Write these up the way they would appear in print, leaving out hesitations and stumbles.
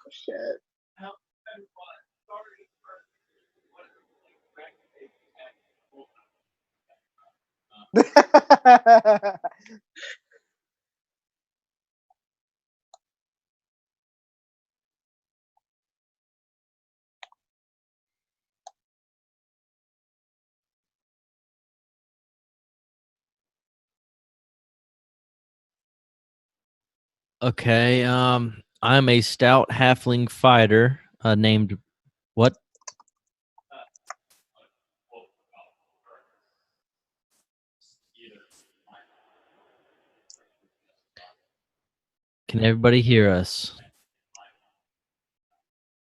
Shit. Okay, I'm a stout halfling fighter named what? Can everybody hear us?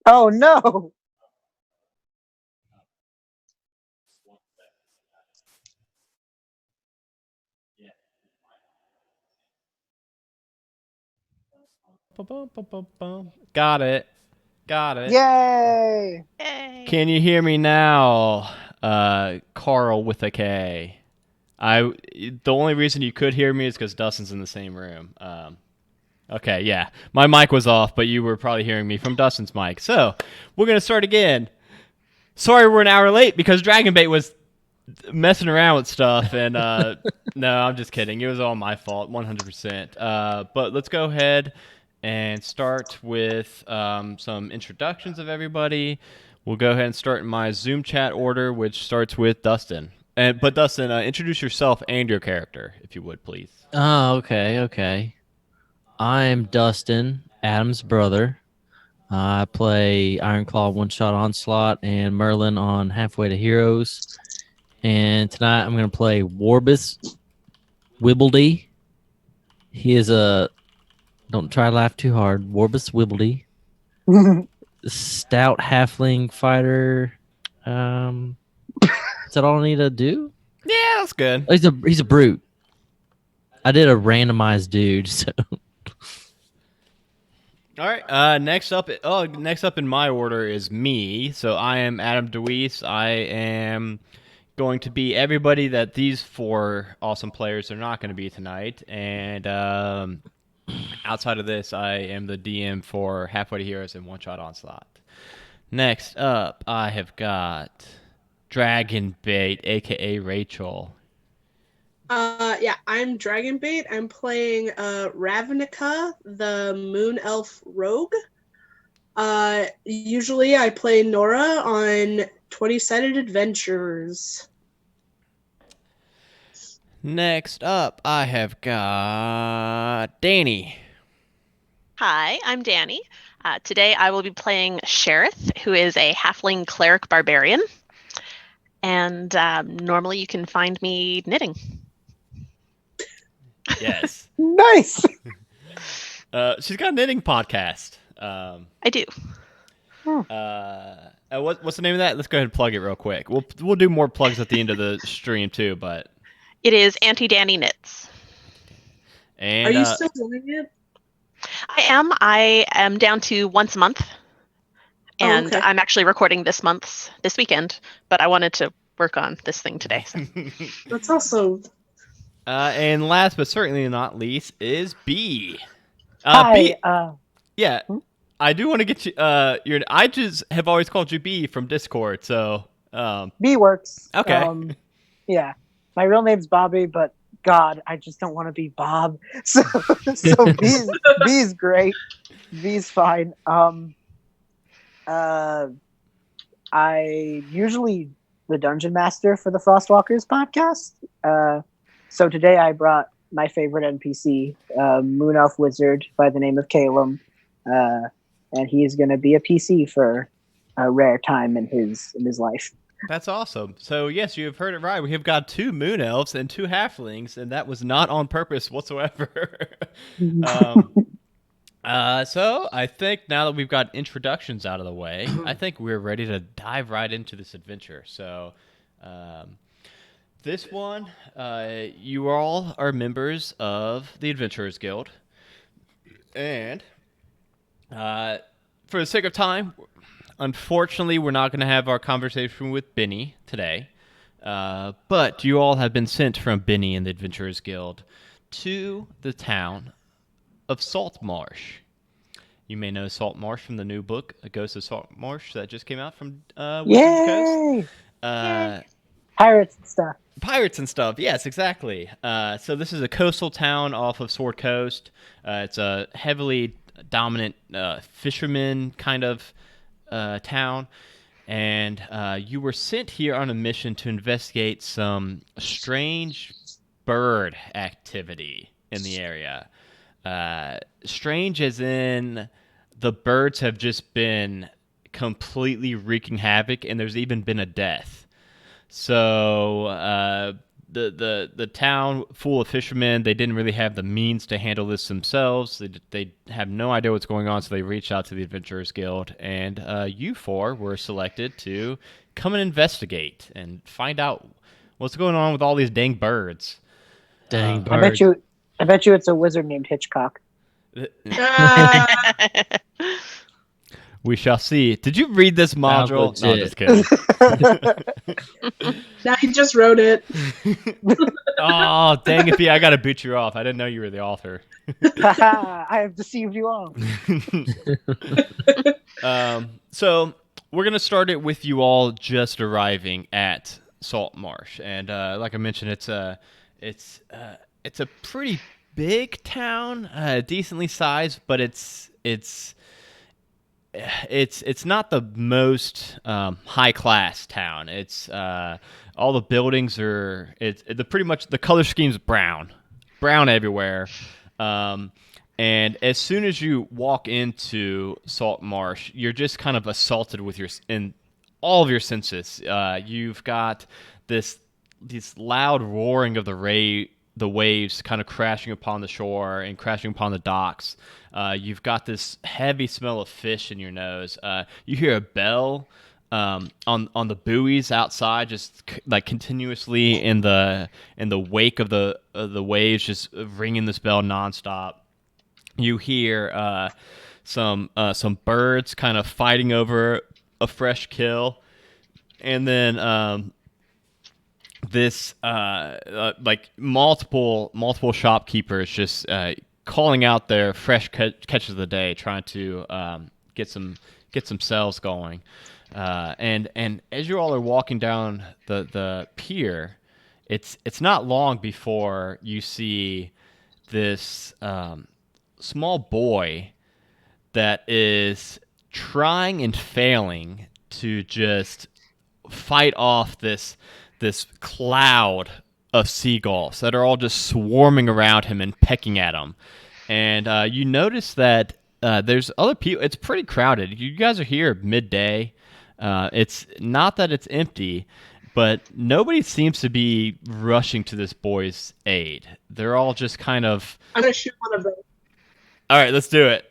Oh no! Got it. Got it. Yay! Yay. Can you hear me now, Carl with a K? The only reason you could hear me is because Dustin's in the same room. Okay, yeah, my mic was off, but you were probably hearing me from Dustin's mic. So we're gonna start again. Sorry, we're an hour late because Dragonbait was messing around with stuff, and no, I'm just kidding. It was all my fault, 100%. But let's go ahead and start with some introductions of everybody. We'll go ahead and start in my Zoom chat order, which starts with Dustin. But Dustin, introduce yourself and your character, if you would, please. Oh, okay. I'm Dustin, Adam's brother. I play Ironclaw One Shot Onslaught and Merlin on Halfway to Heroes. And tonight I'm going to play Warbus Wibbledy. He is a, don't try to laugh too hard, Warbus Wibbledy. Stout halfling fighter. Is that all I need to do? Yeah, that's good. Oh, he's a brute. I did a randomized dude, so All right. Next up in my order is me. So I am Adam DeWeese. I am going to be everybody that these four awesome players are not going to be tonight. And outside of this, I am the DM for Halfway to Heroes and One Shot Onslaught. Next up, I have got Dragonbait, aka Rachel. Yeah, I'm Dragonbait. I'm playing Ravnica, the Moon Elf Rogue. Usually I play Nora on 20-sided adventures. Next up, I have got Danny. Hi, I'm Danny. Today I will be playing Sherith, who is a halfling cleric barbarian. And normally you can find me knitting. Yes. Nice. She's got a knitting podcast. I do. What's the name of that? Let's go ahead and plug it real quick. We'll do more plugs at the end of the stream too, but It is Auntie Danny Knits. and Are you still doing it? I am down to once a month. And okay. I'm actually recording this weekend, but I wanted to work on this thing today. So. That's also... and last but certainly not least is B. Hi. B, yeah, I do want to get you. I just have always called you B from Discord, so B works. Okay. Yeah, my real name's Bobby, but God, I just don't want to be Bob. So B's great. B's fine. I usually the dungeon master for the Frostwalkers podcast. So today I brought my favorite NPC, Moon Elf Wizard by the name of Calum, and he's going to be a PC for a rare time in his life. That's awesome. So yes, you have heard it right. We have got 2 moon elves and 2 halflings, and that was not on purpose whatsoever. So I think now that we've got introductions out of the way, I think we're ready to dive right into this adventure. So, this one, you all are members of the Adventurers Guild, and for the sake of time, unfortunately, we're not going to have our conversation with Benny today. But you all have been sent from Benny and the Adventurers Guild to the town of Saltmarsh. You may know Salt Marsh from the new book, A Ghost of Salt Marsh, that just came out from Wizards of the Coast. Yay! Pirates and stuff. Pirates and stuff. Yes, exactly. So this is a coastal town off of Sword Coast. It's a heavily dominant fisherman kind of town. And you were sent here on a mission to investigate some strange bird activity in the area. Strange as in the birds have just been completely wreaking havoc, and there's even been a death. So the town full of fishermen, they didn't really have the means to handle this themselves. They have no idea what's going on, so they reached out to the Adventurers Guild, and you four were selected to come and investigate and find out what's going on with all these dang birds. Dang I bet you it's a wizard named Hitchcock. We shall see. Did you read this module? Sounds No, I'm just kidding. Now he just wrote it. Oh, dang it, I got to boot you off. I didn't know you were the author. I have deceived you all. So we're going to start it with you all just arriving at Salt Marsh. And like I mentioned, it's a pretty big town, decently sized, but it's not the most high class town. It's all the buildings are pretty much the color scheme's brown everywhere. And as soon as you walk into Salt Marsh, you're just kind of assaulted with in all of your senses. You've got this loud roaring of the waves kind of crashing upon the shore and crashing upon the docks. You've got this heavy smell of fish in your nose. You hear a bell on the buoys outside, just like continuously in the wake of the waves, just ringing this bell nonstop. You hear some birds kind of fighting over a fresh kill, and then this like multiple shopkeepers just calling out their fresh catches of the day, trying to get some sales going. And as you all are walking down the pier, it's not long before you see this small boy that is trying and failing to just fight off this cloud of seagulls that are all just swarming around him and pecking at him. And you notice that there's other people. It's pretty crowded. You guys are here midday. It's not that it's empty, but nobody seems to be rushing to this boy's aid. They're all just kind of... I'm going to shoot one of them. All right, let's do it.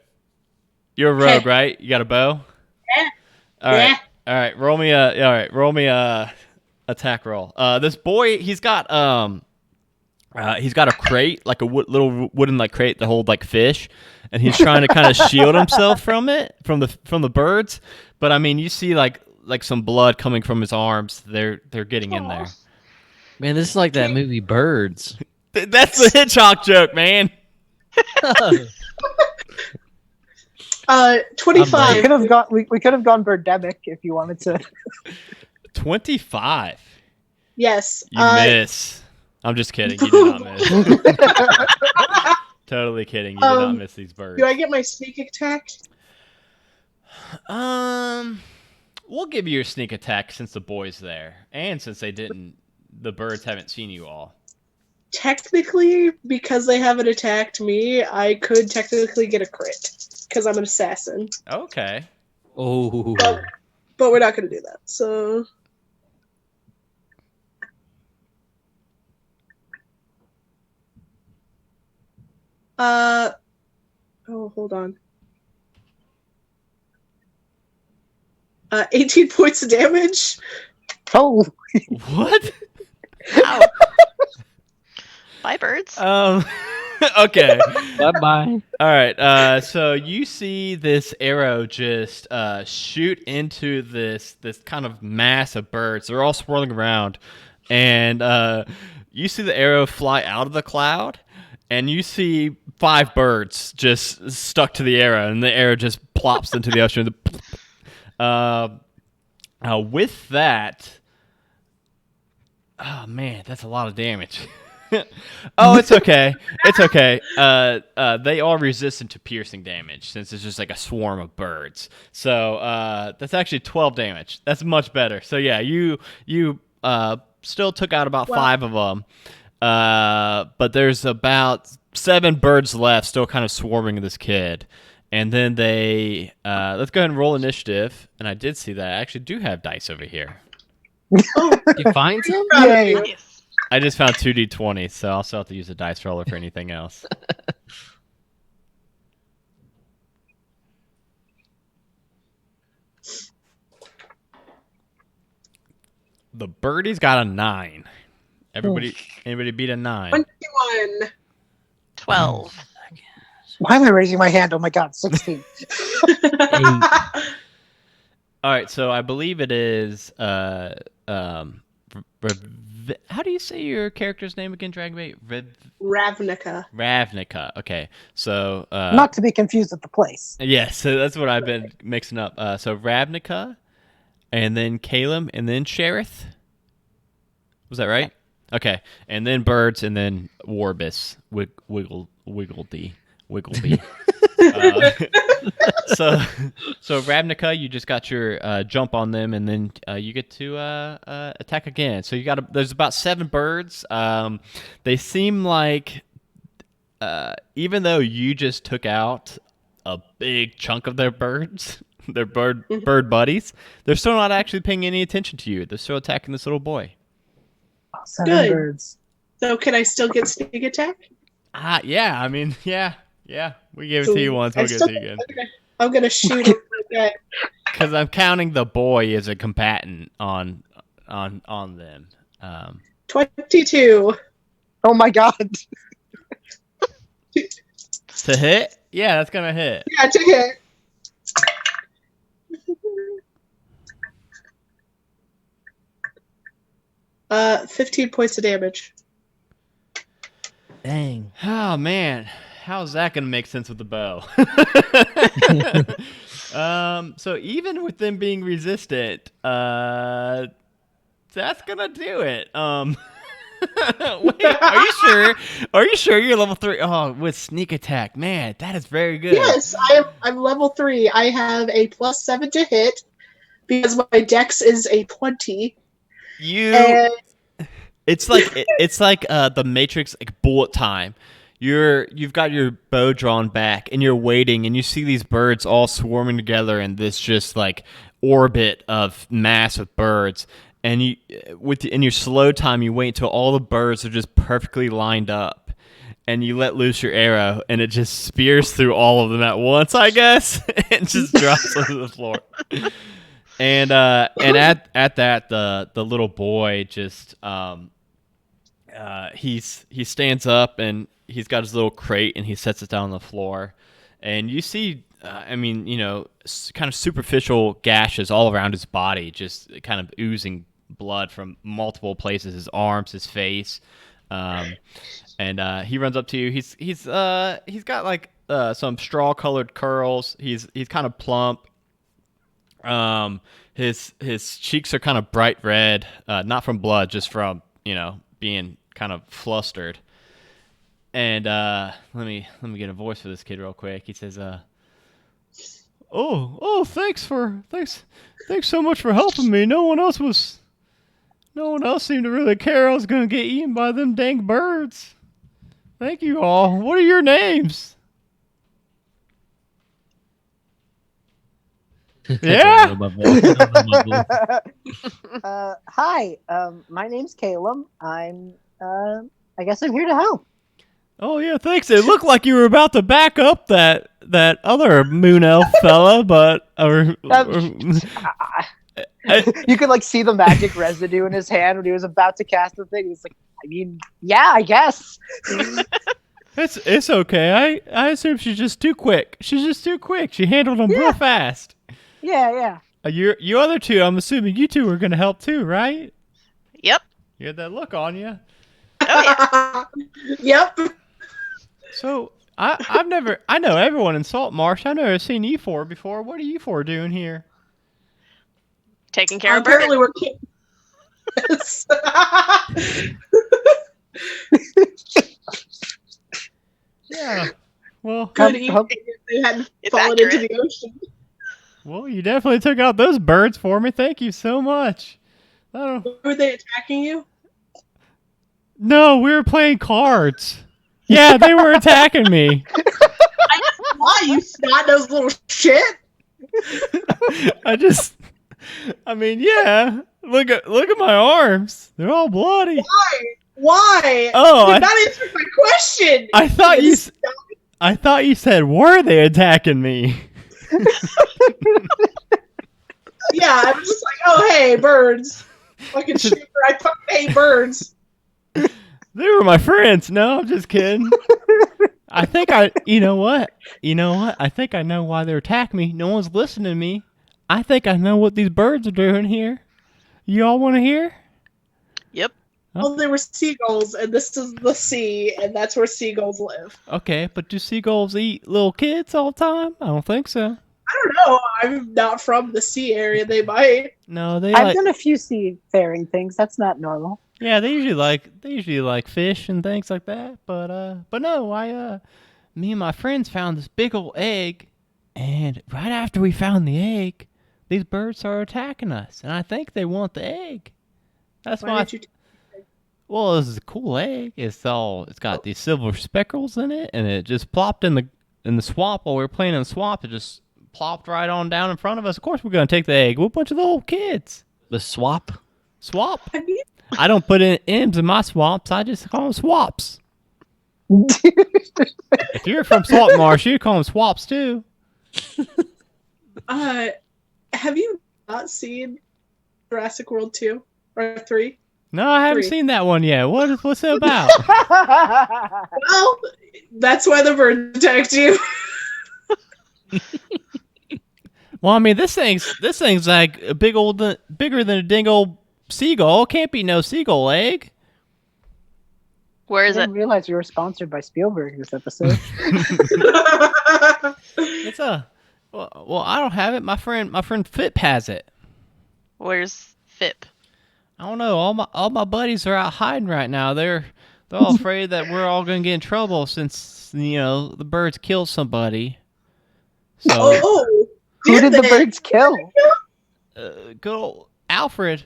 You're a rogue, right? You got a bow? Yeah. All right. Roll me a attack roll. This boy, he's got a crate, like a little wooden like crate to hold like fish, and he's trying to kind of shield himself from the birds. But I mean, you see like some blood coming from his arms. They're getting in there. Man, this is like that movie Birds. That's the Hitchcock joke, man. 25. We could have gone Birdemic if you wanted to. 25. Yes. You miss. I'm just kidding. You did not miss. Totally kidding. You did not miss these birds. Do I get my sneak attack? We'll give you your sneak attack since the boy's there, and since the birds haven't seen you all. Technically, because they haven't attacked me, I could technically get a crit because I'm an assassin. Okay. Oh. But we're not going to do that. So. Hold on. 18 points of damage. Oh. What? Wow. Bye, birds. Okay. Bye-bye. All right. So you see this arrow just shoot into this kind of mass of birds. They're all swirling around, and you see the arrow fly out of the cloud and you see 5 birds just stuck to the arrow, and the arrow just plops into the ocean. With that, oh man, that's a lot of damage. Oh, it's okay. It's okay. They are resistant to piercing damage since it's just like a swarm of birds. So that's actually 12 damage. That's much better. So yeah, you still took out about 5 of them, but there's about 7 birds left, still kind of swarming this kid. And then they let's go ahead and roll initiative. And I did see that I actually do have dice over here. You find some? Yay. Nice. I just found 2d20, so I'll still have to use a dice roller for anything else. The birdie's got a 9. Anybody beat a 9? 21. 12. Why am I raising my hand? Oh my god, 16. All right, so I believe it is how do you say your character's name again, Dragonbait? Ravnica. Ravnica. Okay, so Not to be confused with the place. yeah, so that's what I've been mixing up. So Ravnica, and then Caleb, and then Sheriff. Was that right? Okay, and then birds, and then Warbus, Wiggleby. So Ravnica, you just got your jump on them, and then you get to attack again. So there's about 7 birds. They seem like, even though you just took out a big chunk of their birds, their bird buddies, they're still not actually paying any attention to you. They're still attacking this little boy. 7 Good. birds. So can I still get sneak attack? Yeah. I mean, yeah. We gave it to you once. We'll give it to you again. I'm gonna shoot him again. Because I'm counting the boy as a combatant on them. 22. Oh my god. To hit? Yeah, that's gonna hit. Yeah, to hit. 15 points of damage. Dang. Oh man, how's that gonna make sense with the bow? So even with them being resistant, that's gonna do it. Wait, are you sure? Are you sure you're level 3? Oh, with sneak attack, man, that is very good. Yes, I'm level 3. I have a +7 to hit because my dex is a 20. And It's like the Matrix, like bullet time. You've got your bow drawn back and you're waiting, and you see these birds all swarming together in this just like orbit of massive birds. And in your slow time, you wait until all the birds are just perfectly lined up, and you let loose your arrow, and it just spears through all of them at once, I guess, and just drops onto the floor. And at that, the little boy just he stands up, and he's got his little crate, and he sets it down on the floor, and you see, kind of superficial gashes all around his body, just kind of oozing blood from multiple places, his arms, his face, and he runs up to you. He's got like some straw-colored curls. He's kind of plump. His cheeks are kind of bright red, not from blood, just from being kind of flustered. And let me get a voice for this kid real quick. He says, "Oh, thanks so much for helping me. No one else seemed to really care I was gonna get eaten by them dang birds. Thank you all. What are your names?" Yeah. Hi. My name's Caleb. I guess I'm here to help. Oh yeah, thanks. It looked like you were about to back up that other moon elf fella, but You could like see the magic residue in his hand when he was about to cast the thing. He's like, I mean, yeah, I guess. It's okay. I assume she's just too quick. She's just too quick. She handled them real fast. Yeah. You other two, I'm assuming you two are gonna help too, right? Yep. You had that look on you. Oh yeah. Yep. So I know everyone in Salt Marsh. I've never seen you four before. What are you four doing here? Taking care of Apparently, birds. we're kids. Yeah. Well, Good Hope- evening if they hadn't It's fallen accurate. into the ocean. you definitely took out those birds for me. Thank you so much. I don't. Were they attacking you? No, we were playing cards. Yeah, they were attacking me. Why, you snot-nosed little shit? I mean, yeah. Look at my arms. They're all bloody. Why? Oh, You're not answering my question. I thought you said, were they attacking me? Yeah, I was just like, oh, hey, birds. Fucking shooter, I fucking hate birds. They were my friends. No, I'm just kidding. You know what? I think I know why they're attacking me. No one's listening to me. I think I know what these birds are doing here. You all want to hear? Yep. Well, there were seagulls, and this is the sea, and that's where seagulls live. Okay, but do seagulls eat little kids all the time? I don't think so. I don't know. I'm not from the sea area. They might. No, they I've like. done a few seafaring things. That's not normal. Yeah, they usually like fish and things like that. But no, me and my friends found this big old egg, and right after we found the egg, these birds started attacking us, and I think they want the egg. That's Why why. did you? Well, this is a cool egg. It's got these silver speckles in it, and it just plopped in the swamp while we were playing in the swamp. It just plopped right on down in front of us. Of course, we're gonna take the egg. We're a bunch of little kids. The swap. Swap. Have you? I don't put in M's in my swaps. I just call them swaps. If you're from Salt Marsh, you call them swaps too. Have you not seen Jurassic World 2 or 3? No, I haven't 3. seen that one yet. What's it about? Well, that's why the birds attacked you. Well, I mean, this thing's like a bigger than a ding old seagull. Can't be no seagull egg. Where I is it? didn't realize we were sponsored by Spielberg this episode. It's well, I don't have it. My friend Phip has it. Where's Phip? I don't know. All my buddies are out hiding right now. They're all afraid that we're all gonna get in trouble since the birds killed somebody. So Oh, Who did the they? birds kill? good old Alfred.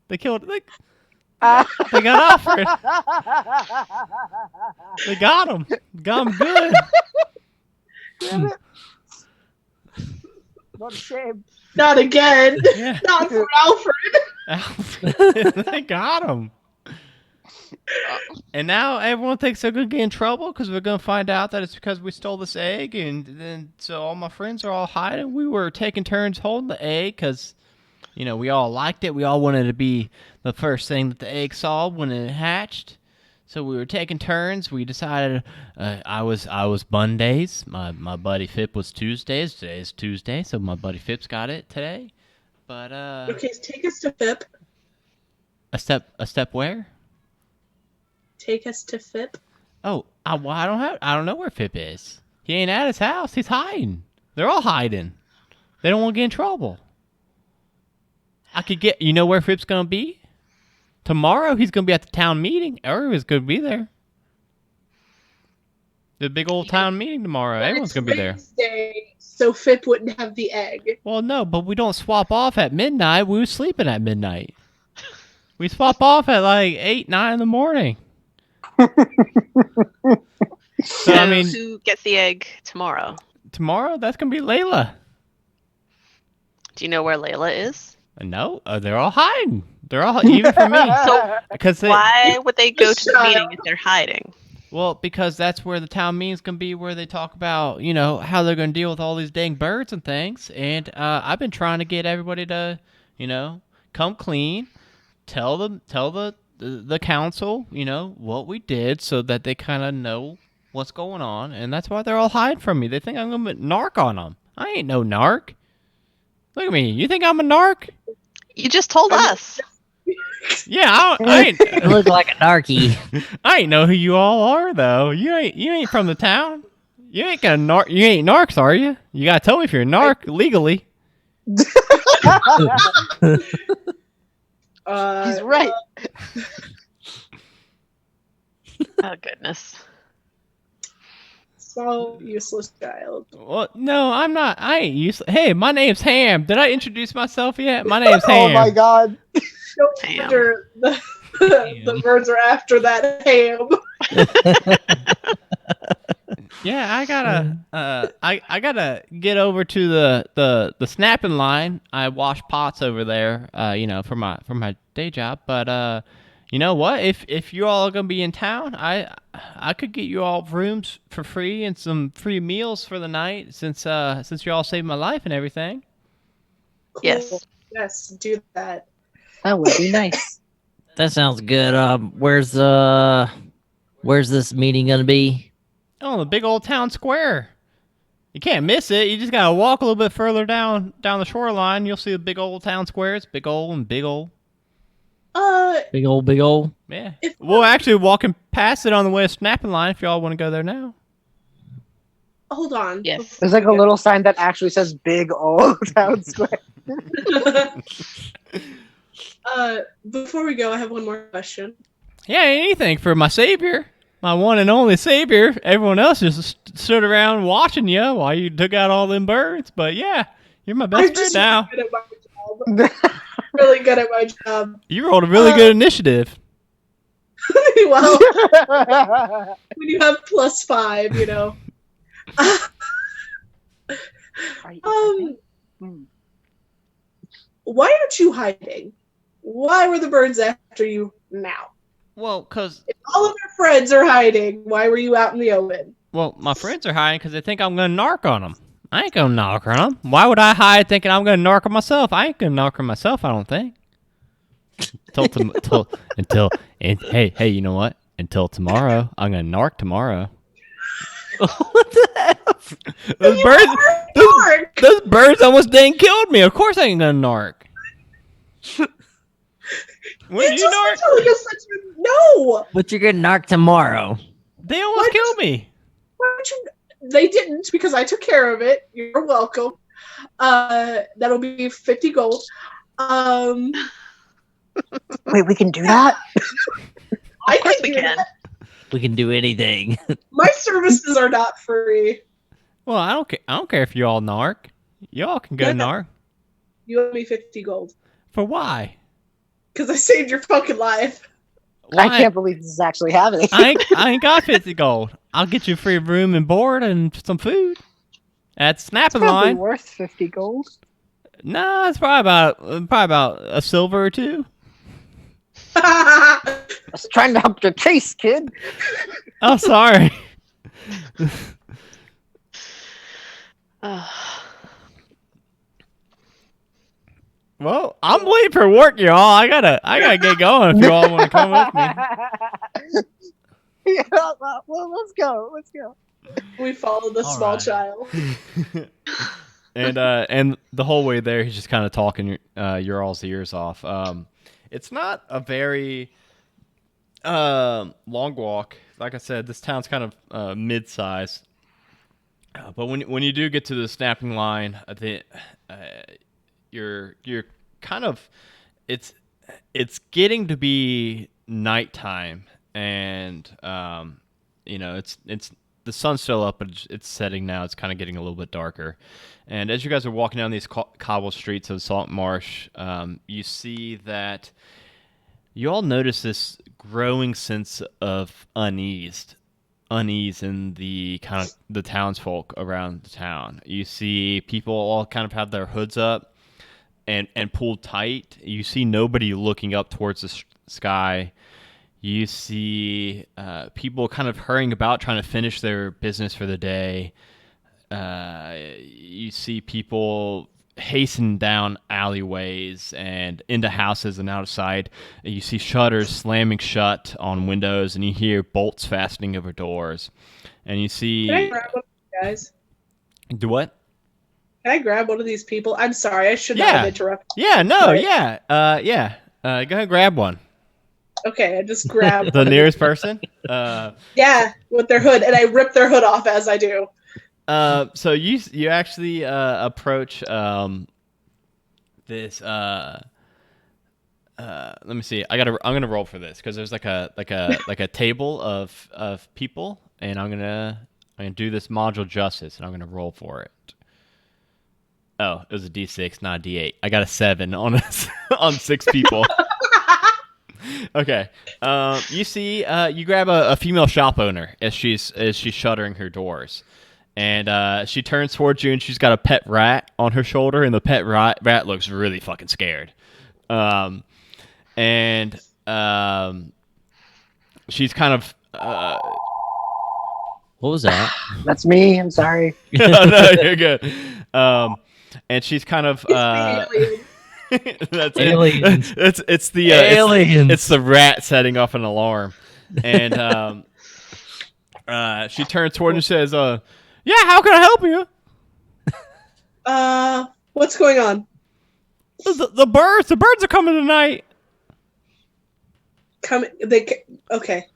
They killed. They Uh, got Alfred. They got him. Got him good. Damn it. What a shame. Not again. Yeah. Not for Alfred. Alfred. They got him. And now everyone thinks they're gonna get in trouble because we're gonna find out that it's because we stole this egg, and then so all my friends are all hiding. We were taking turns holding the egg because, we all liked it. We all wanted to be the first thing that the egg saw when it hatched. So we were taking turns. We decided I was Mondays. My buddy Phip was Tuesdays. Today's Tuesday, so my buddy Phip's got it today. But Okay, take us to Phip. a step where? Take us to Phip. Oh, I don't know where Phip is. He ain't at his house. He's hiding. They're all hiding. They don't want to get in trouble. I could get. You know where Phip's gonna be? Tomorrow he's gonna be at the town meeting. Everyone's gonna be there. The big old town meeting tomorrow. Everyone's gonna be there. Wednesday, so Phip wouldn't have the egg. Well, no, but we don't swap off at midnight. We were sleeping at midnight. We swap off at like 8, 9 in the morning. So I mean, who gets the egg tomorrow? tomorrow that's gonna be Layla. Do you know where Layla is? No, they're all hiding. They're all even for me. So Because why would they go to the Shut meeting up. if they're hiding? Well, because that's where the town meeting's gonna be, where they talk about how they're gonna deal with all these dang birds and things. And I've been trying to get everybody to come clean, tell the council what we did, so that they kind of know what's going on. And that's why they're all hiding from me. They think I'm gonna narc on them. I ain't no narc. Look at me. You think I'm a narc? You just told us. Yeah, I ain't. You look like a darky. I ain't know who you all are though. You ain't from the town. You ain't gonna narc. You ain't narcs, are you? You gotta tell me if you're a narc legally. He's right. Oh goodness. So useless child. Well, no, I'm not. I ain't useless. Hey, my name's Ham. Did I introduce myself yet? My name's Ham. Oh my god. No Ham. wonder the birds are after that ham. Yeah, I gotta get over to the snapping line. I wash pots over there, for my day job. But you know what? If you all are gonna be in town, I could get you all rooms for free and some free meals for the night since you all saved my life and everything. Cool. Yes. Yes, do that. That would be nice. That sounds good. Where's this meeting gonna be? Oh, the big old town square. You can't miss it. You just gotta walk a little bit further down the shoreline. You'll see the big old town square. It's big old and big old. Big old. Yeah. We're actually walking past it on the way to Snapping Line if y'all want to go there now. Hold on. Yes. There's like a little sign that actually says Big Old Town Square. Before we go, I have one more question. Yeah, anything for my savior. My one and only savior. Everyone else just stood around watching you while you took out all them birds. But yeah, you're my best friend now. Really good at my job. Really good at my job. You rolled a really good initiative. Well, when you have +5, you know. Why aren't you hiding? Why were the birds after you now? Well, because If all of your friends are hiding, why were you out in the open? my friends are hiding because they think I'm going to narc on them. I ain't going to narc on them. Why would I hide thinking I'm going to narc on myself? I ain't going to narc on myself, I don't think. Hey, you know what? Until tomorrow. I'm going to narc tomorrow. What the F? Those birds almost dang killed me. Of course I ain't going to narc. When you narc? No! But you're getting narked tomorrow. They almost killed me. Why don't you? They didn't because I took care of it. You're welcome. That'll be 50 gold. Wait, we can do that? I Of course can we do can. that. We can do anything. My services are not free. Well, I don't care if you all narc. Y'all can go Yeah. narc. You owe me 50 gold For why? because I saved your fucking life. Why? I can't believe this is actually happening. I ain't got 50 gold. I'll get you free room and board and some food. At Snapping Probably Line. worth 50 gold. No, it's probably about a silver or two. I was trying to help your case, kid. Oh, sorry. Well, I'm late for work, y'all. I gotta get going if you all want to come with me. Yeah, well, let's go. We followed the All small right. child. And the whole way there, he's just kind of talking your all's ears off. It's not a very long walk. Like I said, this town's kind of mid-size. But when you do get to the Snapping Line, you're kind of it's getting to be nighttime, and it's the sun's still up, but it's setting now. It's kind of getting a little bit darker. And as you guys are walking down these cobble streets of Salt Marsh, you see that you all notice this growing sense of unease in the kind of the townsfolk around the town. You see people all kind of have their hoods up and pulled tight. You see nobody looking up towards the sky. You see people kind of hurrying about trying to finish their business for the day. You see people hasten down alleyways and into houses and outside. You see shutters slamming shut on windows, and you hear bolts fastening over doors. And you see... Can I grab one of you guys? Do what? Can I grab one of these people? I'm sorry, I should not have interrupted. Yeah, no, Right. yeah. Go ahead and grab one. Okay, I just grab The nearest person. Yeah, with their hood, and I rip their hood off as I do. So you actually approach this. Let me see. I'm gonna roll for this because there's like a table of people, and I'm gonna do this module justice, and I'm gonna roll for it. Oh, it was a D6, not a D8. I got a 7 on on 6 people. Okay. You see, you grab a female shop owner as she's shuttering her doors, and she turns towards you, and she's got a pet rat on her shoulder, and the pet rat looks really fucking scared. She's kind of. What was that? That's me. I'm sorry. No, you're good. And she's kind of. That's Aliens. It's the Aliens. It's the rat setting off an alarm, and she turns toward and says, "Yeah, how can I help you?" What's going on? The birds are coming tonight. Okay.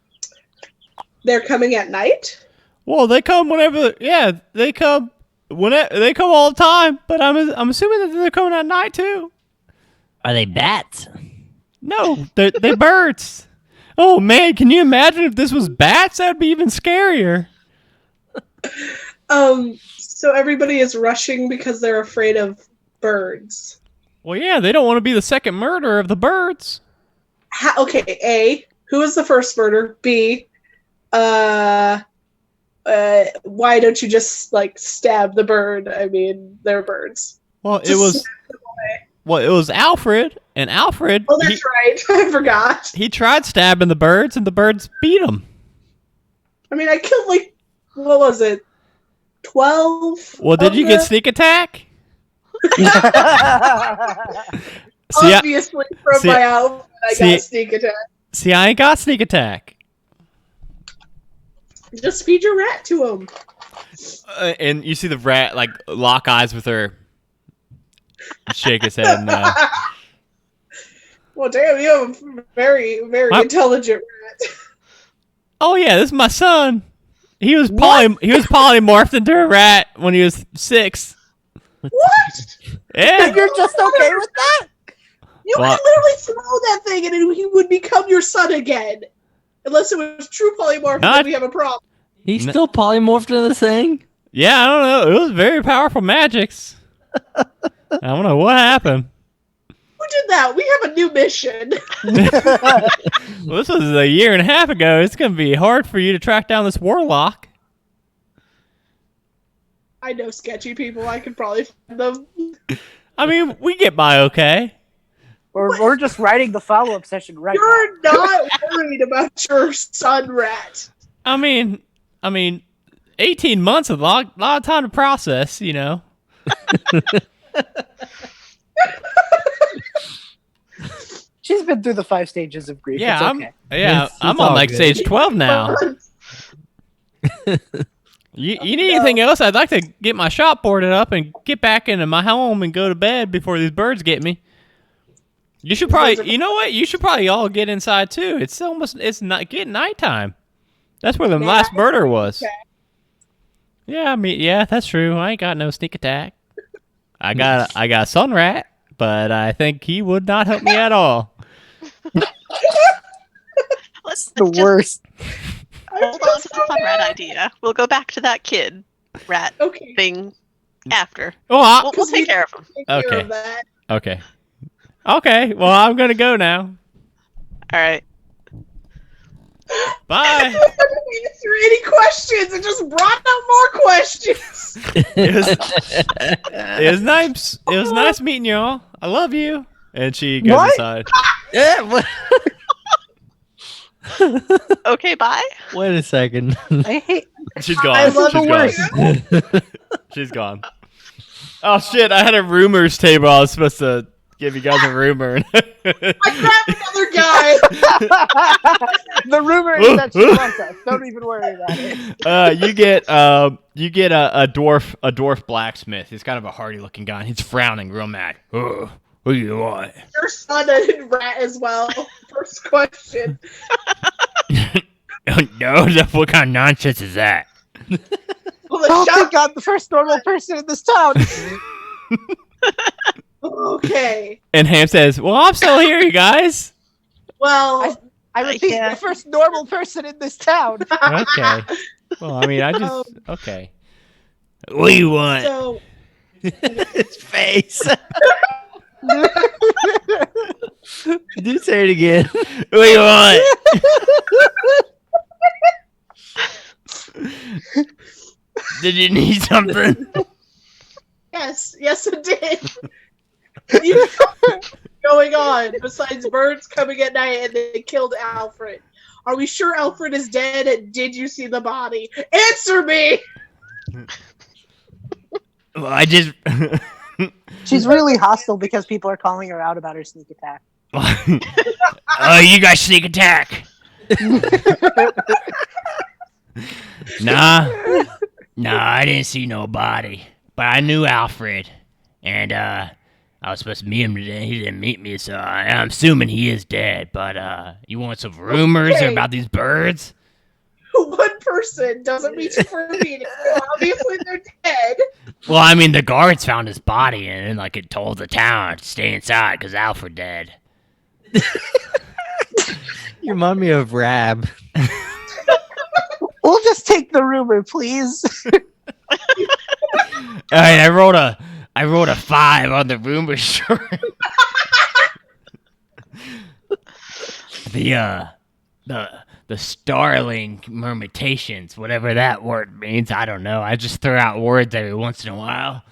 They're coming at night? Well, they come whenever. Yeah, they come whenever they come all the time. But I'm assuming that they're coming at night too. Are they bats? No, they're birds. Oh man, can you imagine if this was bats? That'd be even scarier. So everybody is rushing because they're afraid of birds. Well, yeah, they don't want to be the second murder of the birds. Okay, A, who was the first murder? B, why don't you just stab the bird? I mean, they're birds. Well, it was Alfred, and Alfred. Oh, that's right. I forgot. He tried stabbing the birds, and the birds beat him. I mean, I killed what was it? 12? Well, did you get sneak attack? Obviously, from my outfit, I got sneak attack. See, I ain't got sneak attack. Just feed your rat to him. And you see the rat lock eyes with her, shake his head. And, well, damn, you have a very, very intelligent rat. Oh yeah, this is my son. He was polymorphed into a rat when he was 6. What? Yeah. You're just okay with that? You could literally throw that thing and he would become your son again. Unless it was true polymorph, then we have a problem. He's still polymorphed into the thing? Yeah, I don't know. It was very powerful magics. I don't know what happened. Who did that? We have a new mission. Well, this was a year and a half ago. It's going to be hard for you to track down this warlock. I know sketchy people. I could probably find them. I mean, we get by okay. We're just writing the follow-up session right now. You're not worried about your son rat. I mean, 18 months is a lot of time to process, you know. She's been through the 5 stages of grief. Yeah, it's okay. I'm on stage 12 now. You need anything else? I'd like to get my shop boarded up and get back into my home and go to bed before these birds get me. You should probably, you know what? You should probably all get inside too. It's not getting nighttime. That's where the last murder was. Okay. Yeah, I mean, yeah, that's true. I ain't got no sneak attack. I got a sun rat, but I think he would not help me at all. Let's the worst. Hold on to the fun rat idea. We'll go back to that kid rat thing after. Oh, we'll take care of him. Okay. Okay. Okay. Well, I'm gonna go now. All right. Bye. I didn't answer any questions. It just brought up more questions. It was nice. It was nice meeting y'all. I love you. And she goes inside. Yeah. Okay, bye. Wait a second. I hate. She's gone. I love the worst. She's gone. Oh shit! I had a rumors table. I was supposed to give you guys a rumor. I grabbed another guy. The rumor is that she wants us. Don't even worry about it. You get a dwarf blacksmith. He's kind of a hardy looking guy. And he's frowning real mad. Ugh. What do you want? Your son a rat as well. First question. No, what kind of nonsense is that? Well, the Oh, shop- thank God, the first normal person in this town. Okay. And Ham says, "Well, I'm still here, you guys." Well, I repeat, Yeah. the first normal person in this town. Okay. Well, I mean, okay. What do you want? so His face. Do say it again. What do you want? Did you need something? yes, it did. You know what's going on besides birds coming at night and they killed Alfred? Are we sure Alfred is dead? And did you see the body? Answer me. Well, I just. She's really hostile because people are calling her out about her sneak attack. Oh, you guys sneak attack. Nah, I didn't see no body. But I knew Alfred. And, I was supposed to meet him today. He didn't meet me, so I'm assuming he is dead. But, you want some rumors Okay. about these birds? One person doesn't meet you for a meeting. So obviously they're dead. Well, I mean, the guards found his body, and, like, it told the town to stay inside because Alfred dead. You remind me of Rab. We'll just take the rumor, please. All right, I wrote a 5 on the rumor short. The starling murmurations, whatever that word means, I don't know. I just throw out words every once in a while.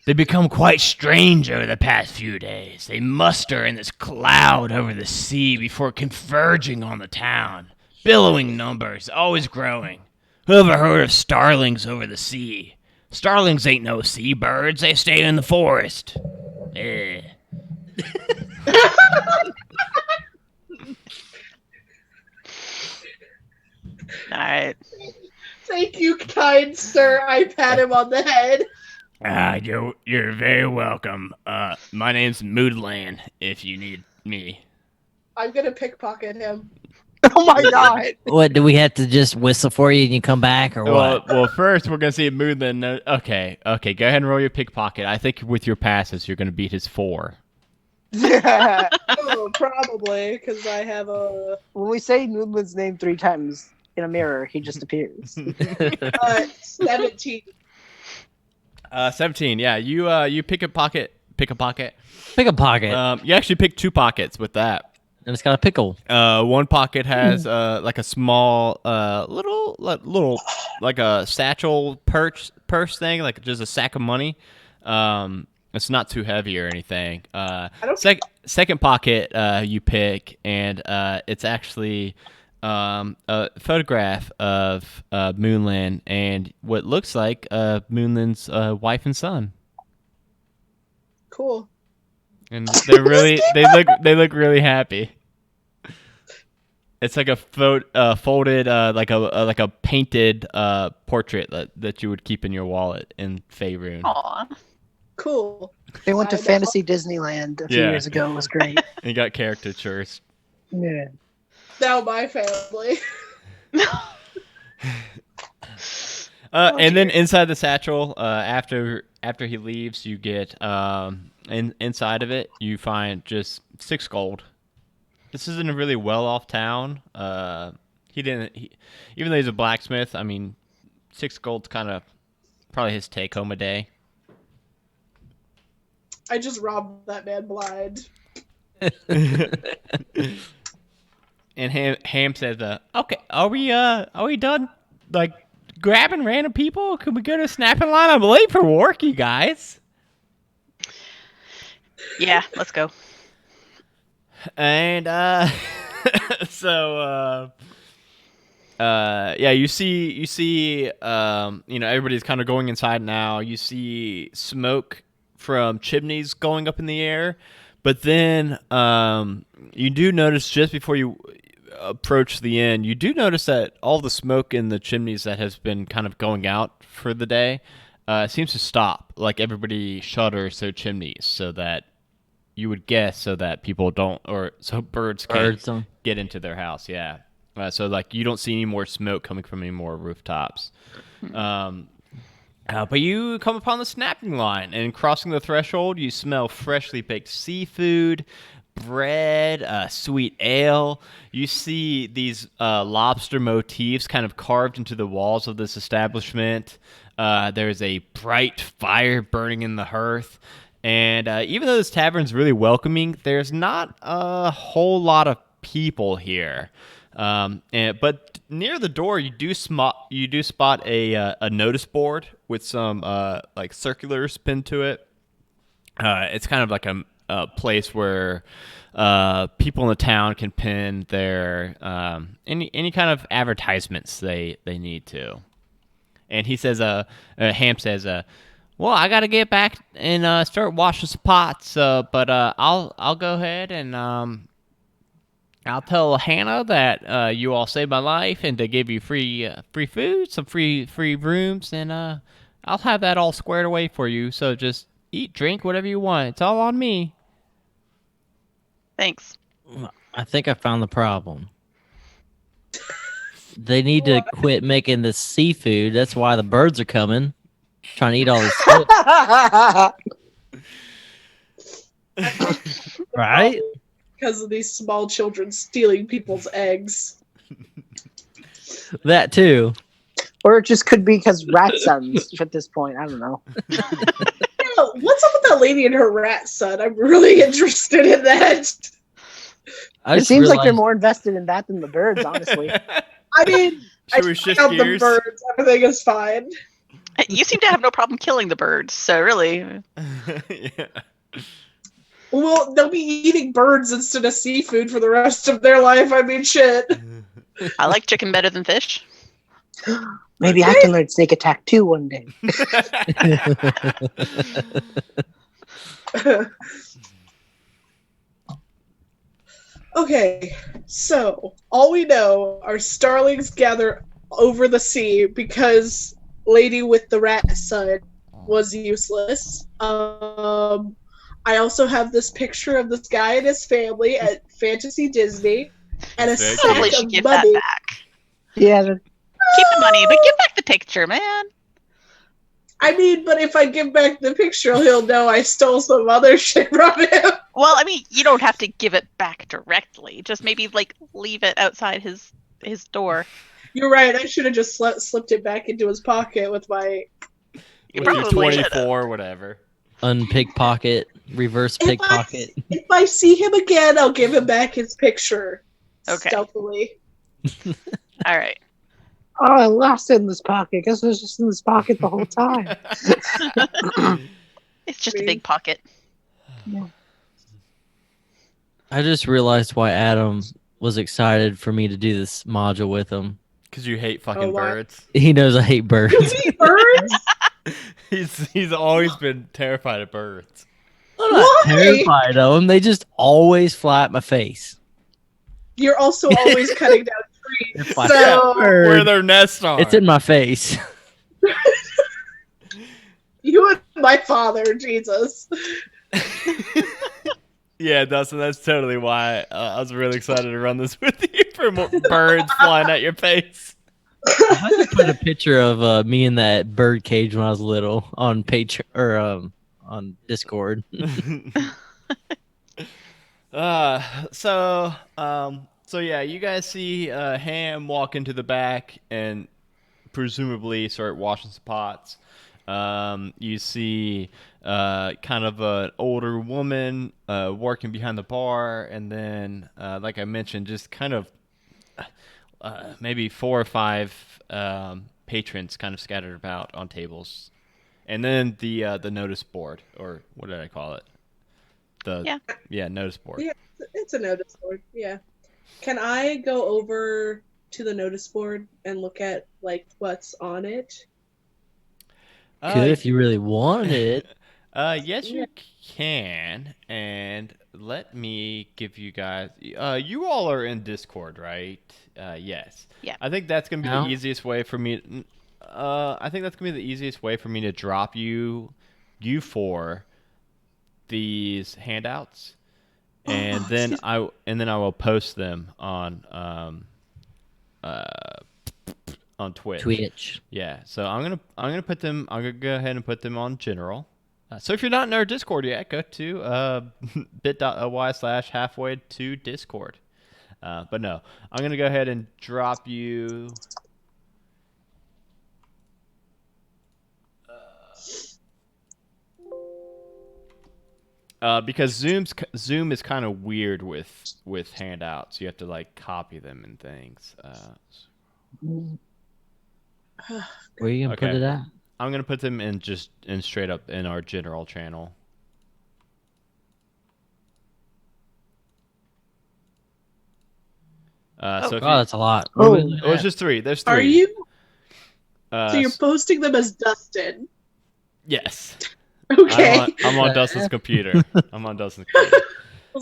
They become quite strange over the past few days. They muster in this cloud over the sea before converging on the town. Billowing numbers, always growing. Who ever heard of starlings over the sea? Starlings ain't no seabirds. They stay in the forest. Eh. All right. Thank you, kind sir. I pat him on the head. You're very welcome. My name's Moodland, if you need me. I'm gonna pickpocket him. Oh my God. What, do we have to just whistle for you and you come back, or what? Well, first we're gonna see if Moodland. Okay. Go ahead and roll your pickpocket. I think with your passes, you're gonna beat his 4. Oh, probably, because I have a When we say Moonland's name 3 times in a mirror, he just appears. 17. 17. Yeah, you pick a pocket. Pick a pocket. You actually pick 2 pockets with that. And it's got a pickle. One pocket has like a small little like a satchel purse thing, like just a sack of money. It's not too heavy or anything. Second pocket you pick, and it's actually a photograph of Moonland and what looks like Moonland's wife and son. Cool. And they look really happy. It's like a folded like a painted portrait that you would keep in your wallet in Faerun. Aw. Cool. They went to I know. Fantasy Disneyland a few Yeah. years ago. It was great. And you got caricatures. Yeah. Now my family. And then inside the satchel, after he leaves, you get inside of it you find just 6 gold. This isn't a really well-off town. Even though he's a blacksmith, I mean, 6 gold's kind of probably his take-home a day. I just robbed that man blind. And Ham says, "Okay, are we done? Like grabbing random people? Can we go to snapping line? I'm late for work, you guys." Yeah, let's go. And so yeah, you see everybody's kind of going inside now. You see smoke from chimneys going up in the air, but then you do notice just before you approach the end, you do notice that all the smoke in the chimneys that has been kind of going out for the day seems to stop. Like everybody shutters their chimneys so that you would guess so that people don't, or so birds can't Don't. get into their house. Yeah. So like you don't see any more smoke coming from any more rooftops. But you come upon the snapping line, and crossing the threshold, you smell freshly baked seafood, bread, sweet ale. You see these lobster motifs kind of carved into the walls of this establishment. There's a bright fire burning in the hearth. And even though this tavern's really welcoming, there's not a whole lot of people here. But near the door, you do spot a notice board with some like circulars pinned to it. It's kind of like a place where people in the town can pin their any kind of advertisements they need to. And he says, Ham says, well, I gotta get back and start washing some pots. But I'll go ahead and I'll tell Hannah that you all saved my life and to give you free food, some free rooms, and I'll have that all squared away for you. So just eat, drink, whatever you want. It's all on me. Thanks. I think I found the problem. They need to quit making the seafood. That's why the birds are coming, trying to eat all this shit. Right? Because of these small children stealing people's eggs. That too. Or it just could be because rat sons at this point. I don't know. Yeah, what's up with that lady and her rat son? I'm really interested in that. It seems like they're more invested in that than the birds, honestly. I mean, Should we I shift out the gears? birds. Everything is fine. You seem to have no problem killing the birds, so really, Yeah. Well, they'll be eating birds instead of seafood for the rest of their life. I mean, shit. I like chicken better than fish. Maybe I can learn snake attack too one day. Okay, so all we know are starlings gather over the sea because Lady with the Rat Son was useless. I also have this picture of this guy and his family at Fantasy Disney, and a Very Probably sack should of give that money. back. Yeah, Keep the money, but give back the picture, man. I mean, but if I give back the picture, he'll know I stole some other shit from him. Well, I mean, you don't have to give it back directly. Just maybe like leave it outside his door. You're right. I should have just slipped it back into his pocket with my. You With your probably should have. 24, whatever. Unpickpocket, reverse pickpocket. If I see him again, I'll give him back his picture. Okay. Stealthily. All right. oh, I lost it in this pocket. Guess it was just in this pocket the whole time. It's just a big pocket. I just realized why Adam was excited for me to do this module with him. Because you hate fucking why? birds. He knows I hate birds. You eat birds? He's always been terrified of birds. I'm not Why? terrified of them. They just always fly at my face. You're also always cutting down trees. If I So Where their nests are. It's in my face. you and my father, Jesus. Yeah, Dustin, that's totally why I was really excited to run this with you for more birds flying at your face. I had to put a picture of me in that bird cage when I was little on on Discord. So yeah, you guys see Ham walk into the back and presumably start washing some pots. You see kind of an older woman working behind the bar, and then, like I mentioned, just kind of maybe 4 or 5 patrons kind of scattered about on tables, and then the notice board, or what did I call it? Notice board. Yeah, it's a notice board. Yeah. Can I go over to the notice board and look at like what's on it? Could if you really wanted it. Yes, you can. And let me give you guys. You all are in Discord, right? Yes. Yeah. I think that's gonna be No. the easiest way for me. I think that's gonna be the easiest way for me to drop you four these handouts, and then I will post them on Twitch. Yeah, so I'm gonna put them. I'm gonna go ahead and put them on general. So if you're not in our Discord yet, go to bit.ly/halfway to Discord. But no, I'm gonna go ahead and drop you. Because Zoom is kind of weird with handouts. You have to like copy them and things. Where are you gonna put it at? I'm gonna put them in straight up in our general channel. So that's a lot. it's just 3. There's 3. Are you? So you're posting them as Dustin? Yes. Okay. I'm on Dustin's computer. I was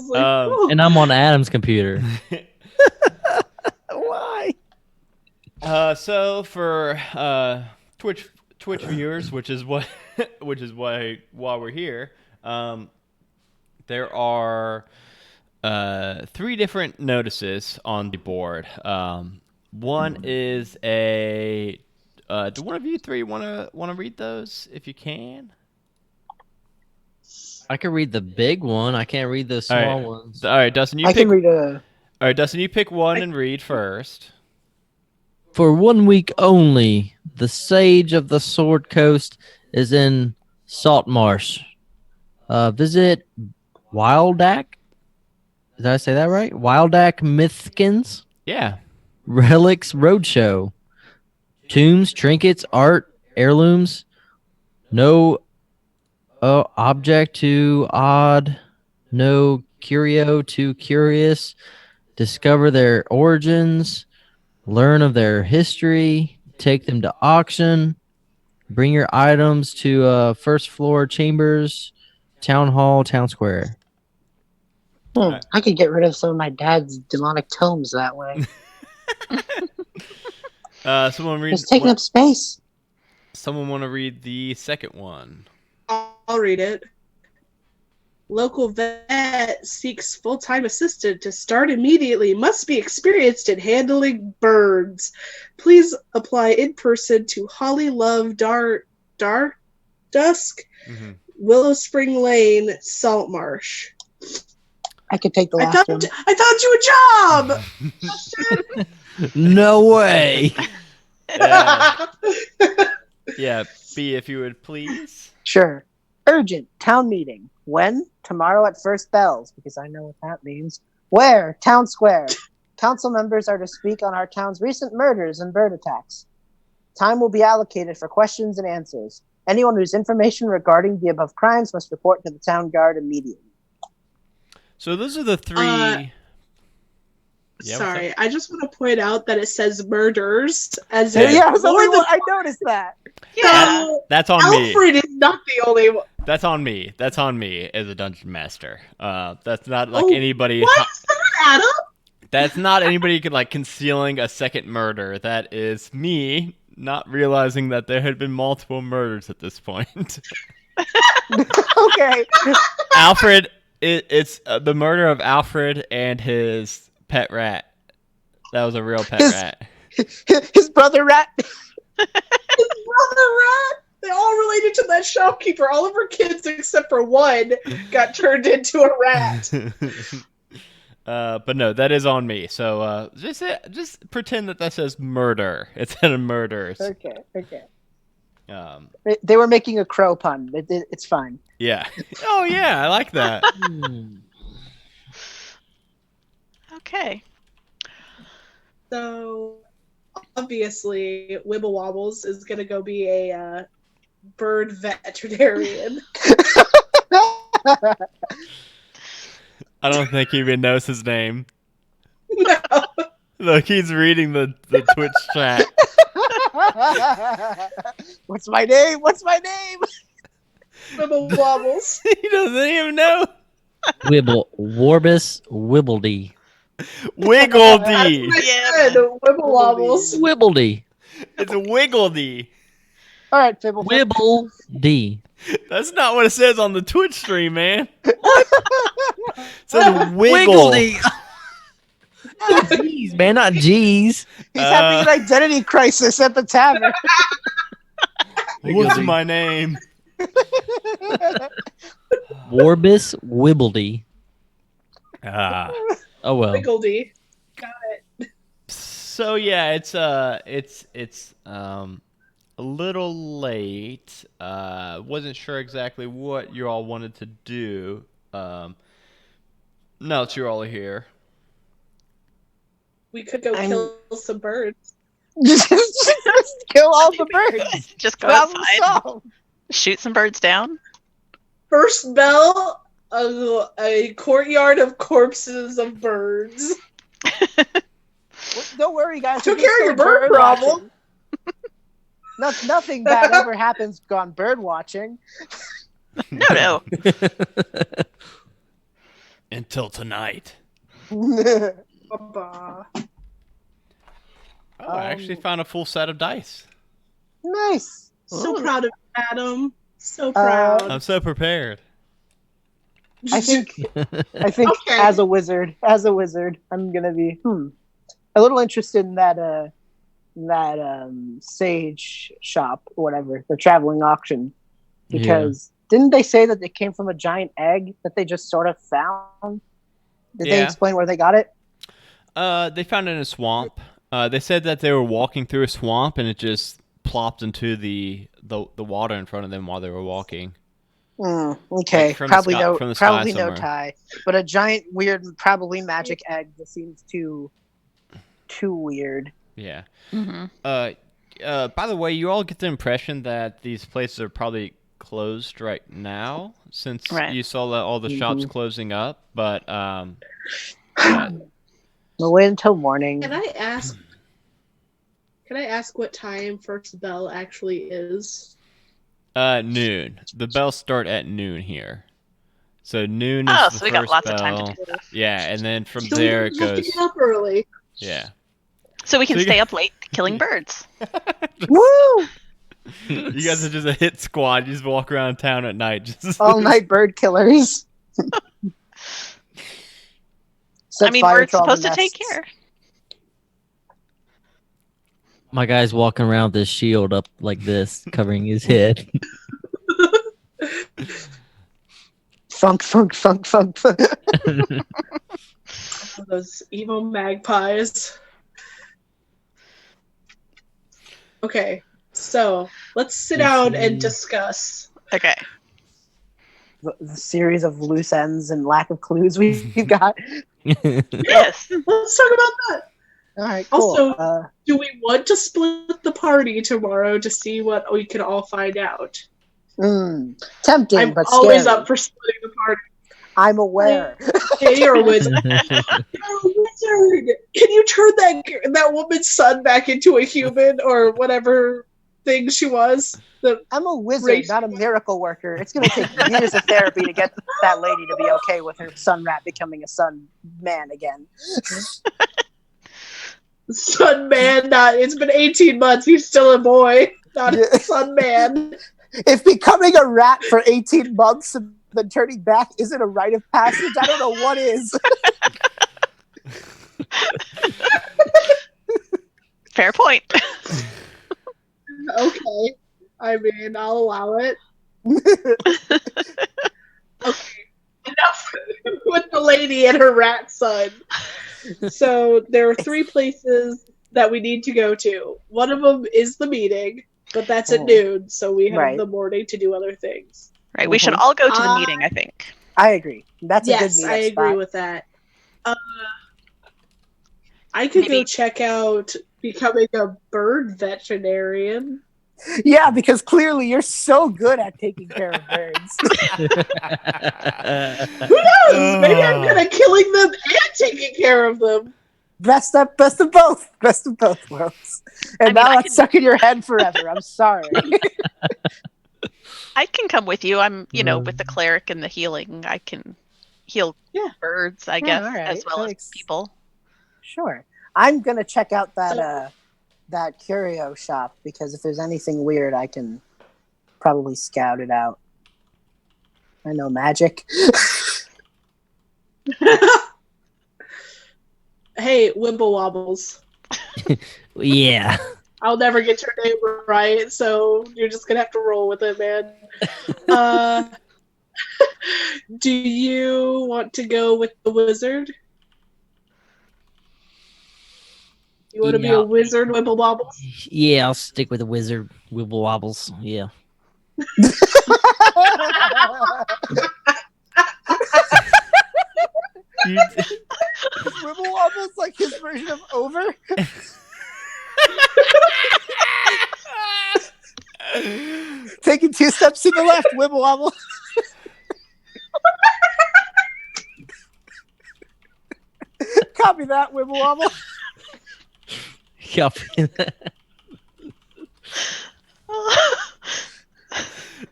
like, and I'm on Adam's computer. Why? So for Twitch viewers, which is why we're here, there are 3 different notices on the board. One is a. Do one of you 3 want to read those if you can? I can read the big one. I can't read the small ones. All right, Dustin, you I pick. can read a. All right, Dustin, you pick one and read first. For 1 week only, the Sage of the Sword Coast is in Saltmarsh. Visit Wildak. Did I say that right? Wildak Mithkins Yeah. Relics Roadshow. Tombs, trinkets, art, heirlooms. No object too odd. No curio too curious. Discover their origins. Learn of their history. Take them to auction. Bring your items to first floor chambers, town hall, town square. I could get rid of some of my dad's demonic tomes that way. Someone read. Just taking up space. Someone want to read the second one? I'll read it. Local vet seeks full-time assistant to start immediately. Must be experienced in handling birds. Please apply in person to Holly Love Dark Dusk, Willow Spring Lane, Saltmarsh. I could take the last one. I found you a job. No way. Yeah, B, if you would please. Sure. Urgent town meeting. When? Tomorrow at first bells, because I know what that means. Where? Town square. Council members are to speak on our town's recent murders and bird attacks. Time will be allocated for questions and answers. Anyone whose information regarding the above crimes must report to the town guard immediately. So those are the 3. Sorry, I just want to point out that it says murders as in I noticed that. Yeah. That's on me. Alfred is not the only one. That's on me. That's on me as a dungeon master. That's not like anybody. What? Adam? That's not anybody like concealing a second murder. That is me not realizing that there had been multiple murders at this point. Okay. Alfred, it's the murder of Alfred and his pet rat. That was a real pet rat. His brother rat. His brother rat. They're all related to that shopkeeper. All of her kids, except for one, got turned into a rat. But no, that is on me. So just pretend that says murder instead of murders. Okay. They were making a crow pun. It's fine. Yeah. Oh yeah, I like that. Okay. So obviously, Wibble Wobbles is gonna go be a bird veterinarian. I don't think he even knows his name. No. Look, he's reading the Twitch chat. What's my name? Wibble Wobbles. He doesn't even know. Warbus Wibbledy. Wiggledy. Wibble Wobbles. Wibbledy. It's a Wiggledy. All right, Fibble. Wibble D. That's not what it says on the Twitch stream, man. It says wiggle. Wiggledy. G's, man, not G's. He's having an identity crisis at the tavern. What's my name? Warbus Wibbledy. Ah. Oh well. Wiggledy. So yeah, it's a little late. Wasn't sure exactly what you all wanted to do. Now that you all are here. We could go kill some birds. Just kill all the birds. Just go Problem outside, solved. shoot some birds down. First bell, a courtyard of corpses of birds. Don't worry, guys. Took we're just care of your going bird problem. watching. Nothing bad ever happens gone bird watching. No. Until tonight. Ba-ba. Oh, I actually found a full set of dice. Nice. So proud of you, Adam. So Uh, proud. I'm so prepared. I think Okay. as a wizard, I'm gonna be a little interested in that sage shop or whatever, the traveling auction, because didn't they say that it came from a giant egg that they just sort of found? Did they explain where they got it? They found it in a swamp. They said that they were walking through a swamp and it just plopped into the water in front of them while they were walking. Okay, Like from probably the sky no somewhere. tie, but a giant, weird, probably magic egg that seems too weird. Yeah. Mm-hmm. By the way, you all get the impression that these places are probably closed right now, since you saw that all the shops closing up. But We'll wait until morning. Can I ask what time first bell actually is? noon. The bells start at noon here. So noon is Oh, the so we got first lots bell. of time to do this. Yeah, and then from So there we it have to goes. get up early. Yeah. So we can So you stay got- up late killing birds. Woo! You guys are just a hit squad. You just walk around town at night. Just All night bird killers. Set I mean, fire we're to all the supposed to take nests. care. My guy's walking around with his shield up like this, covering his head. Funk, funk, funk, funk, funk. Those evil magpies. Okay, so let's sit down and discuss. Okay. The series of loose ends and lack of clues we've got. Yes. Let's talk about that. All right, cool. Also, do we want to split the party tomorrow to see what we can all find out? Tempting, I'm but always scary. up for splitting the party. I'm aware. Hey, you're a wizard. You're a wizard. Can you turn that woman's son back into a human or whatever thing she was? I'm a wizard, Race- not a miracle worker. It's going to take years of therapy to get that lady to be okay with her sun rat becoming a sun man again. Son man, it's been 18 months. He's still a boy, not a son man. If becoming a rat for 18 months and then turning back isn't a rite of passage, I don't know what is. Fair point. Okay. I mean, I'll allow it. Okay. Enough with the lady and her rat son. So there are 3 places that we need to go to. One of them is the meeting, but that's at noon, so we have the morning to do other things. Right. We should all go to the meeting, I think. I agree. That's a good Yes, meetup I agree spot. with that. I could go check out becoming a bird veterinarian. Yeah, because clearly you're so good at taking care of birds. Who knows? Maybe I'm good at killing them and taking care of them. Best of both worlds. And now that's stuck in your head forever. I'm sorry. I can come with you. I'm, with the cleric and the healing. I can heal birds, I guess, all right. as well as people. Sure. I'm gonna check out that that curio shop because if there's anything weird, I can probably scout it out. I know magic. Hey, Wimble Wobbles. Yeah. I'll never get your name right, so you're just gonna have to roll with it, man. Do you want to go with the wizard? You want to be Yeah. a wizard, Wimble Wobbles? Yeah, I'll stick with the wizard. Wibble wobbles. Yeah. Wibble Wobble's like his version of over. Taking 2 steps to the left, Wibble Wobble. Copy that, Wibble Wobble. Copy that.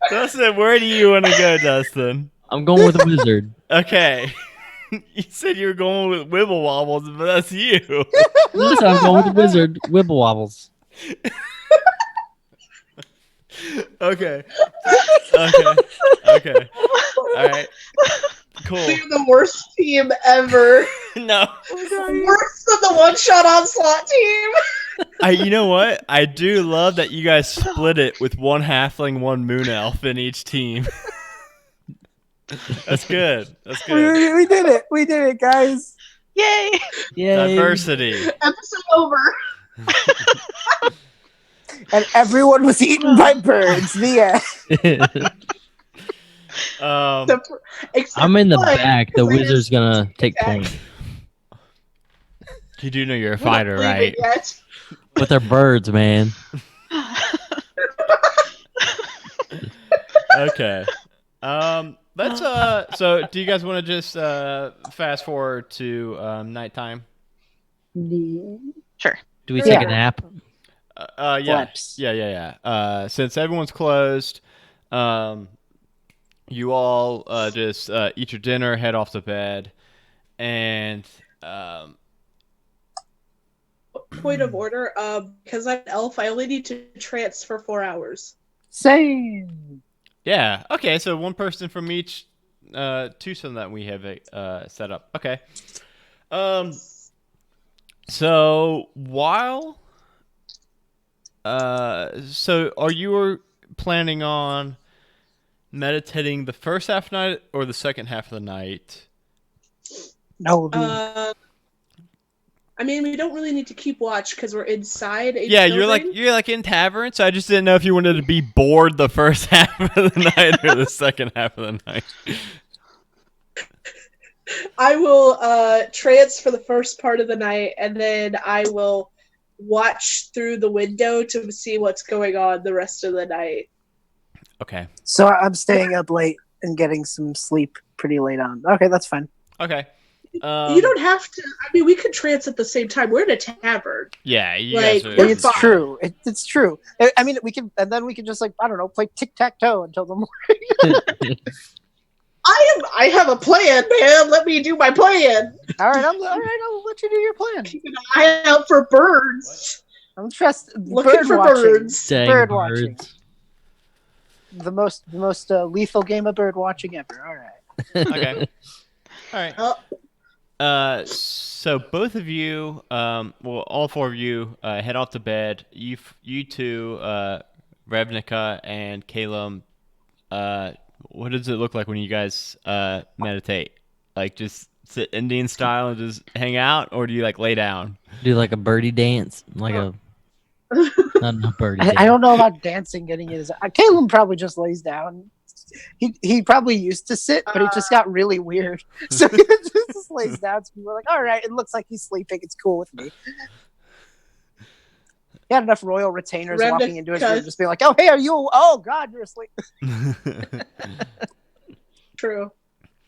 Dustin, where do you want to go, Dustin? I'm going with the wizard. Okay. You said you were going with Wibble Wobbles, but that's you. Listen, I'm going with the wizard. Wibble wobbles. Okay. Okay. All right. Cool. You're the worst team ever. No. Worse than the one-shot onslaught team. You know what? I do love that you guys split it with one halfling, one moon elf in each team. That's good. That's good. We did it. We did it, guys. Yay! Yay. Diversity. Episode over. And everyone was eaten by birds. The end. Except I'm in the one, back. The because I wizard's just- gonna take point. You do know you're a we're not fighter, leaving right? yet. But they're birds, man. Okay. Let's so do you guys want to just fast forward to nighttime? Sure. Do we take Yeah. a nap? Yeah. Flaps. Yeah. Since everyone's closed, you all just eat your dinner, head off to bed, and Point of order, because I'm an elf, I only need to trance for 4 hours. Same. yeah. Okay, so one person from each twosome that we have set up. Okay. So while so are you planning on meditating the first half of the night or the second half of the night? No. I mean, we don't really need to keep watch because we're inside. Yeah, you're like in tavern, so I just didn't know if you wanted to be bored the first half of the night or the second half of the night. I will trance for the first part of the night, and then I will watch through the window to see what's going on the rest of the night. Okay. So I'm staying up late and getting some sleep pretty late on. Okay, that's fine. Okay. You don't have to. I mean, we could trance at the same time. We're in a tavern. Yeah, you Like, guys we're are. It's fine. true. It's true. I mean, we can, and then we can just like I don't know, play tic-tac-toe until the morning. I have a plan, man. Let me do my plan. All right, I'll let you do your plan. Keep an eye out for birds. I'm Looking bird for watching. birds. Dang Bird watching. birds. The most lethal game of bird watching ever. All right. Okay. All right. Oh, So both of you, well, all four of you, head off to bed. You two, Revnica and Calum, what does it look like when you guys meditate? Like just sit Indian style and just hang out, or do you like lay down? Do like a birdie dance, like a not a birdie. I don't know about dancing. Getting it. Caleb probably just lays down. He probably used to sit, but it just got really weird. So he just lays down. So people are like, all right, it looks like he's sleeping. It's cool with me. He had enough royal retainers walking into his room, just being like, "Oh, hey, are you? Oh, God, you're asleep." true.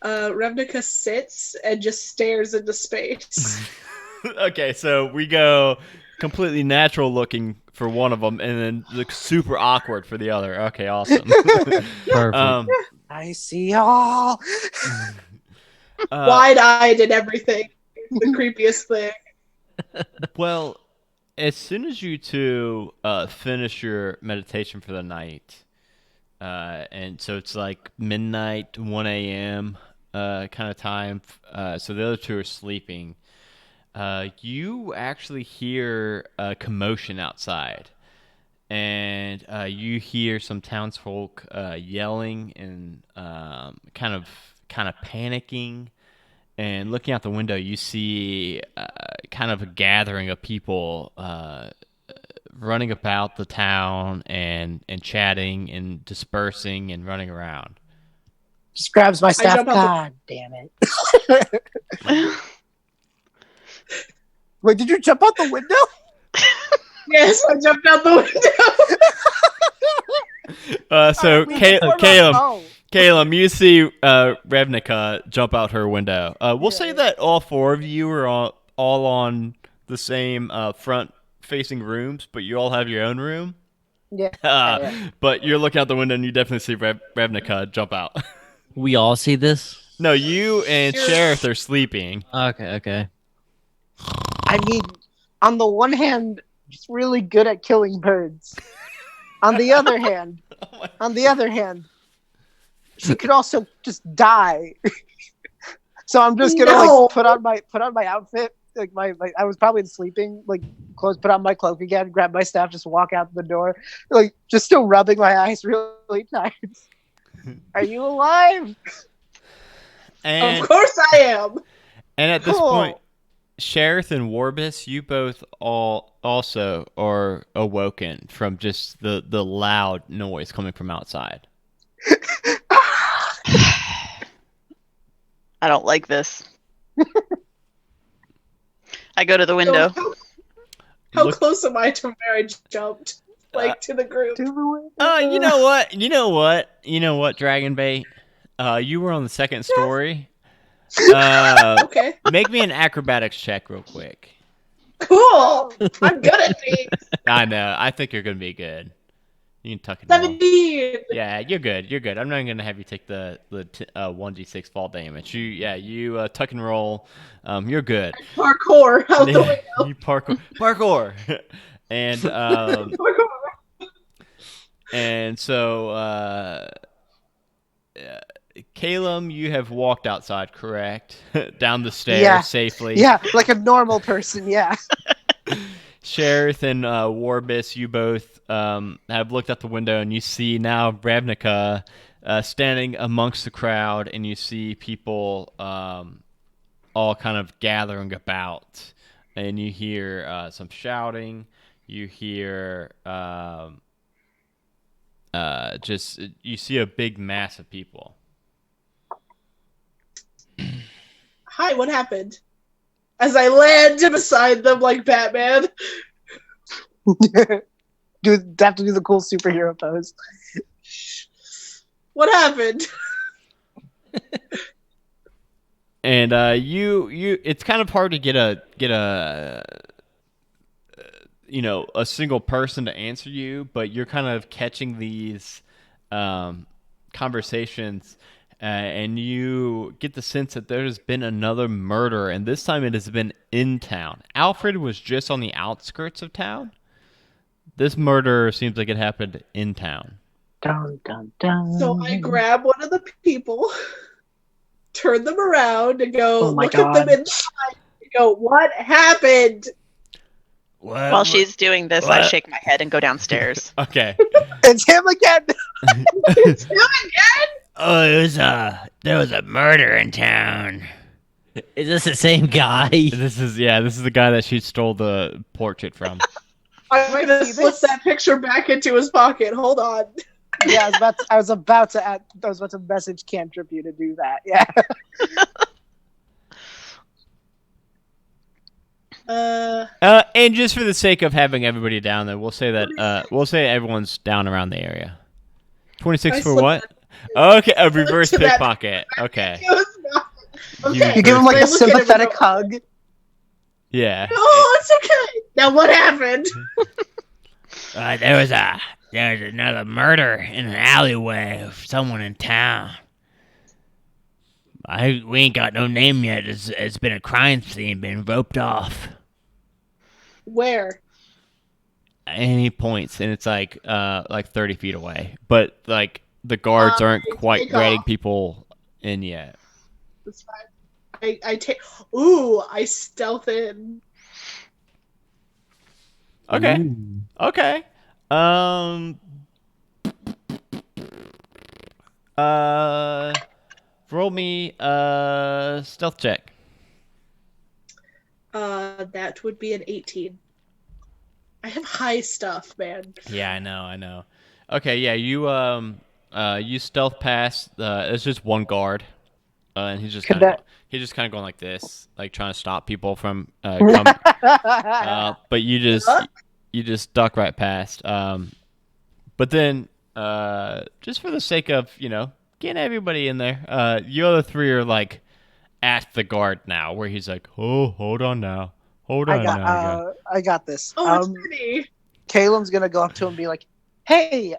Revnica sits and just stares into space. Okay, so we go completely natural looking for one of them, and then look super awkward for the other. Okay, awesome. Perfect. I see all. Wide-eyed and everything. It's the creepiest thing. Well, as soon as you two finish your meditation for the night, and so it's like midnight, 1 a.m. Kind of time. So the other two are sleeping. You actually hear a commotion outside, and you hear some townsfolk yelling and kind of panicking. And looking out the window, you see kind of a gathering of people running about the town and chatting and dispersing and running around. Just grabs my staff. jump out God damn it. Wait, did you jump out the window? Yes, I jumped out the window. So, Caleb, you see Revnica jump out her window. We'll say that all four of you are all on the same front-facing rooms, but you all have your own room. Yeah. But you're looking out the window and you definitely see Revnica jump out. We all see this? No, you and Sure. Sheriff are sleeping. Okay. I mean, on the one hand, she's really good at killing birds. On the other hand, she could also just die. So I'm just gonna No. put on my outfit, like my I was probably sleeping, like clothes, put on my cloak again, grab my staff, just walk out the door, like just still rubbing my eyes really tight. Are you alive? And, Of course I am. and at this Cool. point, Sheriff and Warbus, you both all also are awoken from just the loud noise coming from outside. I don't like this. I go to the window. How Look- close am I to where I jumped? Like to the group. To the window. You know what, Dragonbait? You were on the second story. Okay. Make me an acrobatics check real quick. Cool. I'm good at things. I know. I think you're gonna be good. You can tuck it in. 17. Yeah, you're good. You're good. I'm not gonna have you take the 1d6 fall damage. You tuck and roll. You're good. Parkour out the window. You parkour. And Parkour. and so Calum, you have walked outside, correct? Down the stairs Yeah. safely. Yeah, like a normal person. Yeah. Sheriff and Warbus, you both have looked out the window and you see now Ravnica standing amongst the crowd, and you see people all kind of gathering about, and you hear some shouting. You hear you see a big mass of people. Hi, what happened? As I land beside them like Batman. Have to do the cool superhero pose. What happened? And you it's kind of hard to get a a single person to answer you, but you're kind of catching these conversations, and you get the sense that there has been another murder, and this time it has been in town. Alfred was just on the outskirts of town. This murder seems like it happened in town. Dun, dun, dun. So I grab one of the people, turn them around, and go Oh my look at them God. in the eye and go, what happened? While she's doing this, I What? shake my head and go downstairs. Okay. It's him again. Oh, there was a murder in town. Is this the same guy? This is the guy that she stole the portrait from. I'm gonna slip that picture back into his pocket. Hold on. Yeah, I was about to message Cantrip you to do that. Yeah. And just for the sake of having everybody down there, we'll say that we'll say everyone's down around the area. 26 I for slipped what? Okay, a reverse to that- pickpocket. Okay. It was not- Okay. You give him like I a look at him and sympathetic go, hug. Yeah. Oh, it's okay. Now what happened? There was another murder in an alleyway of someone in town. We ain't got no name yet. It's been a crime scene, been roped off. Where? any points, and it's like 30 feet away. But like the guards aren't quite take letting off. people in yet. That's fine. I take. Ooh, I stealth in. Okay. Ooh. Okay. Um. Roll me stealth check. That would be an 18. I have high stuff, man. Yeah, I know. Okay, yeah, you stealth past. It's just one guard, and he's just Could kind of that- going like this, like trying to stop people from coming. But you just duck right past. But then just for the sake of getting everybody in there, you other three are like at the guard now, where he's like, "Oh, hold on now, hold on now." I got this. Oh, it's pretty. Caleb's gonna go up to him and be like, "Hey,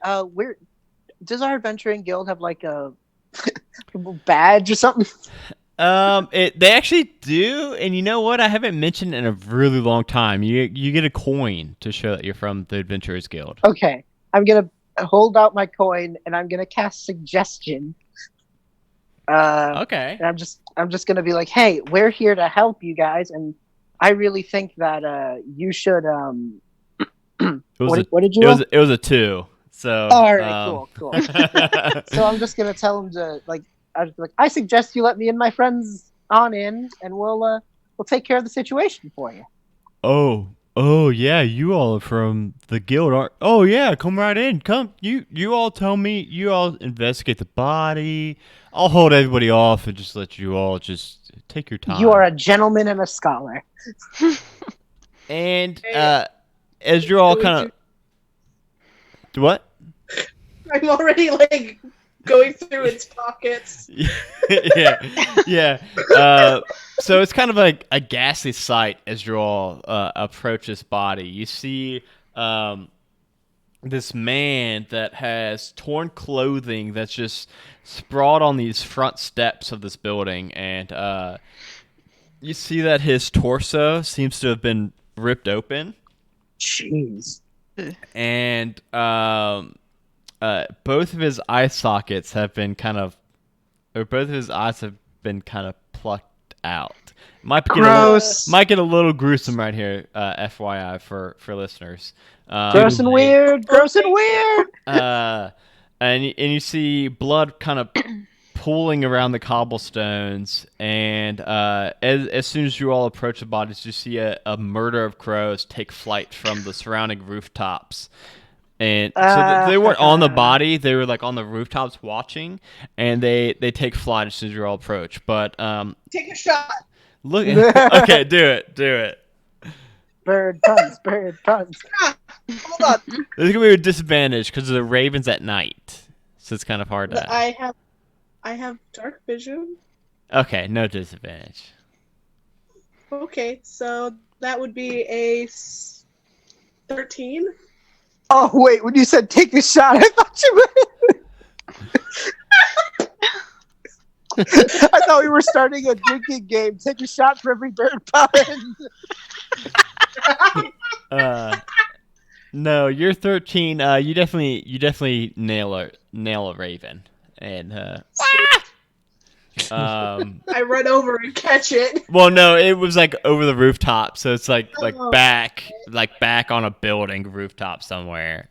does our adventuring guild have like a badge or something?" They actually do, and you know what? I haven't mentioned in a really long time. You get a coin to show that you're from the Adventurers Guild. Okay, I'm gonna hold out my coin and I'm gonna cast suggestion. Okay. And I'm just gonna be like, "Hey, we're here to help you guys, and I really think that you should what did you roll? It was a 2. So All right, cool. So I'm just gonna tell him to I suggest you let me and my friends on in, and we'll take care of the situation for you. Oh yeah, you all are from the guild, aren't? Oh yeah, come right in. Come, you all tell me. You all investigate the body. I'll hold everybody off and just let you all just take your time. You are a gentleman and a scholar. And as you're all kind of what? I'm already like going through its pockets. yeah. So it's kind of like a ghastly sight as you all approach this body. You see this man that has torn clothing that's just sprawled on these front steps of this building, and you see that his torso seems to have been ripped open. Jeez. And both of his eye sockets have been both of his eyes have been kind of plucked out. Might get a little gruesome right here, FYI for listeners. Gross and weird. And you see blood kind of pooling around the cobblestones, and as soon as you all approach the bodies, you see a murder of crows take flight from the surrounding rooftops. And so they weren't on the body; they were like on the rooftops watching, and they take flight as soon as you all approach. But Take a shot. look, okay, do it. Bird puns. Hold on. There's gonna be a disadvantage because the ravens at night, so it's kind of hard to. I have dark vision. Okay, no disadvantage. Okay, so that would be a 13. Oh wait, when you said take a shot, I thought you meant I thought we were starting a drinking game. Take a shot for every bird pun. No, you're 13. You definitely nail a raven, and I run over and catch it. well, no, it was like over the rooftop, so it's like Oh. back on a building rooftop somewhere.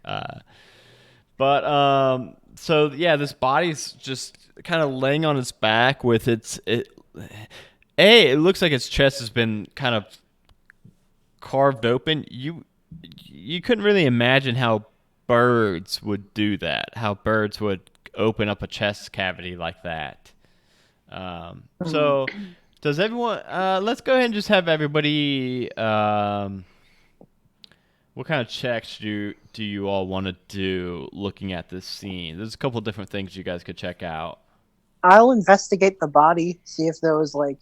So yeah, this body's just kind of laying on its back with it looks like its chest has been kind of carved open. You couldn't really imagine how birds would do that. How birds would open up a chest cavity like that. So does everyone? Let's go ahead and just have everybody. What kind of checks do you all want to do looking at this scene? There's a couple of different things you guys could check out. I'll investigate the body, see if there was like.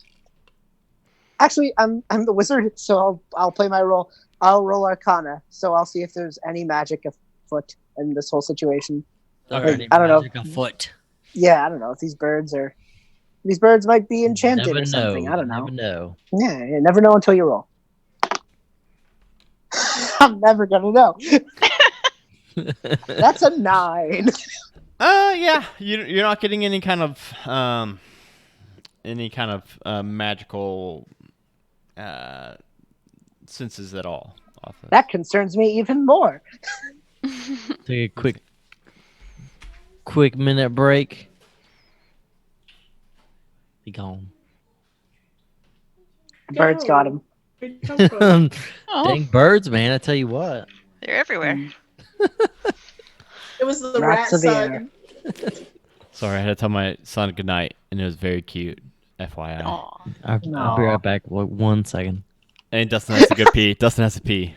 Actually, I'm the wizard, so I'll play my role. I'll roll Arcana, so I'll see if there's any magic afoot in this whole situation. Okay. I don't know. Magic afoot. Yeah, I don't know if these birds might be enchanted Never or something. know. I don't know. Never know. Yeah, you never know until you roll. I'm never gonna know. That's a 9. Yeah, you're not getting any kind of magical senses at all off this. That concerns me even more. Take a quick minute break. Be gone. Birds got him. Where'd it come from? Oh, Dang birds, man! I tell you what. they're everywhere. It was the Rats rat of the son. Sorry, I had to tell my son goodnight, and it was very cute. FYI. Aw. I'll be Aw. right back. 1 second. And Dustin has to go pee. Dustin has to pee.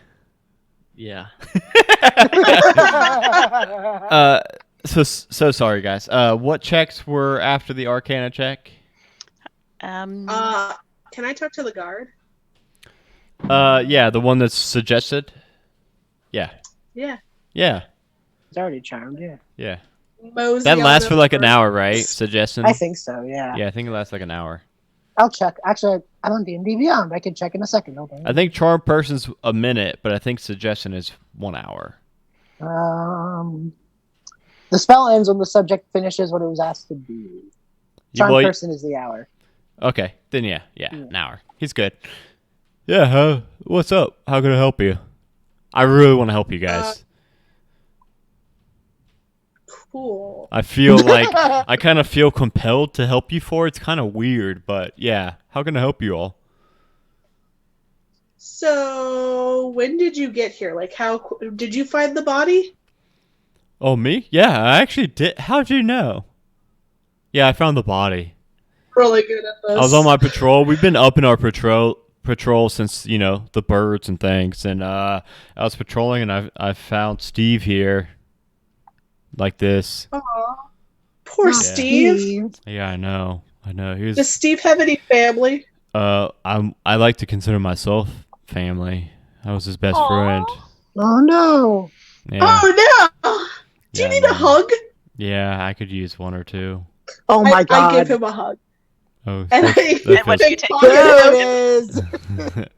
Yeah. So sorry, guys. What checks were after the Arcana check? Can I talk to the guard? Yeah, the one that's suggested. Yeah, Yeah. It's already charmed, yeah. yeah. Mosey That on lasts for like an over. hour, right? Suggestion. I think so, yeah. Yeah, I think it lasts like an hour. I'll check. Actually, I'm on D&D Beyond. I can check in a second. Hold I think charm person's a minute, but I think suggestion is 1 hour. The spell ends when the subject finishes what it was asked to do. Charm Well, person is the hour. Okay, then yeah, an hour. He's good. Yeah, what's up? How can I help you? I really want to help you guys. Cool. I feel like I kind of feel compelled to help you for it. It's kind of weird, but yeah. How can I help you all? So, when did you get here? Like, how did you find the body? Oh, me? Yeah, I actually did. How'd you know? Yeah, I found the body. Really good at this. I was on my patrol. We've been up in our patrol since, the birds and things. And I was patrolling, and I found Steve here. Like this. Aw. Poor Yeah. Steve. Yeah, I know. He Does was. Steve have any family? I like to consider myself family. I was his best Aw. friend. Oh, no. Yeah. Oh no! Do you Yeah, need no. a hug? Yeah, I could use one or two. Oh, my I God. give him a hug. Oh, And that, I that what feels, do you take? There it is.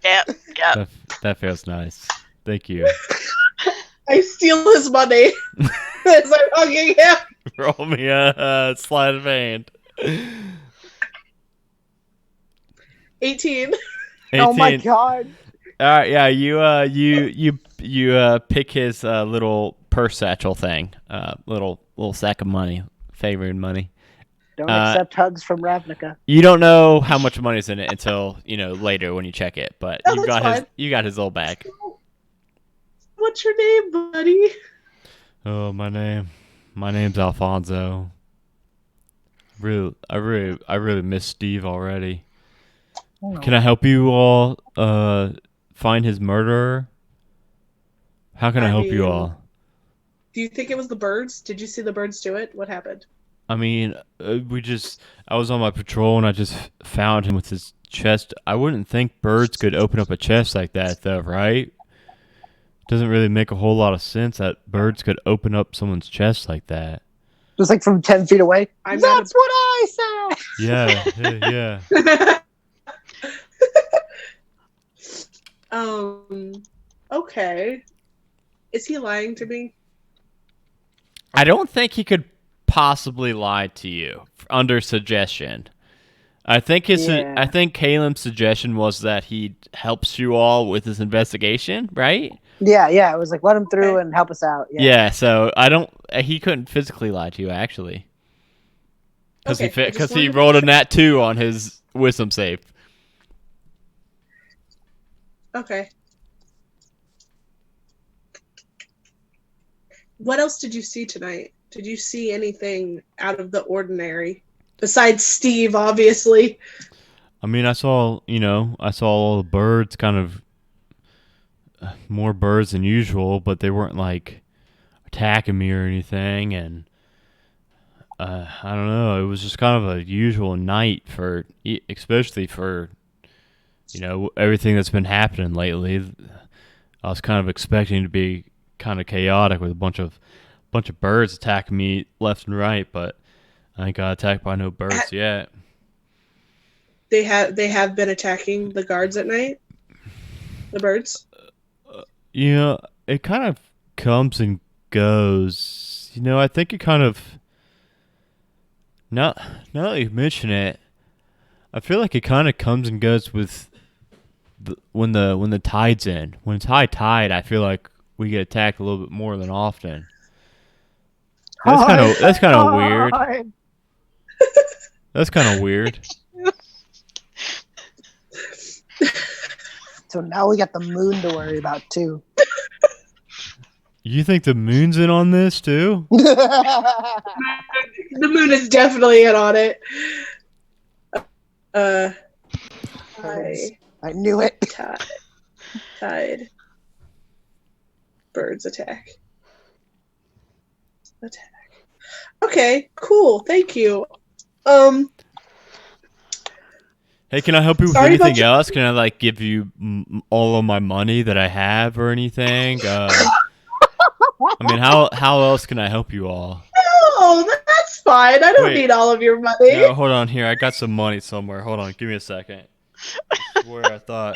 Yep. that feels nice. Thank you. I steal his money as I'm hugging him. Roll me a sleight of hand. 18. 18. Oh, my God. All right, yeah, you pick his little purse satchel thing, little sack of money, favored money. Don't accept hugs from Ravnica. You don't know how much money's in it until later when you check it, but Oh, that's fine. you got his little bag. What's your name, buddy? Oh, my name's Alfonso. I really miss Steve already. Oh. Can I help you all find his murderer? How can I help you mean, all? Do you think it was the birds? Did you see the birds do it? What happened? I mean, I was on my patrol and I just found him with his chest. I wouldn't think birds could open up a chest like that, though, right? Doesn't really make a whole lot of sense that birds could open up someone's chest like that. Just like from 10 feet away. I'm That's what I said. Yeah, yeah. Okay. Is he lying to me? I don't think he could possibly lie to you under suggestion. I think Yeah. I think Caleb's suggestion was that he helps you all with his investigation, right? Yeah. It was like, let him through Okay. and help us out. Yeah. So he couldn't physically lie to you actually, because Okay, I just he wanted to rolled a make nat 2 on his wisdom save. Okay. What else did you see tonight? Did you see anything out of the ordinary? Besides Steve, obviously. I mean, I saw all the birds, kind of more birds than usual, but they weren't like attacking me or anything, and I don't know. It was just kind of a usual night especially for everything that's been happening lately. I was kind of expecting to be kind of chaotic with a bunch of birds attacking me left and right, but I ain't got attacked by no birds yet. They have been attacking the guards at night. The birds. it kind of comes and goes. I think it kind of now that you mention it, I feel like it kind of comes and goes with when the tide's in. When it's high tide, I feel like we get attacked a little bit more than often. That's kind of weird. That's kind of weird. So now we got the moon to worry about too. You think the moon's in on this too? The moon is definitely in on it. I knew it. Tide. Birds attack. Okay, cool. Thank you. Hey, can I help you with Sorry about anything else? Can I like give you all of my money that I have or anything? I mean, how else can I help you all? No, that's fine. I don't Wait. need all of your money. No, hold on here. I got some money somewhere. Hold on, give me a second. I swear I thought.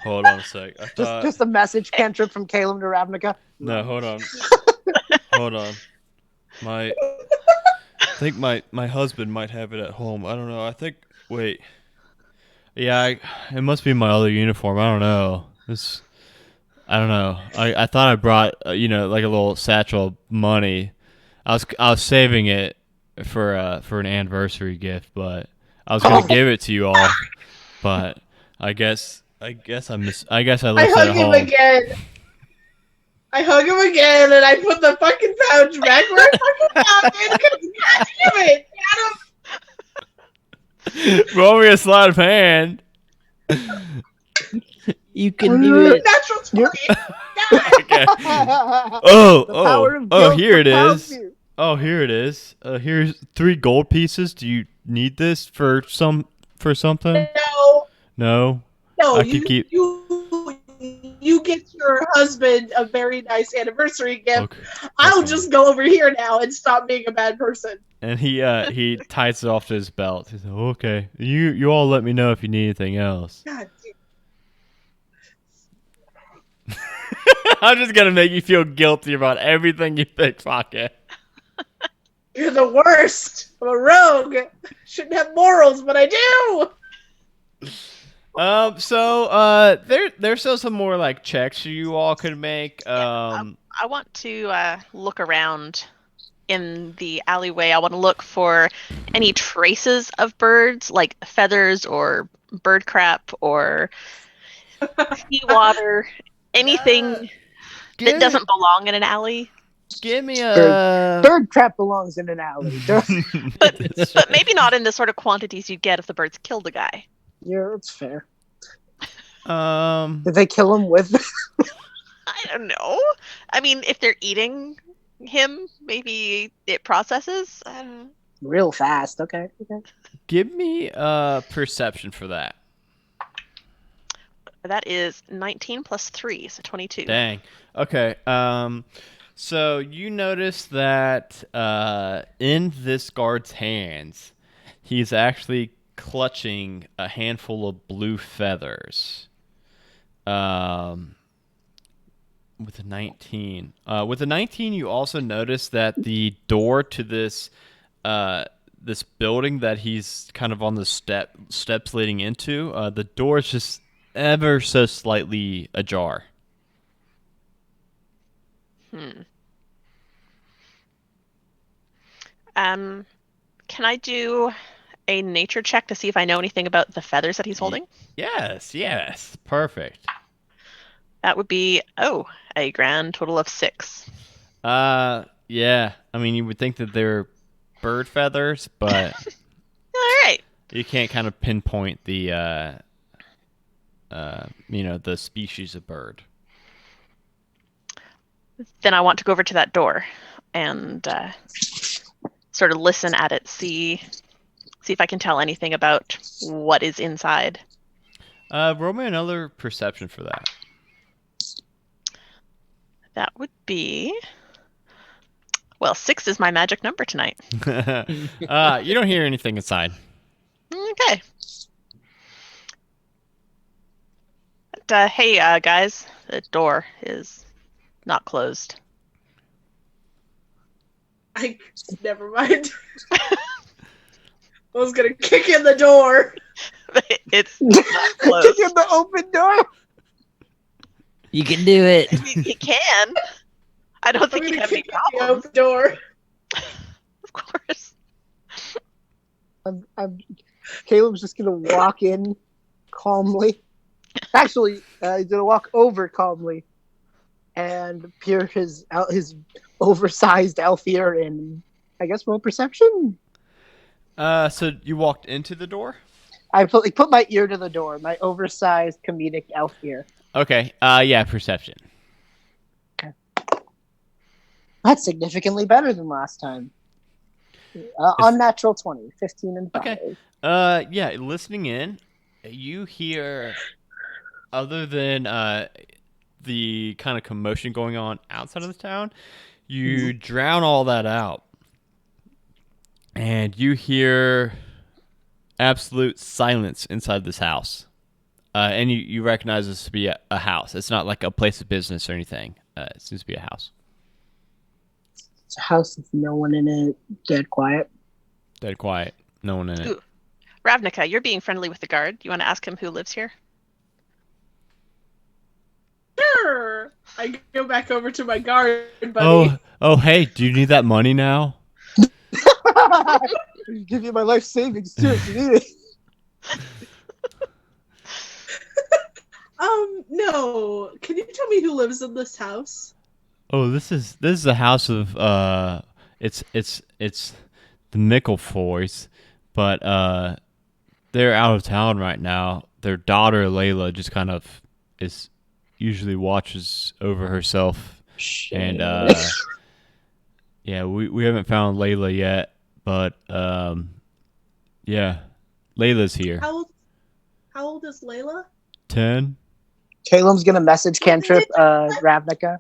Hold on a sec. I thought. Just a message cantrip from Caleb to Ravnica. No, hold on. Hold on. I think my husband might have it at home. I don't know. Wait. Yeah, it must be my other uniform. I don't know. I don't know. I thought I brought like a little satchel of money. I was saving it for an anniversary gift, but I was gonna give it to you all. But I guess I left I it hug at him home. again. I hug him again, and I put the fucking pouch back where I fucking found it. Because God damn it, Roll me a sleight of hand. You can do it. natural 20. Okay. The power of guilt Here it propels is. you. Oh, here it is. Here's 3 gold pieces. Do you need this for something? No, No. I you, could keep. you get your husband a very nice anniversary gift. Okay. I'll Okay. just go over here now and stop being a bad person. And he ties it off to his belt. He said, "Okay, you all let me know if you need anything else." God damn. I'm just gonna make you feel guilty about everything you pickpocket. You're the worst. I'm a rogue. Shouldn't have morals, but I do. So there's still some more like checks you all could make. I want to look around in the alleyway. I want to look for any traces of birds, like feathers or bird crap or seawater, anything that doesn't belong in an alley. Give me a Bird crap belongs in an alley. But maybe not in the sort of quantities you'd get if the birds killed a guy. Yeah, that's fair. Um, Did they kill him with? I don't know. I mean, if they're eating him, maybe it processes. I don't know. Real fast. Okay. give me a perception for that. That is 19 plus 3, so 22. Dang. Okay. So you notice that in this guard's hands, he's actually clutching a handful of blue feathers. With a 19. With a 19, you also notice that the door to this this building that he's kind of on the steps leading into, the door is just ever so slightly ajar. Can I do a nature check to see if I know anything about the feathers that he's holding? Yes. Perfect. That would be, a grand total of 6. Yeah. I mean, you would think that they're bird feathers, but All right. you can't kind of pinpoint the the species of bird. Then I want to go over to that door and sort of listen at it, see if I can tell anything about what is inside. Roll me another perception for that. That would be, 6 is my magic number tonight. You don't hear anything inside. Okay. But hey, guys, the door is not closed. Never mind. I was gonna kick in the door. It's not closed. Kick in the open door. You can do it. He can. I don't I'm think he'd gonna have any kick in the problems. open door. Of course. Caleb's just gonna walk in calmly. Actually, he's gonna walk over calmly and peer his oversized elf ear in. I guess roll perception. So you walked into the door? I put my ear to the door. My oversized comedic elf ear. Okay. Yeah, perception. That's significantly better than last time. Unnatural 20, 15 and 5. Okay. Yeah, listening in, you hear, other than the kind of commotion going on outside of the town, you drown all that out. And you hear absolute silence inside this house. And you recognize this to be a house. It's not like a place of business or anything. It seems to be a house. It's a house with no one in it, dead quiet. Dead quiet. No one in it. Ooh. Ravnica, you're being friendly with the guard. You want to ask him who lives here? Sure. I go back over to my guard, buddy. Oh, hey, do you need that money now? Give you my life savings too if you need it. No. Can you tell me who lives in this house? Oh, this is the house of it's the Mickelfoys, but they're out of town right now. Their daughter Layla just kind of usually watches over herself, and yeah, we haven't found Layla yet, but yeah, Layla's here. How old is Layla? 10. Caleb's gonna message Cantrip Ravnica.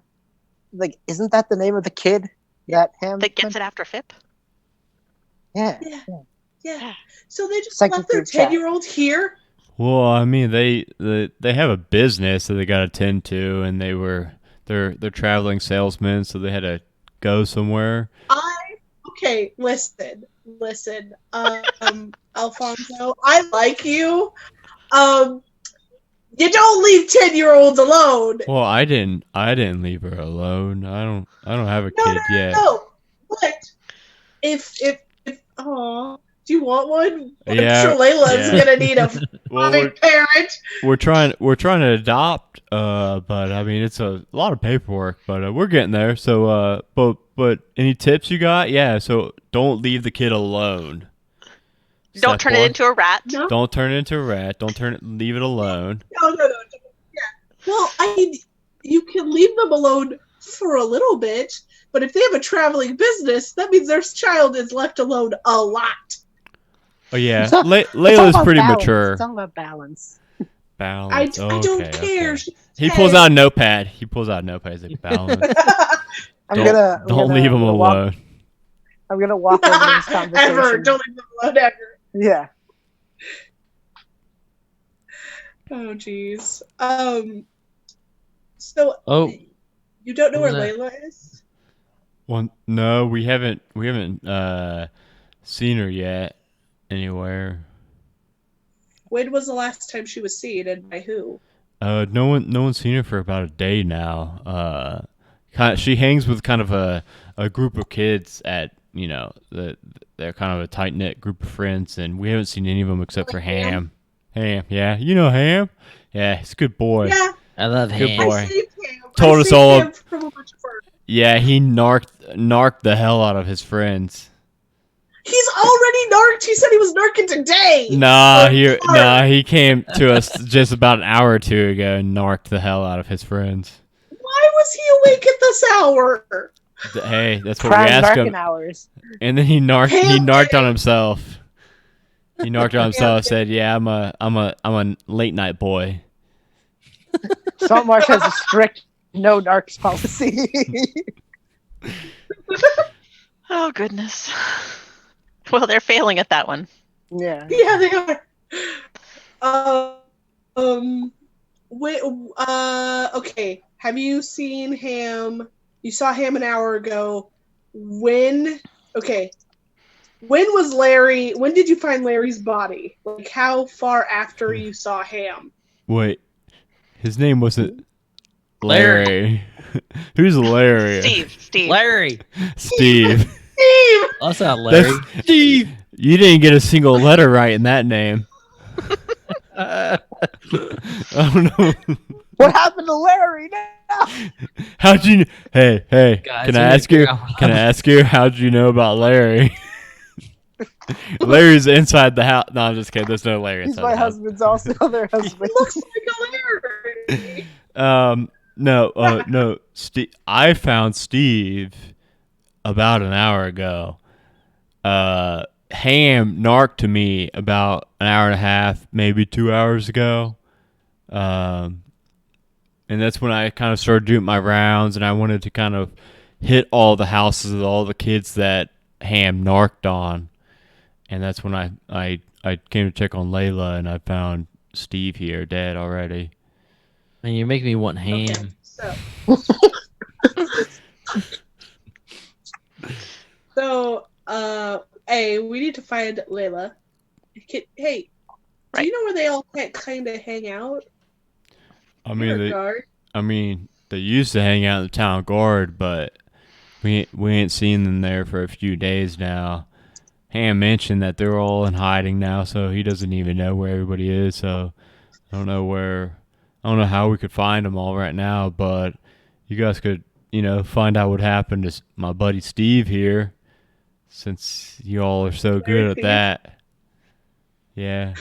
Like, isn't that the name of the kid that him? That gets it after Fip? Yeah. Yeah. So they just Second left their group chat. 10-year-old here? Well, I mean, they have a business that they got to tend to, and they're traveling salesmen, so they had to go somewhere. Okay, listen. Alfonso, I like you. You don't leave 10-year-olds alone. Well, I didn't leave her alone. I don't have a kid yet. No. But if do you want one? Yeah, I'm sure Layla's yeah. gonna need a Well, loving parent. we're trying to adopt, but I mean it's a lot of paperwork, but we're getting there. So, but any tips you got? Yeah. So don't leave the kid alone. Don't turn it into a rat. No. Don't turn it into a rat. Leave it alone. No. Yeah. Well, I mean, you can leave them alone for a little bit, but if they have a traveling business, that means their child is left alone a lot. Oh yeah, It's all Layla's about pretty balance. mature. It's all about balance. Balance. I don't Okay, care. okay. She's He 10. pulls out a notepad. He's like balance. Don't leave him alone. I'm gonna walk over this conversation. Ever. Don't leave them alone ever. Yeah. Oh, jeez. So, Oh. you don't know where What was Layla is? Well, no, we haven't seen her yet anywhere. When was the last time she was seen, and by who? No one's seen her for about a day now. She hangs with kind of a group of kids at they're kind of a tight knit group of friends, and we haven't seen any of them except for Ham. Ham, yeah, you know Ham. Yeah, he's a good boy. Yeah, I love Good ham. boy. I saved him. Told I us saved all- him from a bunch of furs. Yeah, he narked the hell out of his friends. He's already narked. He said he was narking today. He came to us just about an hour or two ago and narked the hell out of his friends. Why was he awake at this hour? Hey, that's what we Prime asked him. darken hours. And then he narked on himself. He narked on himself and Yeah. said, "Yeah, I'm a late night boy." Saltmarsh has a strict no narcs policy. Oh, goodness. Well, they're failing at that one. Yeah. Yeah, they are. Wait, okay. Have you seen Ham? You saw Ham an hour ago. When? Okay. When did you find Larry's body? Like, how far after you saw Ham? Wait, his name wasn't Larry. Larry. Who's Larry? Steve. Larry. Steve. Steve! That's not Larry. Steve. You didn't get a single letter right in that name. Oh no. What happened to Larry now? How'd you? Hey, Guys, can we I gotta ask you? figure out what Can I ask you? How'd you know about Larry? Larry's inside the house. No, I'm just kidding. There's no Larry He's inside my the house. husband's also their husband. Looks like a Larry. No. Steve. I found Steve about an hour ago. Ham narked to me about an hour and a half, maybe 2 hours ago. And that's when I kind of started doing my rounds, and I wanted to kind of hit all the houses of all the kids that Ham narked on. And that's when I came to check on Layla, and I found Steve here dead already. Man, you make me want ham. Okay, so, hey, we need to find Layla. Hey, do you know where they all kind of hang out? I Your mean, guard? they used to hang out in the town guard, but we ain't seen them there for a few days now. Ham mentioned that they're all in hiding now, so he doesn't even know where everybody is. So I don't know how we could find them all right now. But you guys could, find out what happened to my buddy Steve here, since you all are so good at that. Yeah,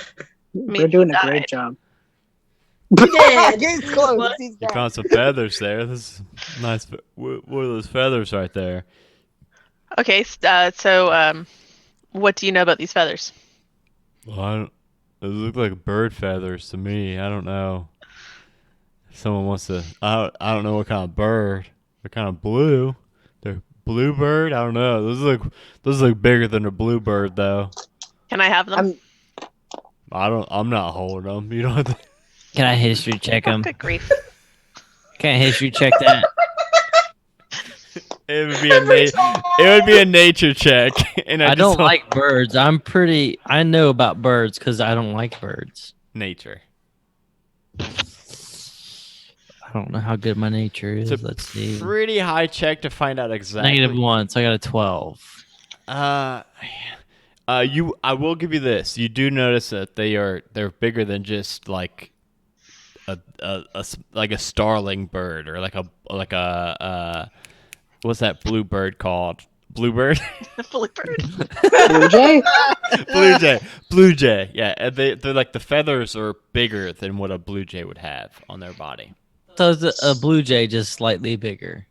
They're doing a great job. Dead. He's close. What? He's you dead. found some feathers there. This is nice. What are those feathers right there? Okay, so what do you know about these feathers? Well, those look like bird feathers to me. I don't know. If someone wants to. I don't know what kind of bird. They're kind of blue. They're bluebird. I don't know. Those look bigger than a bluebird though. Can I have them? I'm not holding them. You don't have to. Can I history check him? Good grief. Can I history check that? It would be a nature check, and I don't like birds. I know about birds because I don't like birds. nature. I don't know how good my nature is. It's a Let's see. pretty high check to find out exactly. -1, so I got a 12. I will give you this. You do notice that they're bigger than just like a starling bird or like a what's that blue bird called? Bluebird? Bluebird. Blue Jay? Blue jay. Yeah, and they're like the feathers are bigger than what a blue jay would have on their body. So is a blue jay just slightly bigger?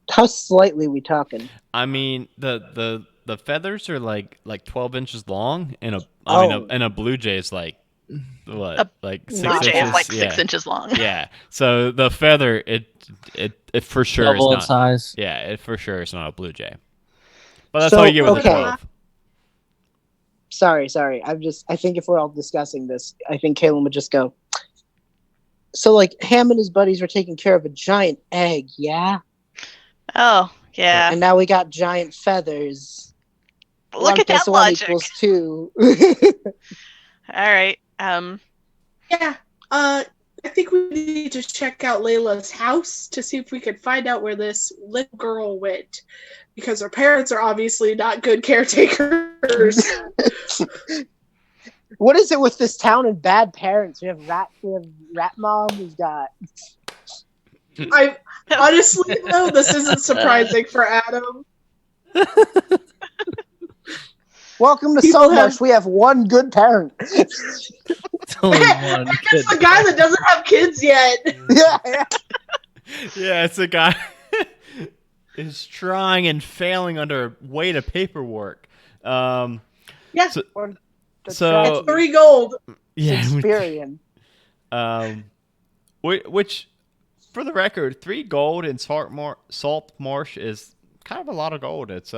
How slightly we talking? I mean, the feathers are like 12 inches long, and a blue jay is like what? Like 6 Blue inches. jay is like yeah. 6 inches long. Yeah. So the feather, it for sure Double is of not. size. Yeah, it for sure is not a blue jay. But that's So, how you get with okay. the 12. Sorry. I think if we're all discussing this, I think Caleb would just go. So, like, Ham and his buddies were taking care of a giant egg, yeah? Oh, yeah. And now we got giant feathers. Look at that 1 + 1 logic. equals 2. All right. Yeah. I think we need to check out Layla's house to see if we can find out where this little girl went, because her parents are obviously not good caretakers. What is it with this town and bad parents? We have rat mom. We've got. I honestly though, this isn't surprising for Adam. Welcome to People Saltmarsh. We have one good parent. It's only one. It's the guy that doesn't have kids yet. yeah. Yeah, it's a guy is trying and failing under weight of paperwork. Yeah. So- It's 3 gold. Yeah. Experience. Which, for the record, 3 gold in Salt Marsh is kind of a lot of gold. It's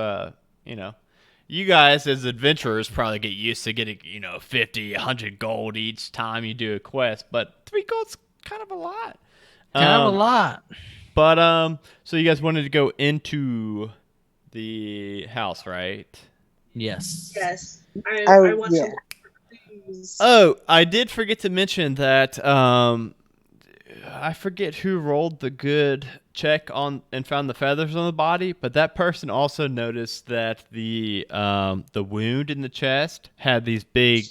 you guys as adventurers probably get used to getting 50, 100 gold each time you do a quest, but 3 gold's kind of a lot. Kind of a lot. But so you guys wanted to go into the house, right? Yes. Yes. I want yeah. some things. Oh, I did forget to mention that I forget who rolled the good check on and found the feathers on the body, but that person also noticed that the wound in the chest had these big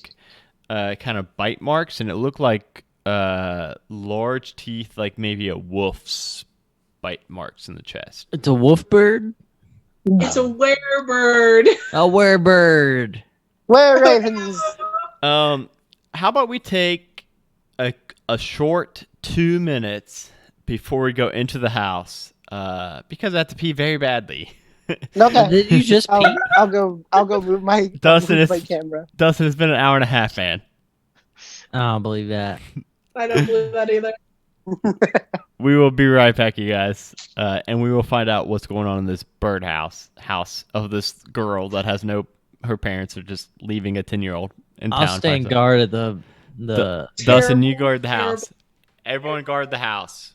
kind of bite marks, and it looked like large teeth, like maybe a wolf's bite marks in the chest. It's a wolf bird? It's a werebird. A werebird. Where ravens? How about we take a short 2 minutes before we go into the house? Because I have to pee very badly. Okay. Did you just pee? I'll go move my Dustin, move my it's- camera. Dustin, it's been an hour and a half, man. I don't believe that. I don't believe that either. We will be right back, you guys, and we will find out what's going on in this house of this girl that has her parents are just leaving a 10-year-old in town. I'll stand guard at the Dustin, you guard the Terrible, house. Everyone guard the house.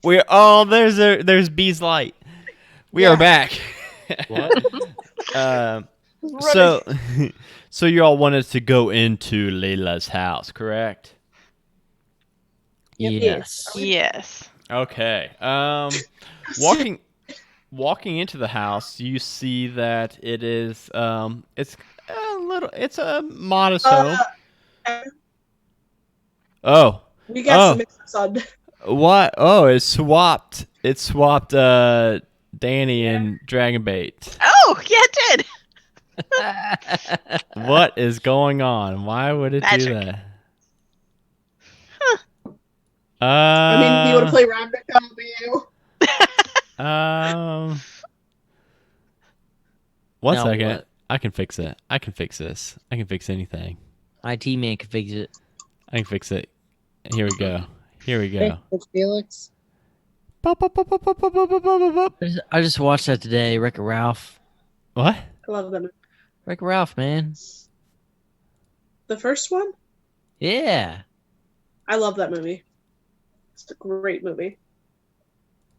Wait, There's Bee's light. We Yeah. are back. What? So so you all wanted to go into Layla's house, correct? Yes. Yes. Okay. Walking into the house, you see that it is it's a modest home. Oh. we got Oh. some mix on. What? Oh, it swapped Danny and Dragonbait. Oh, yeah, it did. What is going on? Why would it do Magic. that? I mean, you want to play Rabbit? That'll be you. One Now second. what? I can fix it. I can fix this. I can fix anything. IT man can fix it. I can fix it. Here we go. Here we go. Felix. Bop, bop, bop, bop, bop, bop, bop, bop, bop, bop. I just watched that today. Wreck-It Ralph. What? I love them. Wreck-It Ralph, man. The first one? Yeah. I love that movie. It's a great movie.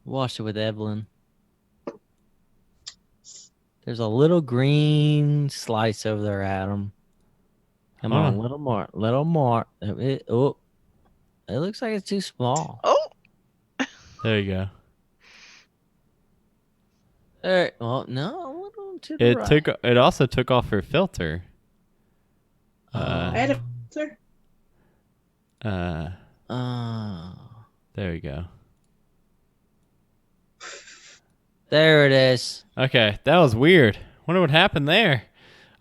Watched it with Evelyn. There's a little green slice over there, Adam. Come on, Huh. a little more. Little more. It looks like it's too small. Oh, There you go. All right. Well, no, a little to the right. It also took off her filter. I had a filter. There we go. There it is. Okay, that was weird. Wonder what happened there.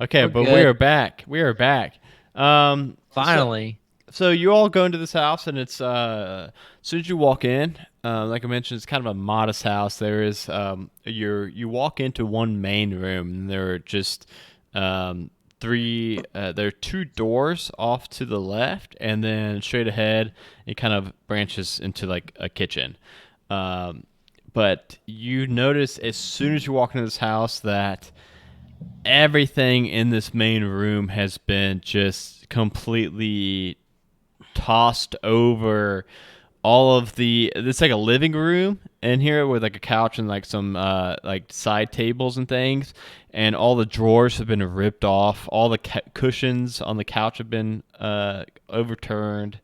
Okay, We're but we good. are back. We are back. Finally. So you all go into this house, and it's as soon as you walk in, like I mentioned, it's kind of a modest house. There is you walk into one main room, and there are just three. There are two doors off to the left, and then straight ahead, it kind of branches into like a kitchen. But you notice as soon as you walk into this house that everything in this main room has been just completely tossed over. All of it's like a living room in here with like a couch and like some like side tables and things, and all the drawers have been ripped off. All the cushions on the couch have been overturned.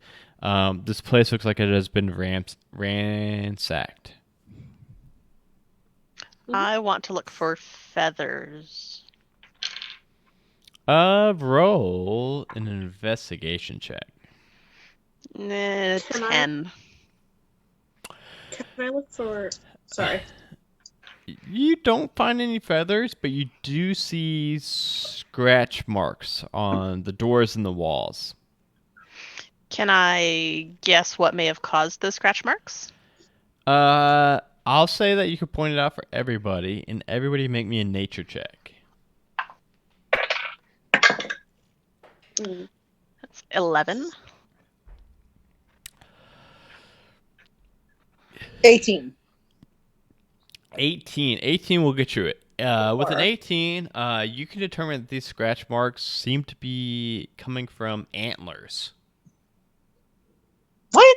This place looks like it has been ransacked. I want to look for feathers. Roll an investigation check. Eh, Can I- 10. Can I look for? Sorry. You don't find any feathers, but you do see scratch marks on the doors and the walls. Can I guess what may have caused those scratch marks? I'll say that you could point it out for everybody, and everybody make me a nature check. That's 11. 18. 18. 18 will get you it. With an 18, you can determine that these scratch marks seem to be coming from antlers. What?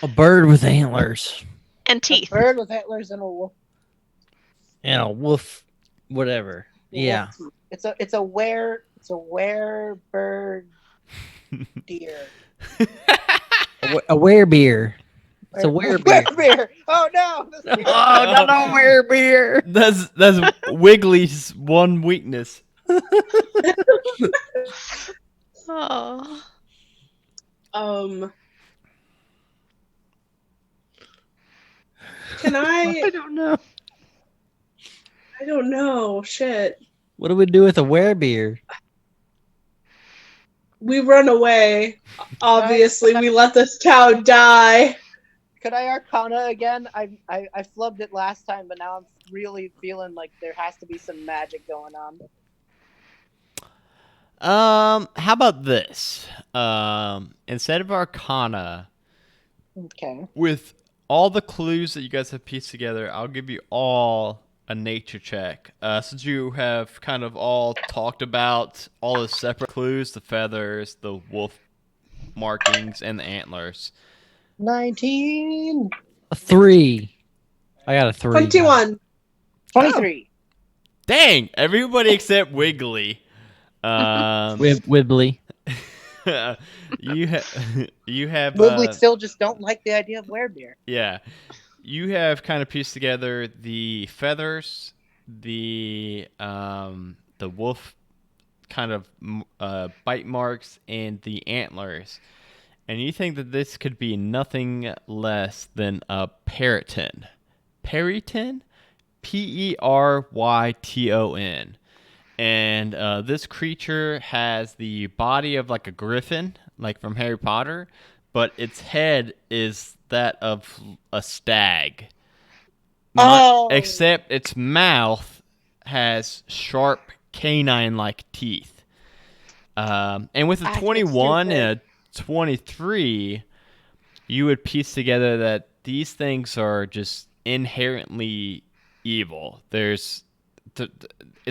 A bird with antlers And A teeth. bird with antlers and a wolf. and a wolf, whatever. Yeah. It's a were bird deer. A werebeer. It's a werebeer. Werebeer. Oh no! Oh, no, werebeer. That's Wiggly's one weakness. Oh. Can I I? don't know. I don't know. Shit. What do we do with a werebeer? We run away. Obviously, we let this town die. Could I Arcana again? I flubbed it last time, but now I'm really feeling like there has to be some magic going on. How about this? Instead of Arcana, Okay. with all the clues that you guys have pieced together, I'll give you all a nature check. Since you have kind of all talked about all the separate clues, the feathers, the wolf markings, and the antlers. 19. A 3. I got a 3. 21. 23. Dang, everybody except Wiggly. Wibbly. you have Wibbly still just don't like the idea of werebeer. yeah. You have kind of pieced together the feathers, the wolf kind of bite marks, and the antlers, and you think that this could be nothing less than a periton. Periton, Perryton, and this creature has the body of like a griffin, like from Harry Potter, but its head is that of a stag. Except its mouth has sharp canine-like teeth. And with a 21 and a 23, you would piece together that these things are just inherently evil. It's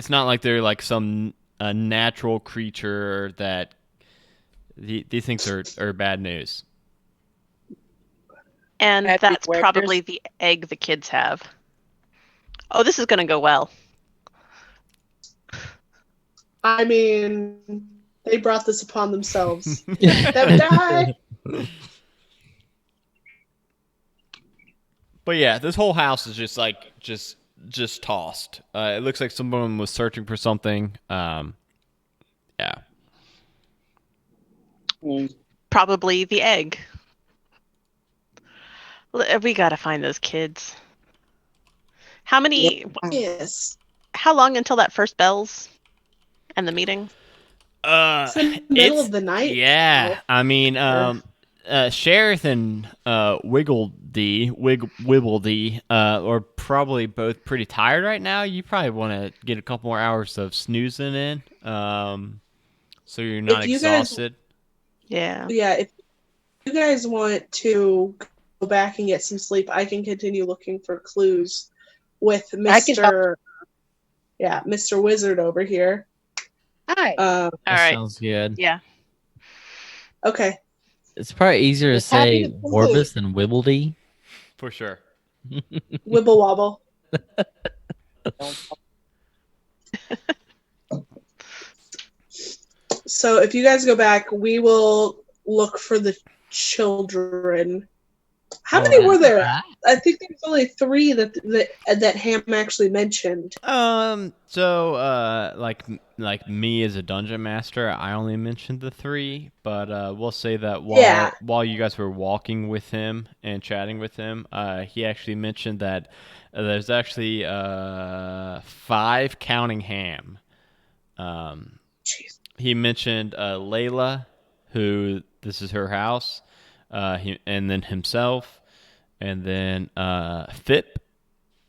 not like they're like some natural creature that these things are bad news. And that's probably the egg the kids have. Oh, this is going to go well. I mean, they brought this upon themselves. Them die. But yeah, this whole house is just like just tossed. It looks like someone was searching for something. Yeah. Probably the egg. We gotta find those kids. How many? Yes. How long until that first bells and the meeting? It's the middle of the night. Yeah, I mean, Sheriff and Wibbledy are probably both pretty tired right now. You probably want to get a couple more hours of snoozing in, so you're not exhausted. Yeah. If you guys want to go back and get some sleep, I can continue looking for clues with Mr. Wizard over here. Hi. All right. Sounds good. Yeah. Okay. It's probably easier to say Orbis than Wibbledy. For sure. Wibble wobble. So if you guys go back, we will look for the children. How many were there? I think there's only 3 that Ham actually mentioned. So like me as a dungeon master, I only mentioned the 3, but we'll say that while you guys were walking with him and chatting with him, he actually mentioned that there's actually 5 counting Ham. He mentioned Layla, who this is her house, and then himself, and then Fip,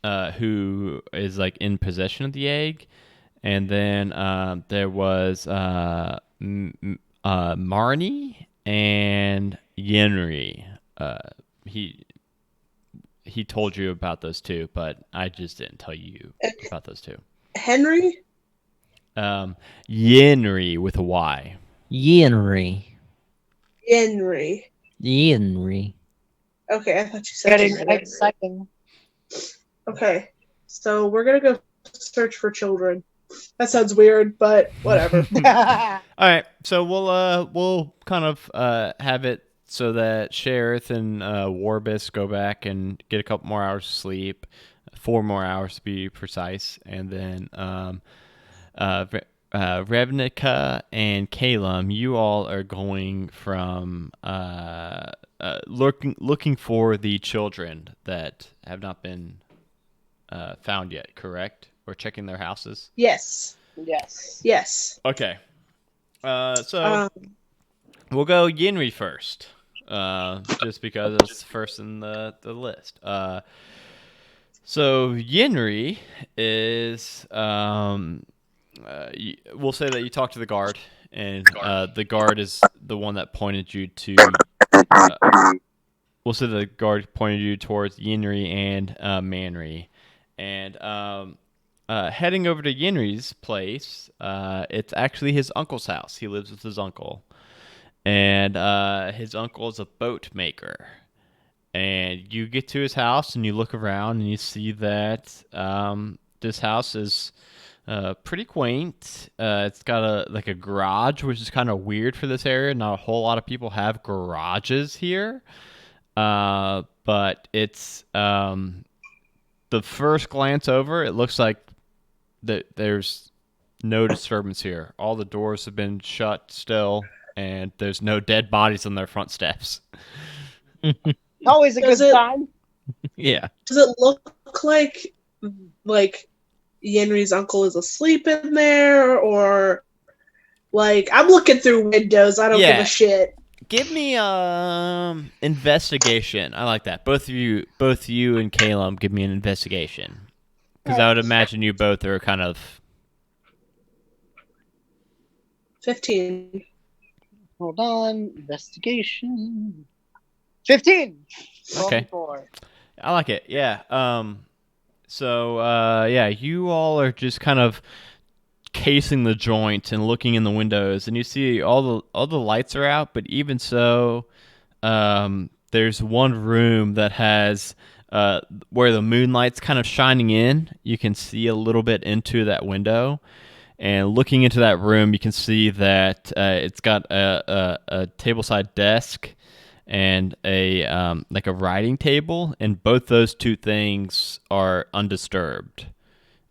who is like in possession of the egg, and then there was Marnie and Yenri. He told you about those 2, but I just didn't tell you about those 2. Henry? Yenri with a Y. Yenri. Okay, I thought you said exciting. Okay, so we're gonna go search for children. That sounds weird, but whatever. All right, so we'll kind of have it so that Sheriff and Warbis go back and get a couple more hours of sleep, 4 more hours to be precise, and then Revnica and Calum, you all are going from looking for the children that have not been found yet, correct? Or checking their houses? Yes. Okay. So we'll go Yenri first, just because it's first in the list. So Yenri is we'll say that you talked to the guard, and the guard is the one that pointed you to. We'll say the guard pointed you towards Yenri and Manri, and heading over to Yenri's place. It's actually his uncle's house. He lives with his uncle, and his uncle is a boat maker. And you get to his house and you look around and you see that this house is pretty quaint. It's got a garage, which is kind of weird for this area. Not a whole lot of people have garages here. But it's the first glance over, it looks like there's no disturbance here. All the doors have been shut still, and there's no dead bodies on their front steps. Always a good Does it- sign. Yeah. Does it look like Yenri's uncle is asleep in there, or like I'm looking through windows? I don't give Yeah. a shit. Give me investigation. I like that. Both you and Caleb, give me an investigation. Because I would imagine you both are kind of 15. Hold on. Investigation. 15. Okay. 4. I like it. Yeah. So you all are just kind of casing the joint and looking in the windows, and you see all the lights are out, but even so, there's one room that has where the moonlight's kind of shining in. You can see a little bit into that window, and looking into that room, you can see that it's got a tableside desk and a writing table, and both those two things are undisturbed.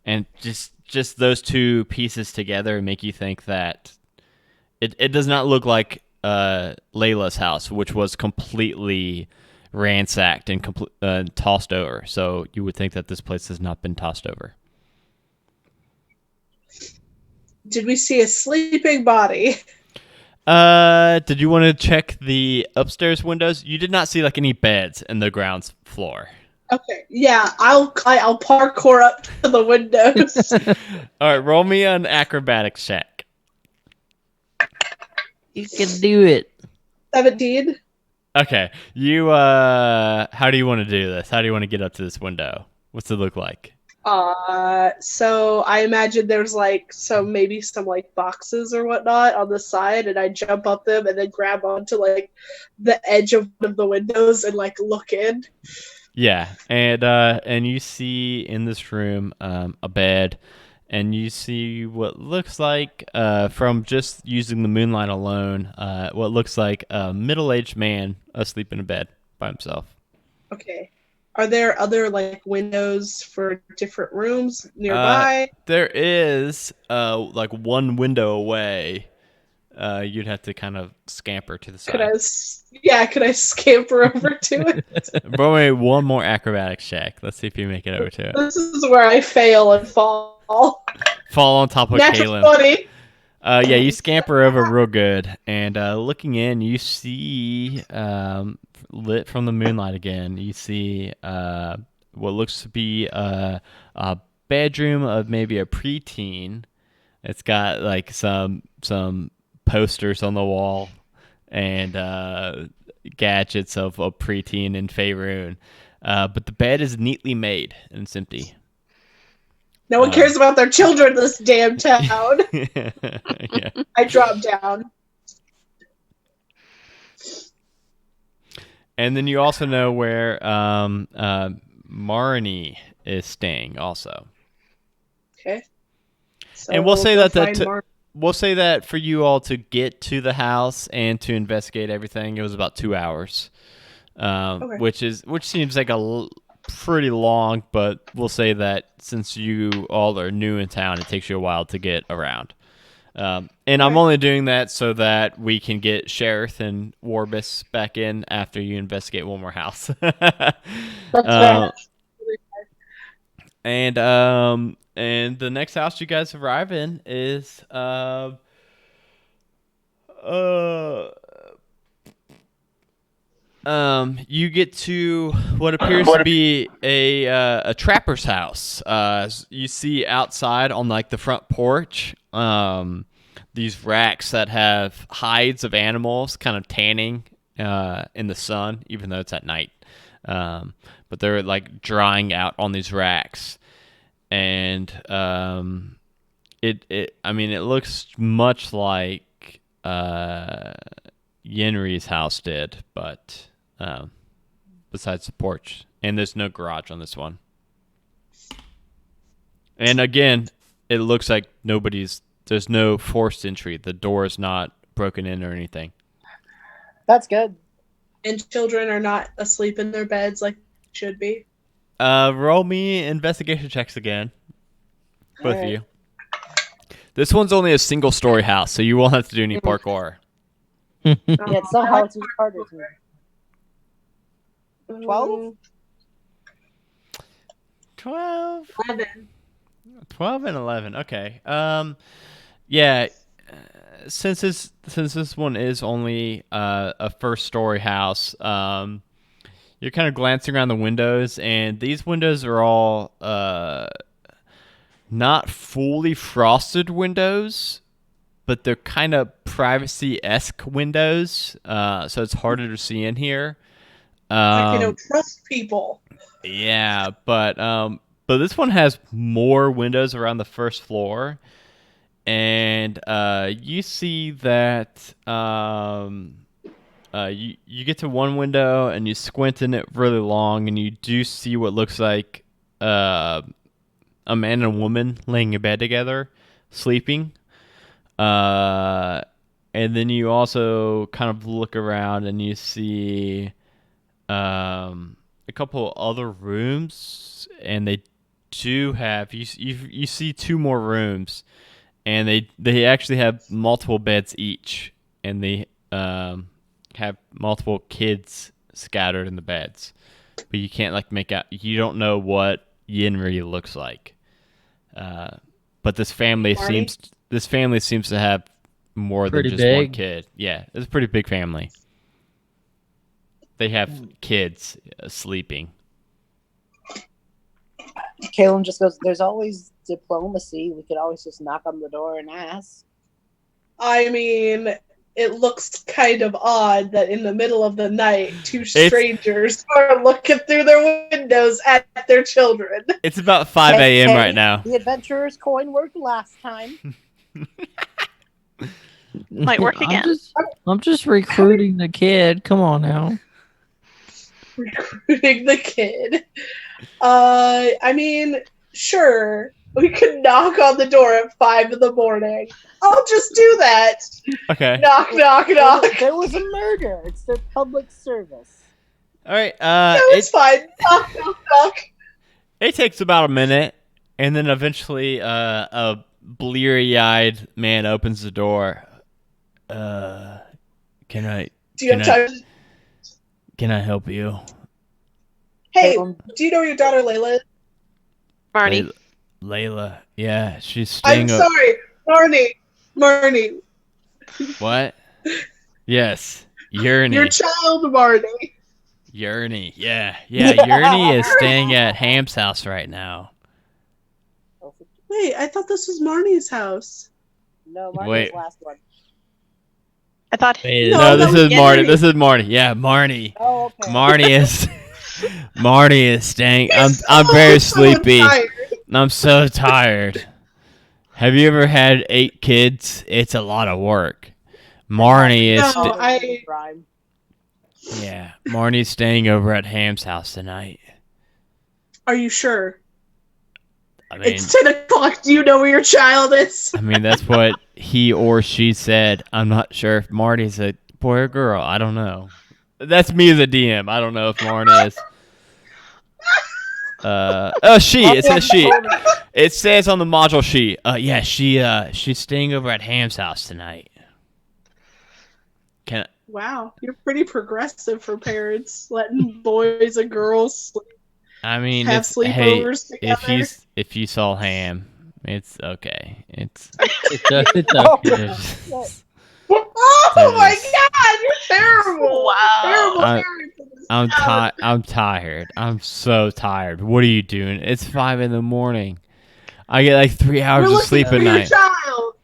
And just those two pieces together make you think that it does not look like Layla's house, which was completely ransacked and tossed over. So you would think that this place has not been tossed over. Did we see a sleeping body? Did you want to check the upstairs windows? You did not see any beds in the ground floor. Okay, yeah, I'll parkour up to the windows. All right, roll me an acrobatics check. You can do it. 17. Okay, how do you want to do this? How do you want to get up to this window? What's it look like? So I imagine there's maybe some boxes or whatnot on the side, and I jump up them and then grab onto the edge of one of the windows and look in. Yeah, and you see in this room a bed, and you see what looks like from just using the moonlight alone, what looks like a middle-aged man asleep in a bed by himself. Okay. Are there other windows for different rooms nearby? There is one window away. You'd have to kind of scamper to the side. Could I scamper over to it? Roll me one more acrobatics check. Let's see if you make it over to it. This is where I fail and fall. Fall on top of Natural Kaylin. 20. Yeah, you scamper over real good, and looking in, you see lit from the moonlight again. You see what looks to be a bedroom of maybe a preteen. It's got some posters on the wall and gadgets of a preteen in Faerun, but the bed is neatly made and it's empty. No one cares about their children in this damn town. Yeah. I drop down. And then you also know where Marnie is staying also. Okay. So And we'll say go that find Mar- we'll say that for you all to get to the house and to investigate everything, it was about 2 hours, Okay. which seems like pretty long. But we'll say that since you all are new in town, it takes you a while to get around. And I'm only doing that so that we can get Sheriff and Warbus back in after you investigate one more house. That's fair. And the next house you guys arrive in is you get to what appears to be a trapper's house. You see outside on the front porch these racks that have hides of animals kind of tanning in the sun, even though it's at night. But they're drying out on these racks, and it looks much like Yenri's house did, but besides the porch, and there's no garage on this one. And again, it looks like there's no forced entry. The door is not broken in or anything. That's good. And children are not asleep in their beds like they should be. Roll me investigation checks again. Both of Alright. you. This one's only a single-story house, so you won't have to do any parkour. Yeah, somehow it's harder to 12? 12? 11. 12 and 11. Okay. Yeah. Since this one is only a first-story house, you're kind of glancing around the windows, and these windows are all not fully frosted windows, but they're kind of privacy-esque windows, so it's harder to see in here. Like, trust people. Yeah, but this one has more windows around the first floor, and you see that you get to one window and you squint in it really long, and you do see what looks like a man and a woman laying in bed together, sleeping. And then you also kind of look around and you see a couple other rooms, and they do have you see two more rooms, and they actually have multiple beds each, and they have multiple kids scattered in the beds, but you can't make out. You don't know what Yinri looks like. But this family seems to have more Pretty than just one big. kid. Yeah, it's a pretty big family. They have kids sleeping. Caleb just goes, there's always diplomacy. We could always just knock on the door and ask. I mean, it looks kind of odd that in the middle of the night, two strangers are looking through their windows at their children. It's about 5 a.m. right now. The adventurer's coin worked last time. Might work again. I'm just recruiting the kid. Come on now. Recruiting the kid. I mean, sure, we could knock on the door at 5 in the morning. I'll just do that. Okay. Knock, knock, knock. There was a murder. It's their public service. All right. No, it's fine. Knock, knock, knock. It takes about a minute, and then eventually a bleary-eyed man opens the door. Can I Do you have time? can I help you? Hey, do you know your daughter Layla is? Marnie. Layla. Yeah, she's I'm staying up. sorry, Marnie. What? Yes. Yearny. Your child, Marnie. Yearny. Yeah. Yearny is staying at Ham's house right now. Wait, I thought this was Marnie's house. No, Mark Wait. was the last one. I thought Wait, No, No, that this was is Marnie. Yearny. This is Marnie. Yeah, Marnie. Oh, okay. Marnie is staying. I'm very sleepy. I'm so tired. Have you ever had 8 kids? It's a lot of work. Marnie is No. Marnie's staying over at Ham's house tonight. Are you sure? I mean, It's 10 o'clock. Do you know where your child is? that's what he or she said. I'm not sure if Marty's a boy or girl. I don't know. That's me as a DM. I don't know if Marnie is. She. It says she. It says on the module she. Yeah, she's staying over at Ham's house tonight. Wow, you're pretty progressive for parents, letting boys and girls I mean, have hey, sleepovers together. if you saw Ham, it's okay. It's It's Oh, okay. Oh my god, you're terrible! Wow. Terrible I- parents in this I'm town. I'm tired. I'm so tired. What are you doing? It's 5 in the morning. I get like 3 hours We're of looking sleep for a your night. child.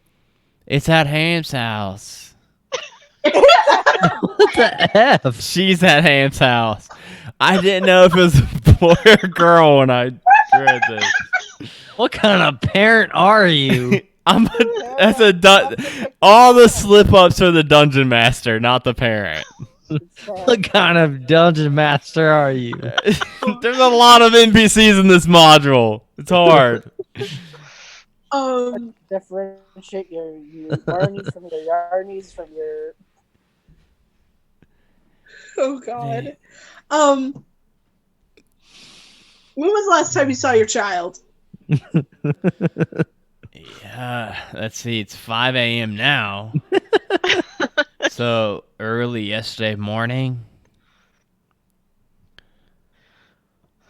It's at Ham's house. What the F? She's at Ham's house. I didn't know if it was a boy or a girl when I read this. What kind of parent are you? All the slip ups are the dungeon master, not the parent. What kind of dungeon master are you? There's a lot of NPCs in this module. It's hard. Differentiate your Barneys from your Yarnies from your. Oh God. When was the last time you saw your child? Yeah, let's see. It's 5 a.m. now. So early yesterday morning.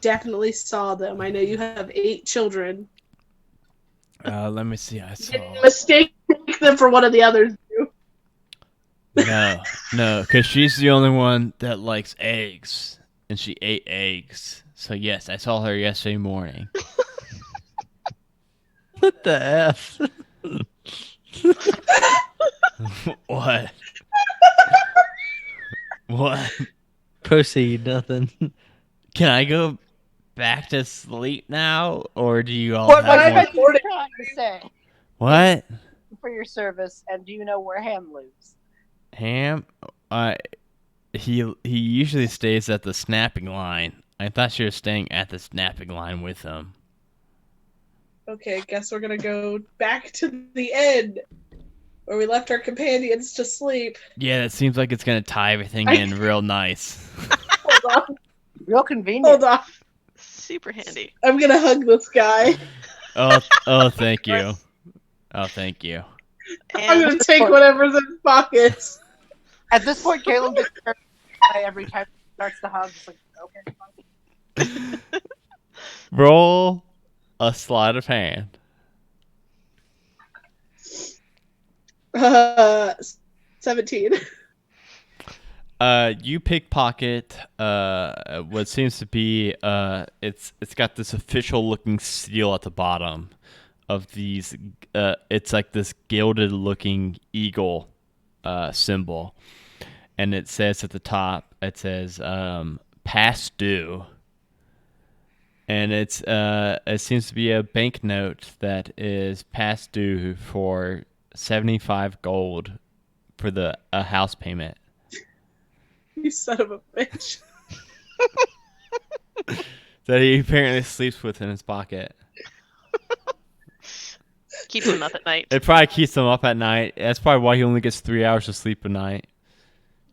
Definitely saw them. I know you have 8 children. Let me see. I You saw. didn't mistake them for one of the others. No, because she's the only one that likes eggs, and she ate eggs. So yes, I saw her yesterday morning. What the F? What? What? Proceed, nothing. Can I go back to sleep now, or do you all What have am more? I trying to say What? for your service? And do you know where Ham lives? Ham? He usually stays at the snapping line. I thought she was staying at the snapping line with him. Okay, guess we're gonna go back to the end where we left our companions to sleep. Yeah, that seems like it's gonna tie everything in real nice. Hold on. Real convenient. Hold on. Super handy. I'm gonna hug this guy. Oh, thank you. Oh, thank you. I'm And gonna take whatever's in his pockets. At this point, Caleb gets turned away every time he starts to hug. Just like, okay, fine. Roll a sleight of hand. 17. You pickpocket what seems to be it's got this official looking seal at the bottom of these it's like this gilded looking eagle symbol, and it says at the top, it says past due, and it seems to be a banknote that is past due for 75 gold for the house payment. You son of a bitch. That he apparently sleeps with in his pocket. keeps him up at night. It probably keeps him up at night. That's probably why he only gets 3 hours of sleep a night.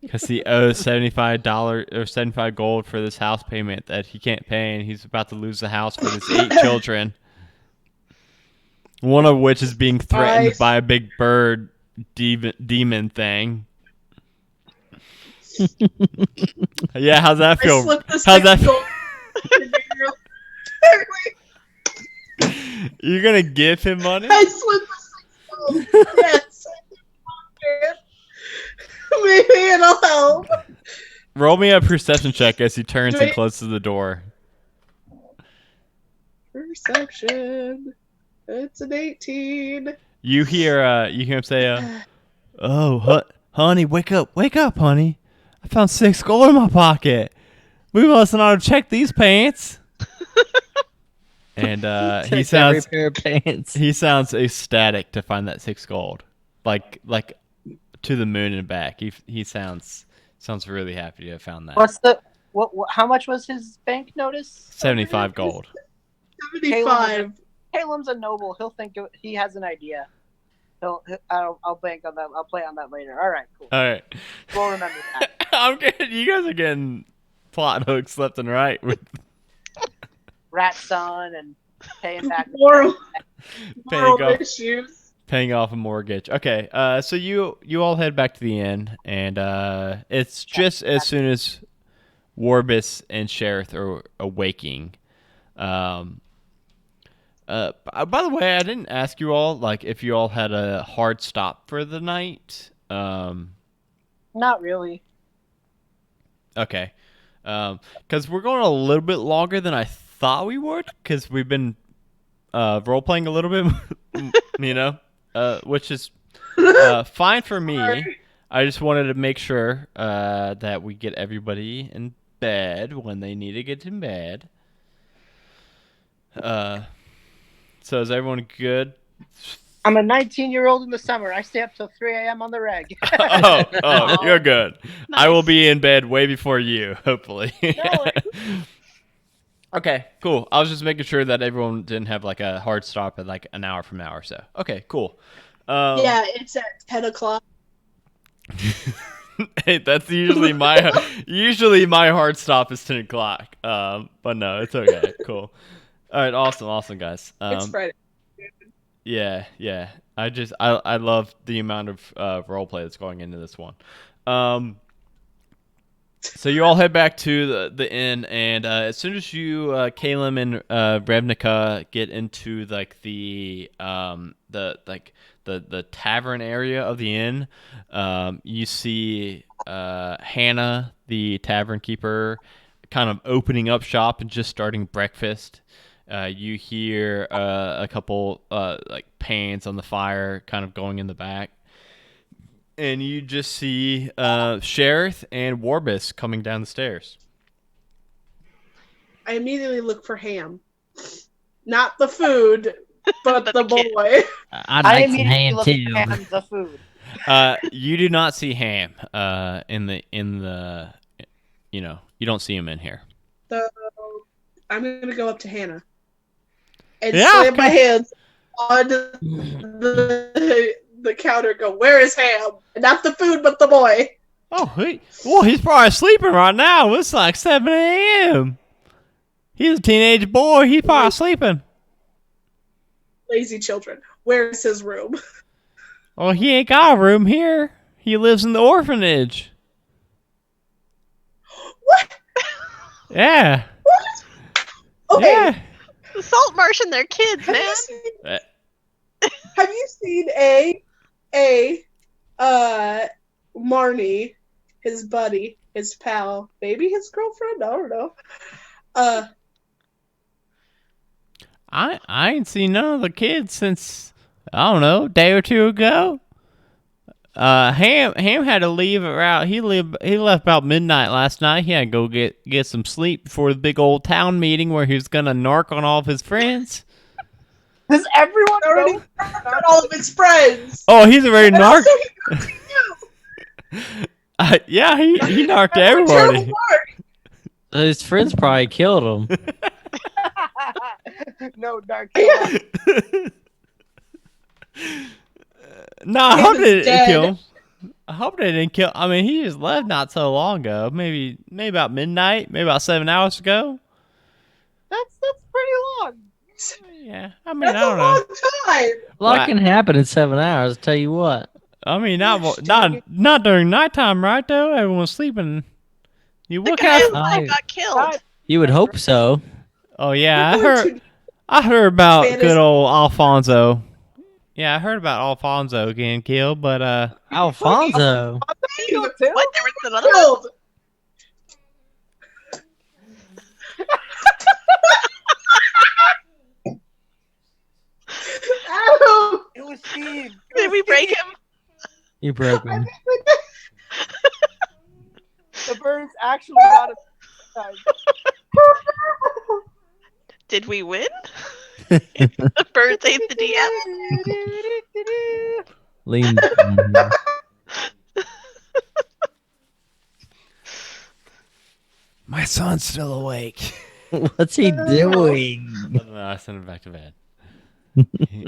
Because he owes $75 or 75 gold for this house payment that he can't pay, and he's about to lose the house for his 8 children. One of which is being threatened Nice. by a big bird demon thing. Yeah, how's that I feel? slipped this How's that thing feel? You're gonna give him money? I slipped this thing. Yes. Maybe it'll help. Roll me a perception check as he turns and closes the door. Perception. It's an 18. You hear him say, "Oh, honey, wake up, honey! I found 6 gold in my pocket. We must not have checked these pants." And he Check sounds every pair of pants. he sounds ecstatic to find that 6 gold, like to the moon and back. He sounds really happy to have found that. What's the what? How much was his bank notice? 75 gold. 75. Caleb's a noble. He'll think he has an idea. I'll bank on that. I'll play on that later. All right, cool. All right. We'll remember that. I'm getting, you guys are getting plot hooks left and right with Rat son and paying back. Moral paying off, issues. paying off a mortgage. Okay, so you all head back to the inn, and it's just as soon as Warbis and Sheriff are awaking. By the way, I didn't ask you all if you all had a hard stop for the night. Not really. Okay, because we're going a little bit longer than I thought we would, because we've been role playing a little bit, which is fine for me. Sorry. I just wanted to make sure that we get everybody in bed when they need to get in bed. So is everyone good I'm a 19-year-old in the summer. I stay up till 3 a.m. on the reg. oh, you're good. I will Nice. be in bed way before you, hopefully. Okay, cool. I was just making sure that everyone didn't have like a hard stop at like an hour from now or so. Okay, cool. Yeah, it's at 10 o'clock. Hey, that's usually my hard stop is 10 o'clock. But no, it's okay. Cool. All right, awesome, guys. It's Friday. Yeah. I love the amount of role play that's going into this one. So you all head back to the inn, and as soon as you, Kalem and Revnica, get into like the tavern area of the inn, you see Hannah, the tavern keeper, kind of opening up shop and just starting breakfast. You hear a couple like pans on the fire, kind of going in the back. And you just see Sheriff and Warbus coming down the stairs. I immediately look for Ham. Not the food, but the kid. I'd boy. I like some immediately ham look too. at Ham the food. You do not see Ham in the you don't see him in here. So I'm gonna go up to Hannah and Yeah, slam my okay. hands on the counter. And go, where is Ham? Not the food, but the boy. Oh, he's probably sleeping right now. It's like 7 a.m. He's a teenage boy. He's probably sleeping. Lazy children. Where's his room? Oh, he ain't got a room here. He lives in the orphanage. What? Yeah. Okay. Yeah. The salt marsh and their kids, Have man. you seen, have you seen Marnie, his buddy, his pal, maybe his girlfriend? I don't know. I ain't seen none of the kids since, I don't know, a day or two ago. Ham had to leave around. He left about midnight last night. He had to go get some sleep before the big old town meeting where he was gonna narc on all of his friends. Does everyone Already know? got all of his friends. Oh, he's already And narc. also he Yeah, he narked got a terrible everybody. mark. His friends probably killed him. No, Dark. No, I Ham hope is they didn't dead. kill him. I hope they didn't kill. I mean, he just left not so long ago. Maybe about midnight. Maybe about 7 hours ago. That's pretty long. Yeah, I mean, That's I a don't know. long time. A lot Right. can happen in 7 hours. I'll tell you what. I mean, not Gosh, not during nighttime, right? Though everyone's sleeping. You The look guy out. alive got killed. You would hope so. Oh yeah, We're going to I heard about Spanish- good old Alfonso. Yeah, I heard about Alfonso getting killed, but Alfonso. What? There was another one? killed. Ow. It was Steve. Did we break him? You broke him. The birds actually got him. Did we win? The birds ate the DM. Lean. my son's still awake. What's he doing? I sent him back to bed.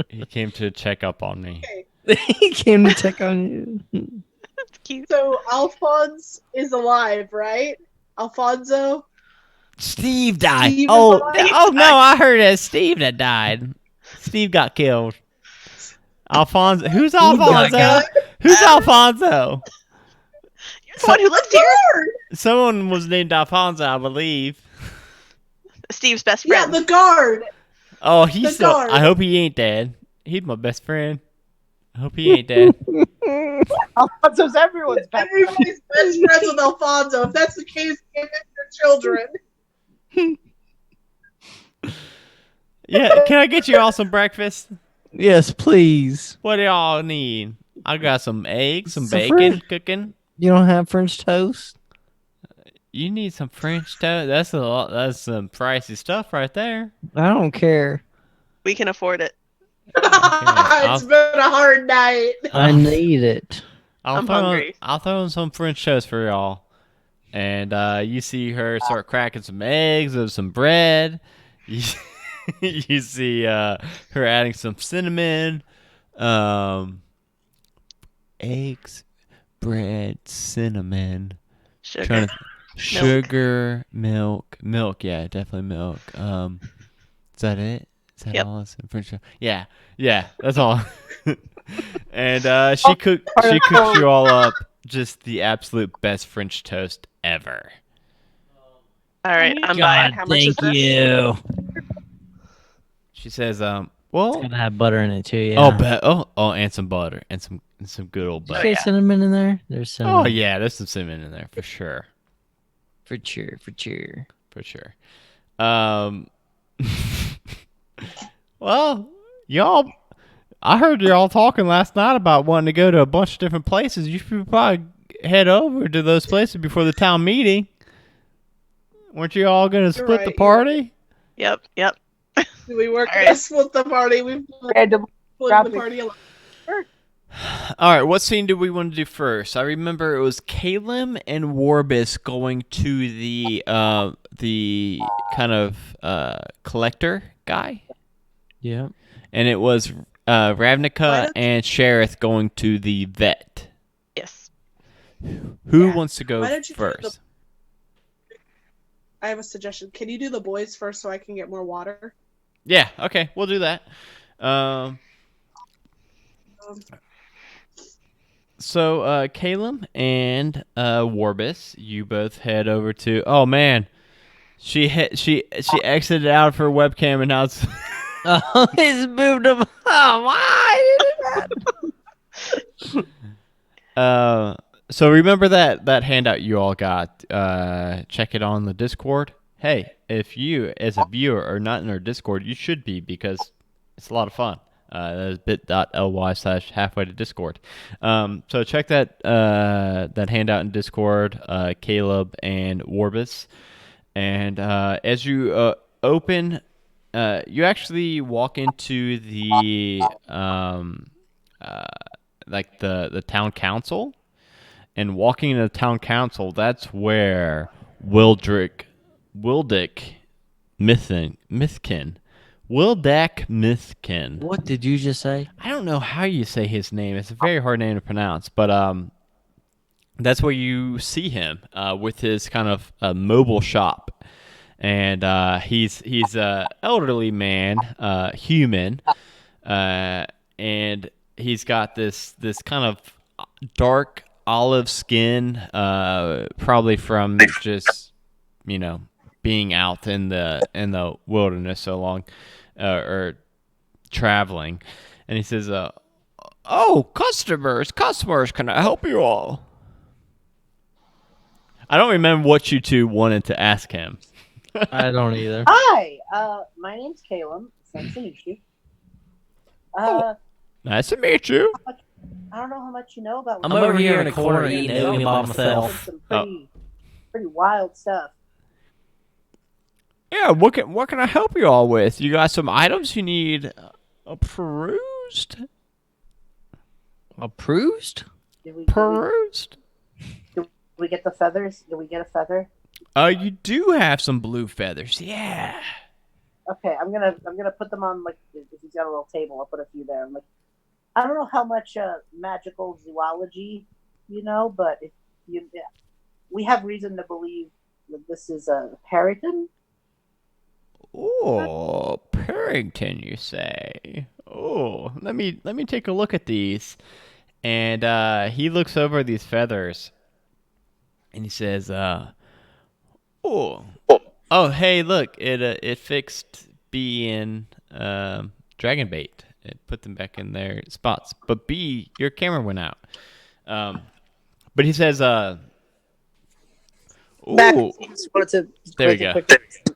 He came to check up on me. He came to check on you. That's cute. So Alphonse is alive, right? Alfonso? Steve died. Steve is oh, alive? oh no! I heard that Steve that died. Steve got killed. Alfonso. Who's Alfonso? God. Who's Alfonso? You're the one who lives here. Someone was named Alfonso, I believe. Steve's best Yeah, friend. the guard. Oh, he's The still. guard. I hope he ain't dead. He's my best friend. I hope he ain't dead. Alfonso's everyone's best. Everybody's best friends with Alfonso. If that's the case, give it your children. Yeah, can I get you all some breakfast? Yes, please. What do y'all need? I got some eggs, some Some bacon fruit. cooking. You don't have French toast? You need some French toast. That's a lot. That's some pricey stuff right there. I don't care. We can afford it. It's been a hard night. I need it. I'm hungry. I'll throw in some French toast for y'all. And you see her start cracking some eggs or some bread. You see her adding some cinnamon, eggs, bread, cinnamon, Sugar. sugar, milk, yeah, definitely milk. Is that it? Is that Yep. all? It's in French? Yeah, that's all. And she cooks you all up just the absolute best French toast ever. All right, I'm buying. How much is thank this? you. She says, It's well, gonna have butter in it too. Yeah. and some butter and some good old Did you butter. say cinnamon in there? There's cinnamon. Oh yeah, there's some cinnamon in there for sure. For sure. Well, y'all, I heard y'all talking last night about wanting to go to a bunch of different places. You should probably head over to those places before the town meeting. Weren't you all going to split the right, party? Yep. We were All going right. to split the party. We've Random split the traffic. party a lot. All right, what scene do we want to do first? I remember it was Caleb and Warbis going to the kind of collector guy, Yeah. and it was Why Ravnica don't- and Sheriff going to the vet. Yes. Who Yeah. wants to go Why don't you do the- first? I have a suggestion. Can you do the boys first so I can get more water? Yeah, okay, we'll do that. So Caleb and Warbis, you both head over to. Oh man, she exited out of her webcam and now it's. Oh, he's moved him. Oh, why? So remember that handout you all got. Check it on the Discord. Hey, if you as a viewer are not in our Discord, you should be because it's a lot of fun. That is bit.ly/halfway to Discord. So check that handout in Discord, Caleb and Warbis. And as you open, you actually walk into the like the town council. And walking into the town council, that's where Wildick Mithkin. What did you just say? I don't know how you say his name. It's a very hard name to pronounce, but that's where you see him with his kind of mobile shop, and he's a elderly man, human, and he's got this kind of dark olive skin, probably from just being out in the wilderness so long, or traveling. And he says, "Oh, customers, can I help you all?" I don't remember what you two wanted to ask him. I don't either. Hi, my name's Caleb. It's nice to meet you. Nice to meet you. I don't know how much you know about. I'm over here in a corner eating oatmeal by myself. Some pretty wild stuff. Yeah, what can I help you all with? You got some items you need perused? Approved? Did we get the feathers? Did we get a feather? You do have some blue feathers, yeah. Okay, I'm gonna put them on, like, if he's got a little table, I'll put a few there. I'm like, I don't know how much magical zoology you know, but we have reason to believe that this is a Parrington. Oh, Parrington, you say? Oh, let me take a look at these. And he looks over these feathers, and he says, "Oh, hey, look, it fixed B in dragon bait. It put them back in their spots. But B, your camera went out." But he says, Back. "Oh." Just wanted to There we make a go. quick-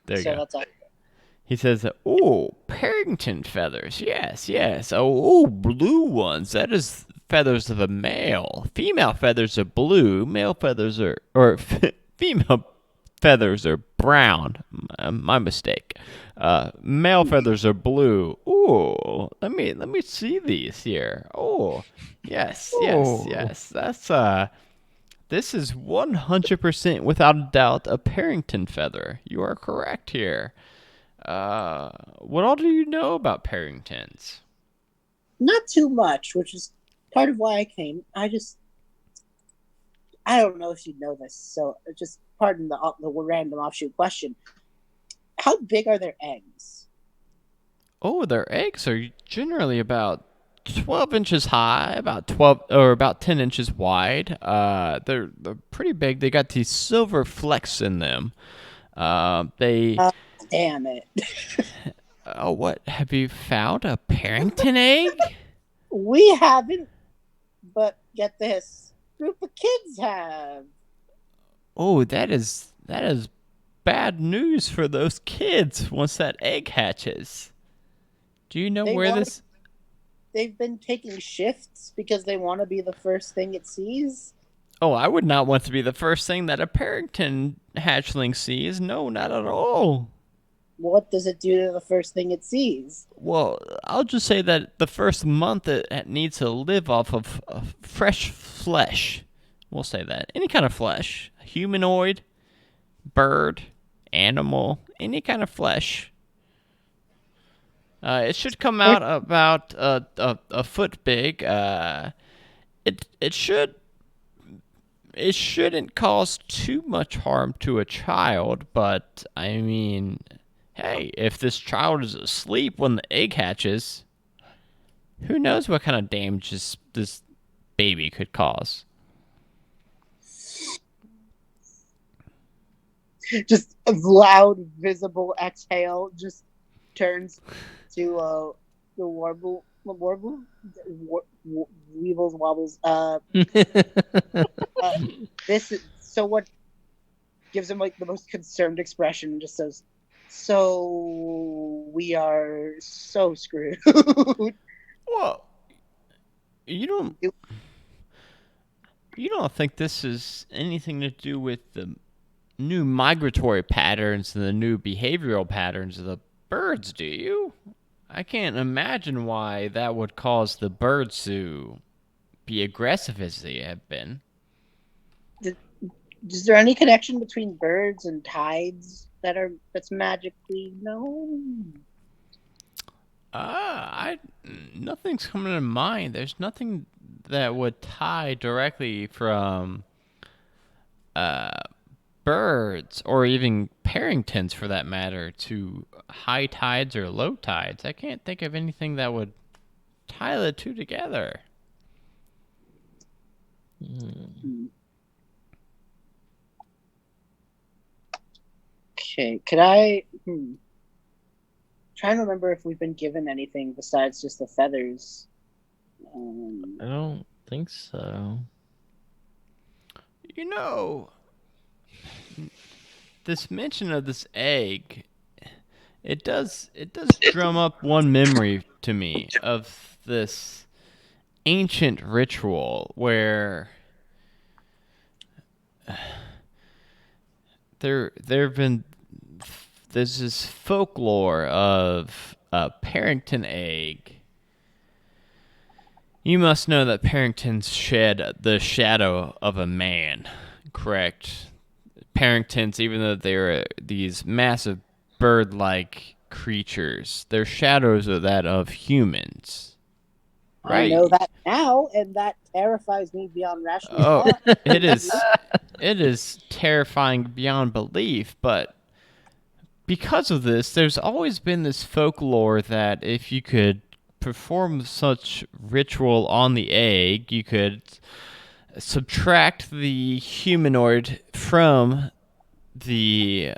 There you so go. that's all. He says, "Oh, Parrington feathers. Yes. Oh, blue ones. That is feathers of a male. Female feathers are blue. Male feathers are, or female feathers are brown. My mistake. Male feathers are blue. Ooh, let me see these here. Oh, yes. That's This is 100% without a doubt a Parrington feather. You are correct here. What all do you know about Parringtons? Not too much, which is part of why I came. I don't know if you know this, so just pardon the random offshoot question. How big are their eggs? Oh, their eggs are generally about 12 inches high, about 12 or about 10 inches wide. They're pretty big. They got these silver flecks in them. They Damn it. Oh, what? Have you found a Parrington egg? We haven't, but get this. Group of kids have. Oh, that is bad news for those kids once that egg hatches. Do you know where this? They've been taking shifts because they want to be the first thing it sees. Oh, I would not want to be the first thing that a Parrington hatchling sees. No, not at all. What does it do to the first thing it sees? Well, I'll just say that the first month it needs to live off of fresh flesh. We'll say that. Any kind of flesh. Humanoid, bird, animal, any kind of flesh. It should come out about a foot big. It shouldn't cause too much harm to a child, but I mean, hey, if this child is asleep when the egg hatches, who knows what kind of damage this baby could cause. Just a loud, visible exhale just turns to the warble, weevils, wobbles. This is so what gives him like the most concerned expression and just says, "So we are so screwed." Well, you don't think this is anything to do with the new migratory patterns and the new behavioral patterns of the birds, do you? I can't imagine why that would cause the birds to be aggressive as they have been. Is there any connection between birds and tides that's magically known? Nothing's coming to mind. There's nothing that would tie directly from birds or even Parringtons, for that matter, to high tides or low tides. I can't think of anything that would tie the two together. Okay, could I trying to remember if we've been given anything besides just the feathers. I don't think so. You know, this mention of this egg, it does drum up one memory to me of this ancient ritual where there's this folklore of a Parrington egg. You must know that Parringtons shed the shadow of a man, correct? Parringtons, even though they're these massive bird-like creatures, their shadows are that of humans. Right? I know that now, and that terrifies me beyond rational thought. it is terrifying beyond belief, but because of this, there's always been this folklore that if you could perform such ritual on the egg, you could subtract the humanoid from the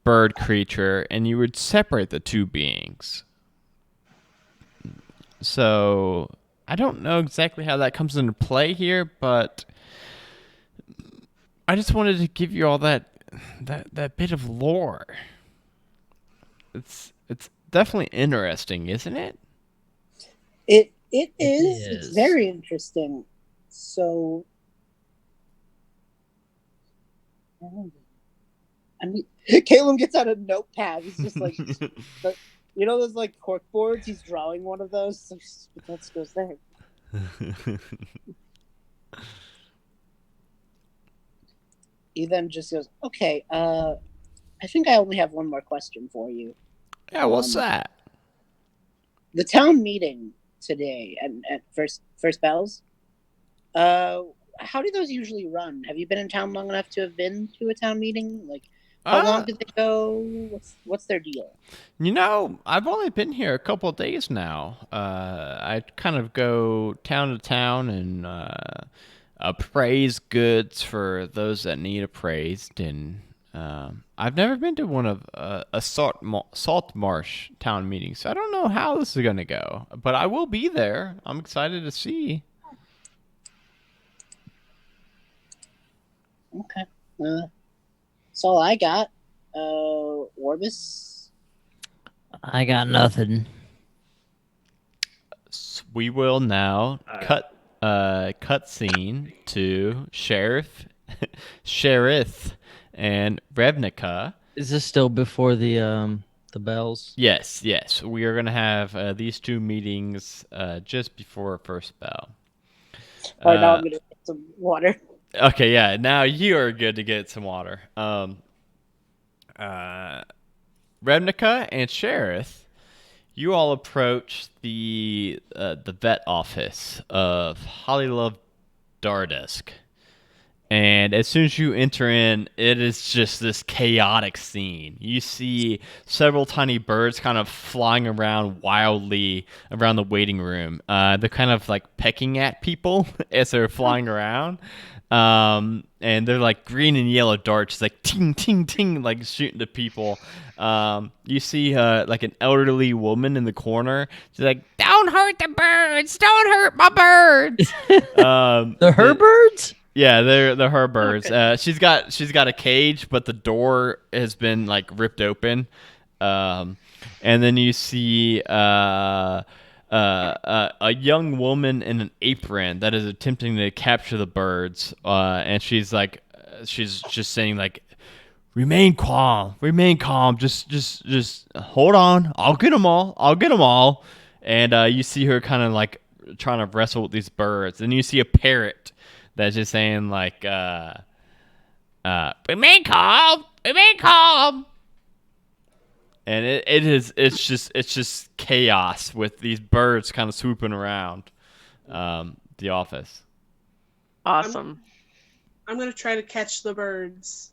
bird creature, and you would separate the two beings. So I don't know exactly how that comes into play here, but I just wanted to give you all that bit of lore. It's definitely interesting, isn't it? It is. It's very interesting. So I mean, Caleb gets out a notepad. He's just like, you know those like cork boards? He's drawing one of those. So let's go there. He then just goes, okay, I think I only have one more question for you. Yeah, what's that? The town meeting today at first bells. How do those usually run? Have you been in town long enough to have been to a town meeting? Like, how long did they go? What's their deal? You know, I've only been here a couple of days now. I kind of go town to town and appraise goods for those that need appraised, and I've never been to one of a salt marsh town meeting, so I don't know how this is going to go. But I will be there. I'm excited to see. Okay. That's all I got. Orbis? I got nothing. We will now cut scene to Sheriff and Revnica. Is this still before the bells? Yes. We are going to have these two meetings just before first bell. All right, now I'm going to get some water. Okay, yeah. Now you are good to get some water. Revnica and Sheriff, you all approach the vet office of Hollylove Dardisk. And as soon as you enter in, it is just this chaotic scene. You see several tiny birds kind of flying around wildly around the waiting room. They're kind of like pecking at people as they're flying around. And they're like green and yellow darts, like ting, ting, ting, like shooting to people. You see like an elderly woman in the corner. She's like, "Don't hurt the birds! Don't hurt my birds!" The her birds? Yeah, they're her birds. Okay. She's got a cage, but the door has been like ripped open. And then you see a young woman in an apron that is attempting to capture the birds. And she's just saying like, remain calm, just hold on. I'll get them all. And you see her kind of like trying to wrestle with these birds. And you see a parrot that's just saying like, remain calm. And it's just chaos with these birds kind of swooping around the office. Awesome. I'm gonna try to catch the birds.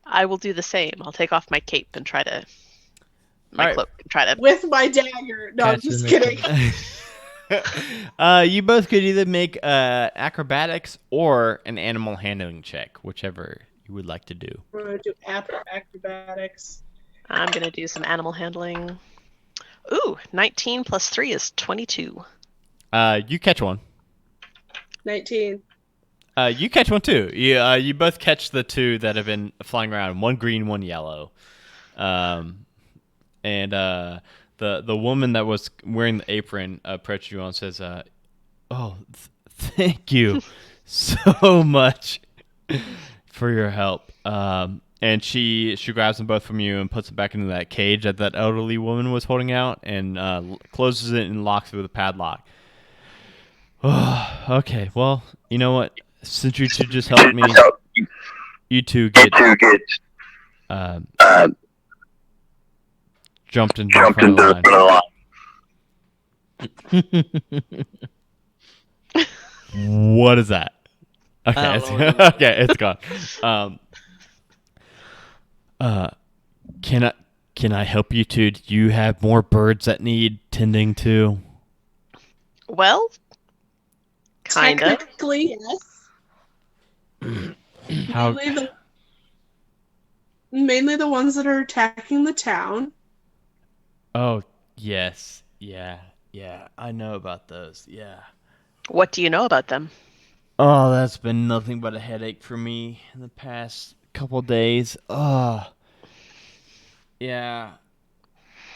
I will do the same. I'll take off my cape and try to cloak and try to with my dagger. No, I'm just kidding. You both could either make acrobatics or an animal handling check, whichever you would like to do. We're gonna do acrobatics. I'm going to do some animal handling. Ooh, 19 plus 3 is 22. You catch one. 19. You catch one too. You both catch the two that have been flying around. One green, one yellow. And the woman that was wearing the apron approached you and says, thank you so much for your help. And she grabs them both from you and puts them back into that cage that elderly woman was holding out and closes it and locks it with a padlock. Oh, okay, well, you know what? Since you two just helped me, you two get jumped into the front of the line. What is that? Okay, it's gone. Can I help you two? Do you have more birds that need tending to? Well, kind of. Technically, yes. How? Mainly the ones that are attacking the town. Oh, yes. Yeah. I know about those. Yeah. What do you know about them? Oh, that's been nothing but a headache for me in the past couple days. Oh. Yeah,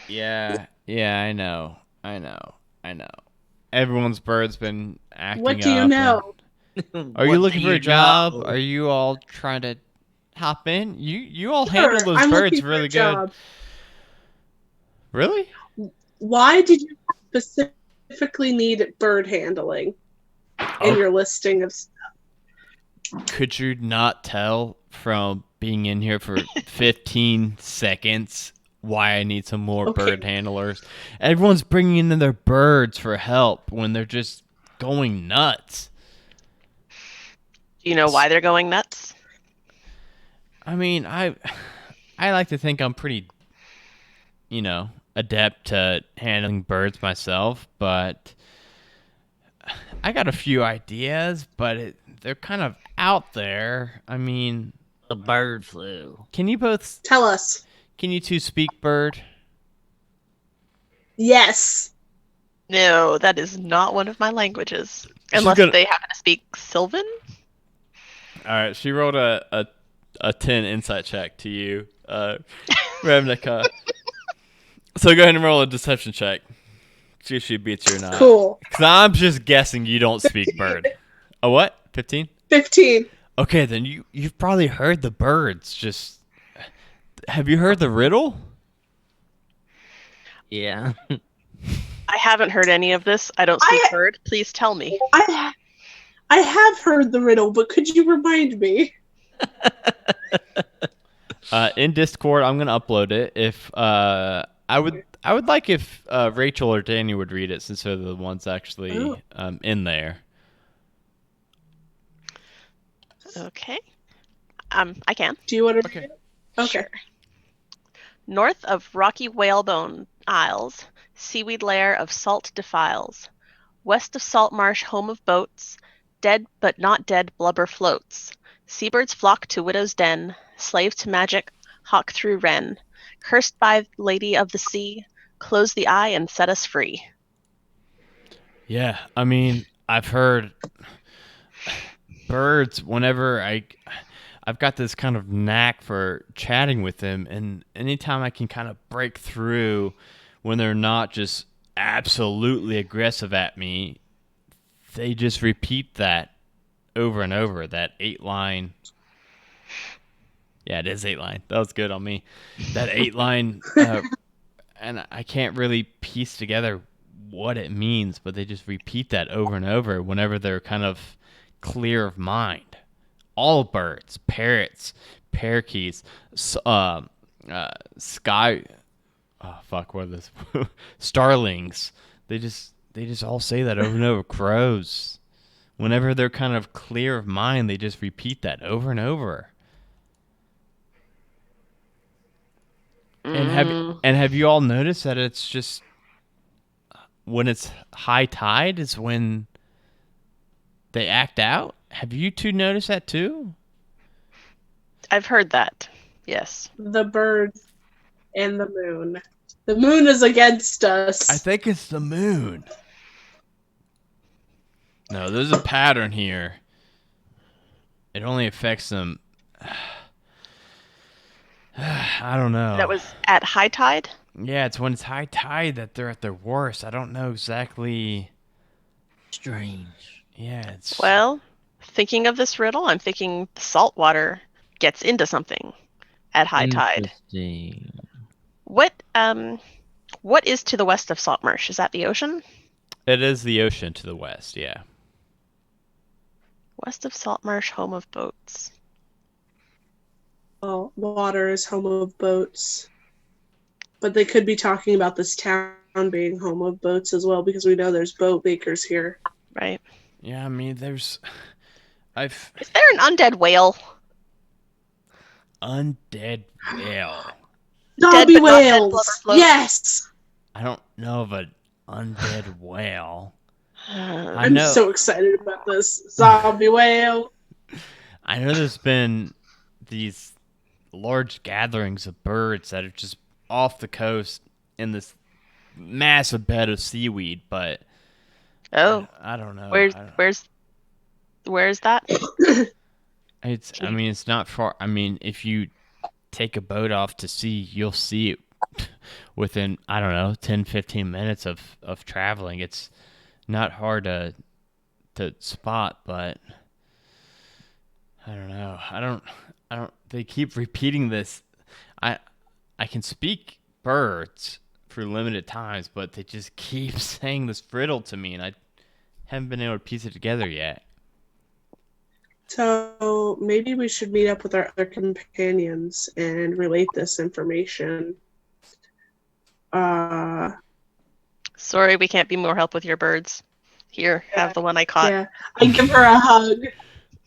I know. Everyone's bird's been acting up. What do you know? Are you looking for a job? Are you all trying to hop in. You all Sure, handle those I'm birds looking for really a good. job. Really? Why did you specifically need bird handling in Oh, your listing of? could you not tell from being in here for 15 seconds why I need some more Okay. bird handlers? Everyone's bringing in their birds for help when they're just going nuts. Do you know why they're going nuts? I mean, I like to think I'm pretty, adept to handling birds myself, but I got a few ideas, but they're kind of out there. I mean, The bird flu. can you Tell us. two speak bird? Yes. No, that is not one of my languages. She's Unless gonna- they happen to speak Sylvan? All right, she rolled a 10 insight check to you, Ravnica. So go ahead and roll a deception check. See if she beats you or not. Cool. Because I'm just guessing you don't speak bird. A what? 15? 15. Okay, then you've probably heard the birds. Just have you heard the riddle? Yeah. I haven't heard any of this. I don't speak bird. Please tell me. I have heard the riddle, but could you remind me? In Discord, I'm gonna upload it. If I would like if Rachel or Danny would read it, since they're the ones actually in there. Okay. I can. Do you want to Okay. read it? Okay. Sure. North of rocky whalebone isles, seaweed lair of salt defiles. West of salt marsh, home of boats, dead but not dead blubber floats. Seabirds flock to widow's den, slave to magic, hawk through wren. Cursed by lady of the sea, close the eye and set us free. Yeah, I mean, I've heard birds whenever I've got this kind of knack for chatting with them, and anytime I can kind of break through when they're not just absolutely aggressive at me, they just repeat that over and over, that 8-line. Yeah, it is 8-line. That was good on me. That 8-line, and I can't really piece together what it means, but they just repeat that over and over whenever they're kind of clear of mind. All birds, parrots, parakeets, sky. Oh fuck, what are this? Starlings. They just all say that over and over. Crows. Whenever they're kind of clear of mind, they just repeat that over and over. And have you all noticed that it's just when it's high tide is when they act out? Have you two noticed that too? I've heard that. Yes. The birds and the moon. The moon is against us. I think it's the moon. No, there's a pattern here. It only affects them. I don't know. That was at high tide? Yeah, it's when it's high tide that they're at their worst. I don't know exactly. Strange. Yeah, it's. Well, thinking of this riddle, I'm thinking the salt water gets into something at high tide. Interesting. What is to the west of Saltmarsh? Is that the ocean? It is the ocean to the west, yeah. West of Saltmarsh, home of boats. Well, water is home of boats. But they could be talking about this town being home of boats as well, because we know there's boat makers here. Right. Yeah, I mean, Is there an undead whale? Undead whale. Zombie but not dead whales! blubber float. Yes! I don't know of an undead whale. I I'm know. so excited about this. Zombie whale. I know there's been these large gatherings of birds that are just off the coast in this massive bed of seaweed, but Oh, I don't know. where's that? I mean, it's not far. I mean, if you take a boat off to sea, you'll see it within, I don't know, 10, 15 minutes of traveling. It's not hard to spot, but I don't know. I I don't. They keep repeating this. I can speak birds for limited times, but they just keep saying this riddle to me, and I haven't been able to piece it together yet. So maybe we should meet up with our other companions and relate this information. Sorry, we can't be more help with your birds. Here, have the one I caught. Yeah, I give her a hug.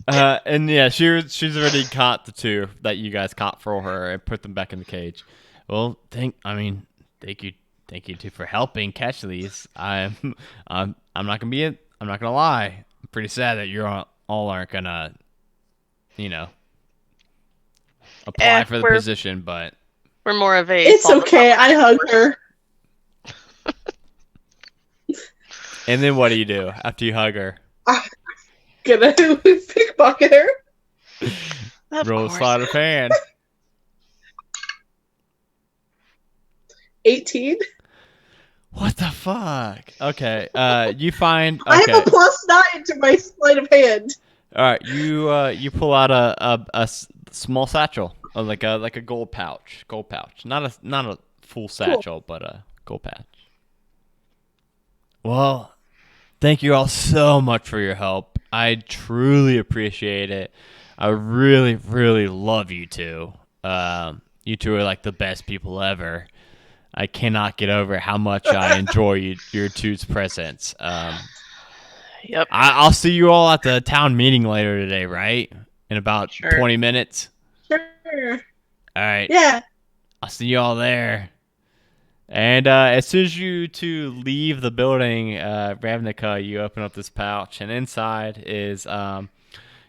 And yeah, she's already caught the two that you guys caught for her and put them back in the cage. Well, thank you two for helping catch these. I'm not gonna lie. I'm pretty sad that all aren't gonna, apply for the position, but we're more of a. It's okay. I hug her. And then what do you do after you hug her? Gonna pickpocket her. Roll sleight of hand. 18. What the fuck? Okay. You find. Okay. I have a +9 to my sleight of hand. All right. You pull out a small satchel, like a gold pouch. Not a full satchel, but a gold pouch. Well, thank you all so much for your help. I truly appreciate it. I really, really love you two. You two are like the best people ever. I cannot get over how much I enjoy your two's presence. Yep. I'll see you all at the town meeting later today, right? In about 20 minutes. Sure. All right. Yeah. I'll see you all there. And as soon as you two leave the building, Ravnica, you open up this pouch, and inside is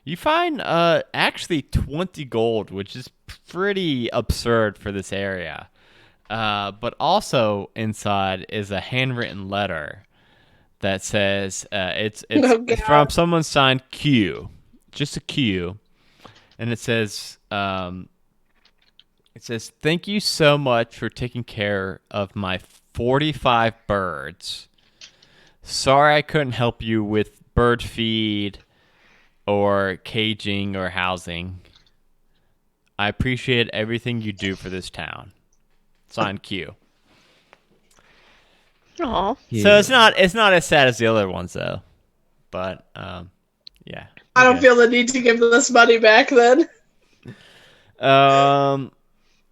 you find actually 20 gold, which is pretty absurd for this area. But also inside is a handwritten letter that says it's from someone signed Q, just a Q, and it says. It says, "Thank you so much for taking care of my 45 birds. Sorry I couldn't help you with bird feed or caging or housing. I appreciate everything you do for this town." Signed Q. Aw. So it's not as sad as the other ones though. But yeah. I don't feel the need to give this money back then.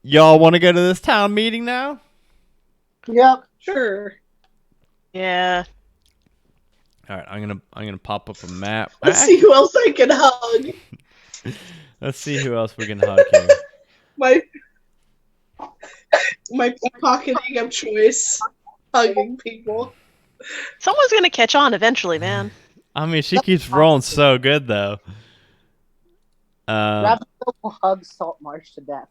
Y'all want to go to this town meeting now? Yep. Sure. Yeah. All right, I'm gonna pop up a map. Let's see who else I can hug. Let's see who else we can hug here. My pickpocketing of choice. Hugging people. Someone's gonna catch on eventually, man. I mean, she keeps rolling so good though. Rabbit will hug Salt Marsh to death.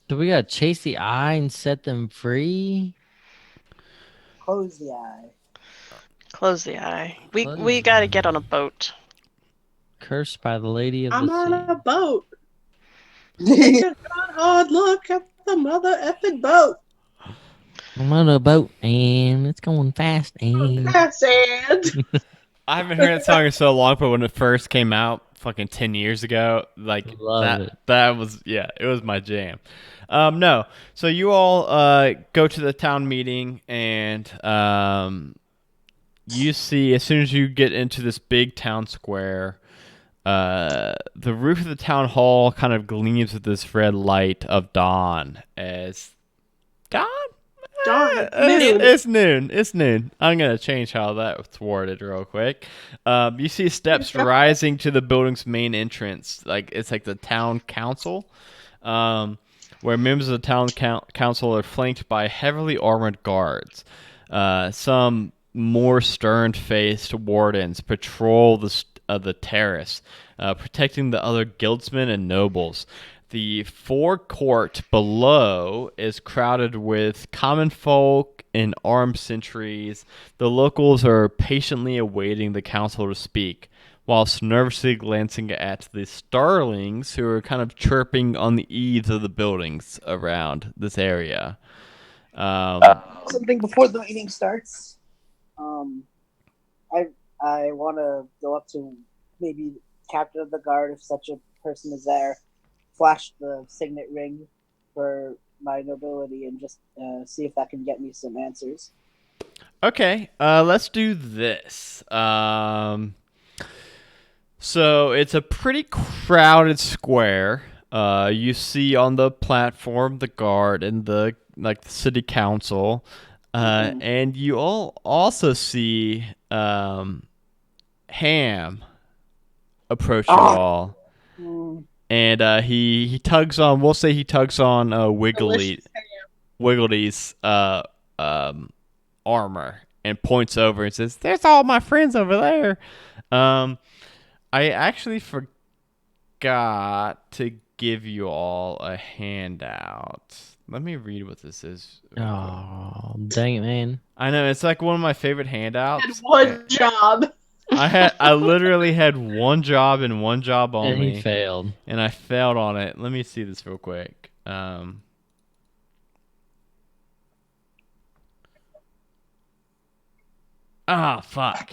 Do we gotta chase the eye and set them free? Close the eye. Close the eye. We Close we the gotta eye. get on a boat. Cursed by the Lady of I'm the on Sea. a boat. Take a hard look at the mother effing boat. I'm on a boat and it's going fast and That's it. I haven't heard that song in so long, but when it first came out, fucking 10 years ago, like Love it. that was it was my jam. No, so you all go to the town meeting, and you see as soon as you get into this big town square, the roof of the town hall kind of gleams with this red light of dawn. As dawn. Dawn. It's noon. It's noon. I'm gonna change how that's worded real quick. You see steps rising to the building's main entrance. It's like the town council, where members of the town council are flanked by heavily armored guards. Some more stern-faced wardens patrol the terrace, protecting the other guildsmen and nobles. The forecourt below is crowded with common folk and armed sentries. The locals are patiently awaiting the council to speak, whilst nervously glancing at the starlings who are kind of chirping on the eaves of the buildings around this area. Something before the meeting starts. I want to go up to maybe captain of the guard if such a person is there, flash the signet ring for my nobility, and just see if that can get me some answers. Okay, let's do this. So it's a pretty crowded square. You see on the platform the guard and the city council, and you all also see Ham approach you all, and he tugs on. We'll say he tugs on Delicious ham. Wiggly's armor and points over and says, "There's all my friends over there." I actually forgot to give you all a handout. Let me read what this is. Oh, dang it, man. I know it's like one of my favorite handouts. Had one job. I literally had one job and one job And only, he failed. and I failed on it. Let me see this real quick. Fuck.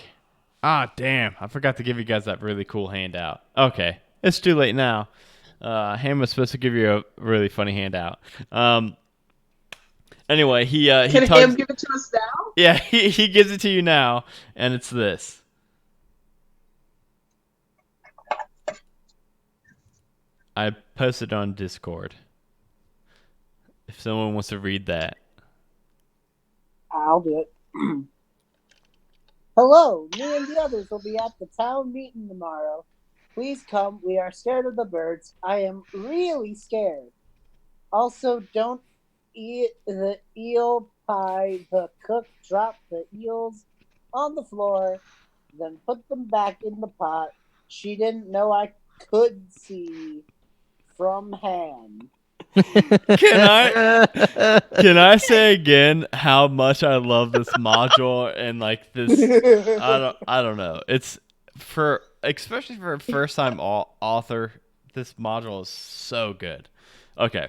Damn. I forgot to give you guys that really cool handout. Okay. It's too late now. Ham was supposed to give you a really funny handout. Anyway, he Can tugs... Ham give it to us now? Yeah, he gives it to you now, and it's this. I posted on Discord. If someone wants to read that. I'll do it. Hello, me and the others will be at the town meeting tomorrow. Please come. We are scared of the birds. I am really scared. Also, don't eat the eel pie. The cook dropped the eels on the floor, then put them back in the pot. She didn't know I could see from Ham. Can I say again how much I love this module and like this? I don't know. It's especially for a first time author. This module is so good. Okay.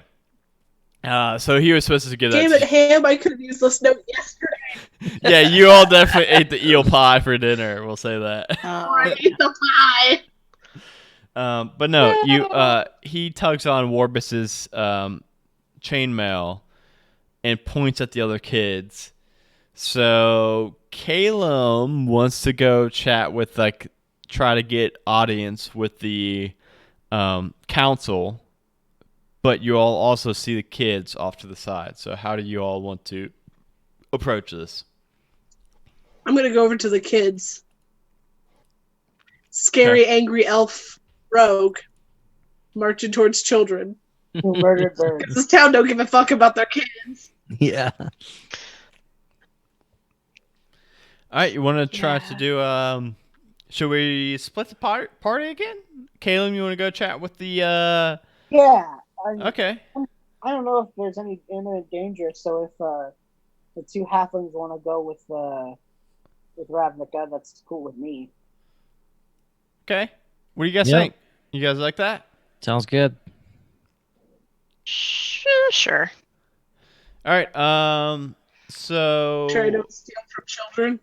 So he was supposed to give that. Damn it, Ham! I could have used this note yesterday. Yeah, you all definitely ate the eel pie for dinner. We'll say that. I ate the pie. But no, he tugs on Warbus's chainmail and points at the other kids. So Calum wants to go chat with try to get audience with the council, but you all also see the kids off to the side. So how do you all want to approach this? I'm gonna go over to the kids. Scary, angry elf rogue marching towards children. Who murdered birds? This town don't give a fuck about their kids. Yeah. All right, you want to try to do should we split the party again? Caleb, you want to go chat with the Yeah. Okay. I don't know if there's any imminent danger, so if the two halflings want to go with Ravnica, that's cool with me. Okay. What do you guys Yep. think? You guys like that? Sounds good. Sure. All right. So Try to steal from children.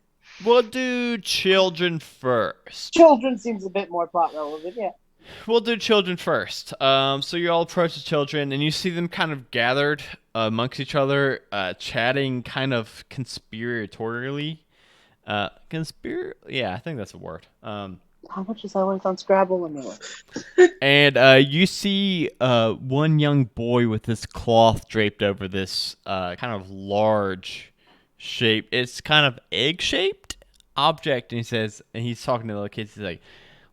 we'll do children first. Children seems a bit more plot relevant, yeah. We'll do children first. So you all approach the children, and you see them kind of gathered amongst each other, chatting kind of conspiratorially. Yeah, I think that's a word. How much is I worth on Scrabble anyway? And you see one young boy with this cloth draped over this kind of large shape. It's kind of egg-shaped object, and he's talking to the little kids. He's like,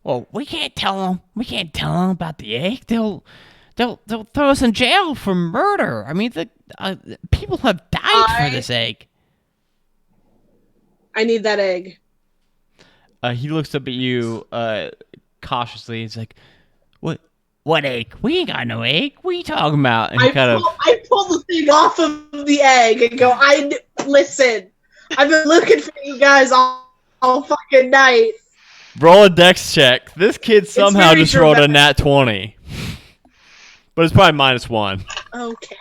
"Well, we can't tell them about the egg. They'll throw us in jail for murder. I mean, the people have died for this egg." I need that egg. He looks up at you cautiously. He's like, "What egg? We ain't got no egg. What are you talking about?" And I pull the thing off of the egg and go, listen, I've been looking for you guys all fucking night. roll a dex check. This kid somehow very just rolled a dramatic. nat 20. But it's probably -1. Okay.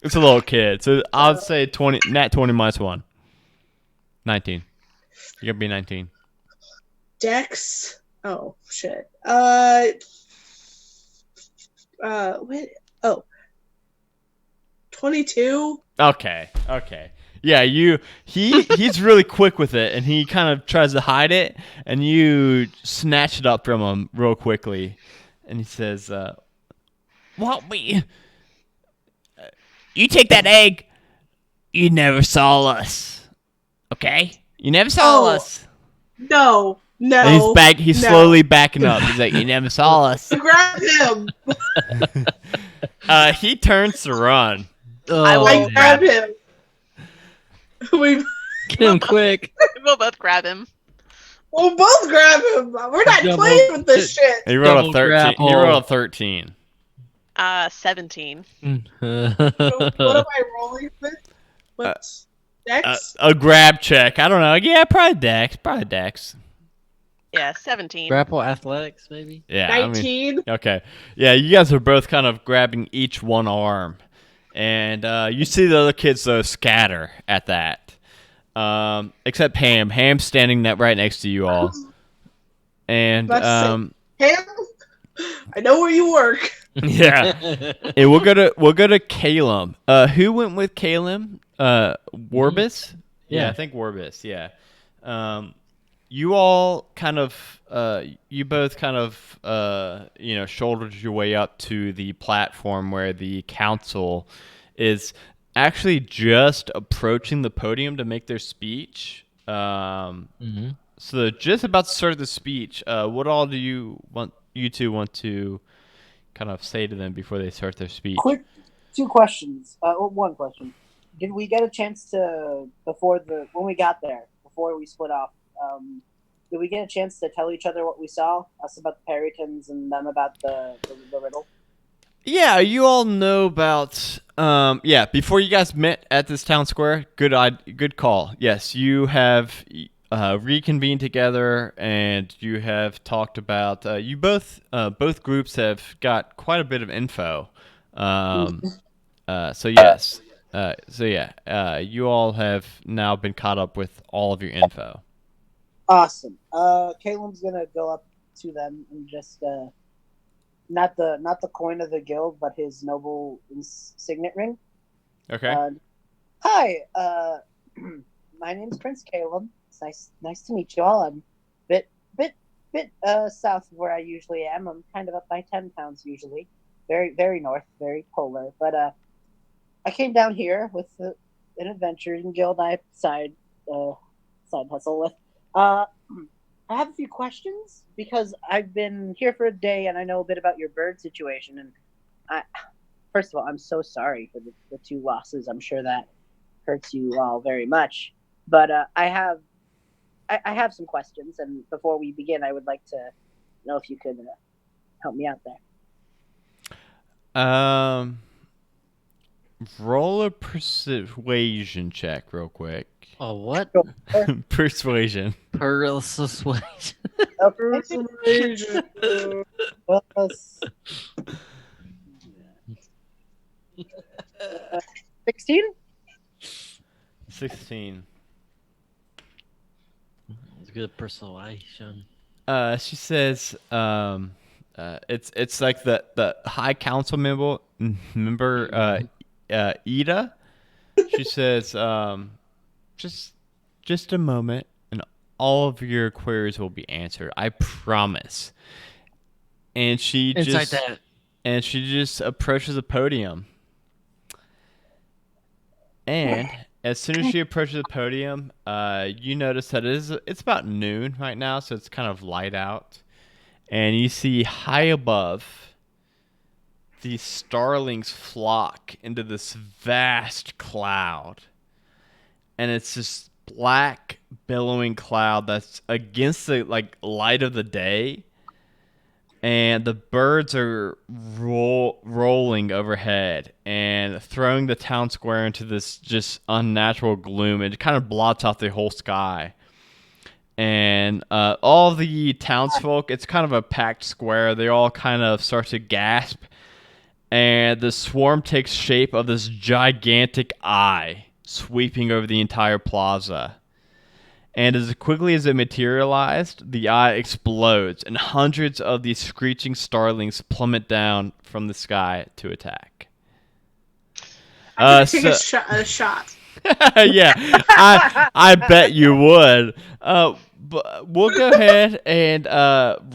It's a little kid. So I'll say nat 20 -1. 19. You're going to be 19. Dex. Oh shit. Wait. Oh. 22. Okay. Yeah, he's really quick with it, and he kind of tries to hide it, and you snatch it up from him real quickly, and he says, "What we? You take that egg. You never saw us, okay? You never saw us." No. And he's back. He's no. slowly backing up. He's like, "You never saw us." Grab him. He turns to run. I will I grab him. We'll Get him quick. We'll both grab him. both grab him. We're not Double- playing with this shit. He rolled a Double 13. grapple. He rolled a 13. 17. What am I rolling with? What's Dex? A grab check. I don't know. Yeah, probably Dex. Yeah, 17. Grapple athletics, maybe? Yeah. 19. Okay. Yeah, you guys are both kind of grabbing each one arm. And you see the other kids, though, scatter at that. Except Ham. Ham's standing right next to you all. And, Ham, I know where you work. yeah. Hey, we'll go to Calum. Who went with Calum? Warbis? Yeah, I think Warbis, yeah. You all kind of, you both kind of, shouldered your way up to the platform where the council is actually just approaching the podium to make their speech. So they're just about to start the speech. What all do you two want to kind of say to them before they start their speech? Quick, 2 questions. One question. Did we get a chance to, when we got there, before we split off, did we get a chance to tell each other what we saw? Us about the Perrytons and them about the riddle? Yeah, you all know about. Before you guys met at this town square, good call. Yes, you have reconvened together, and you have talked about. You both groups have got quite a bit of info. So yes. You all have now been caught up with all of your info. Awesome. Caleb's gonna go up to them and just not the coin of the guild, but his noble signet ring. Okay. Hi. My name's Prince Caleb. It's nice to meet you all. I'm bit south of where I usually am. I'm kind of up by 10 pounds usually. Very, very north, very polar. But I came down here with an adventuring guild I side hustle with. I have a few questions because I've been here for a day and I know a bit about your bird situation. And first of all, I'm so sorry for the 2 losses. I'm sure that hurts you all very much. But I have some questions, and before we begin, I would like to know if you could help me out there. Roll a persuasion check real quick. Oh, what? Persuasion. Persuasion. Persuasion. Well, 16? 16. It's good persuasion. She says, it's like the high council member, Ida. She says, just a moment, and all of your queries will be answered. I promise. And she just approaches the podium. And as soon as she approaches the podium, you notice that it's about noon right now, so it's kind of light out. And you see high above, these starlings flock into this vast cloud. And it's this black, billowing cloud that's against the light of the day. And the birds are rolling overhead and throwing the town square into this just unnatural gloom. It kind of blots out the whole sky. And all the townsfolk, it's kind of a packed square. They all kind of start to gasp. And the swarm takes shape of this gigantic eye sweeping over the entire plaza. And as quickly as it materialized, the eye explodes, and hundreds of these screeching starlings plummet down from the sky to attack. I'm gonna take So- a shot. Yeah, I bet you would. But we'll go ahead and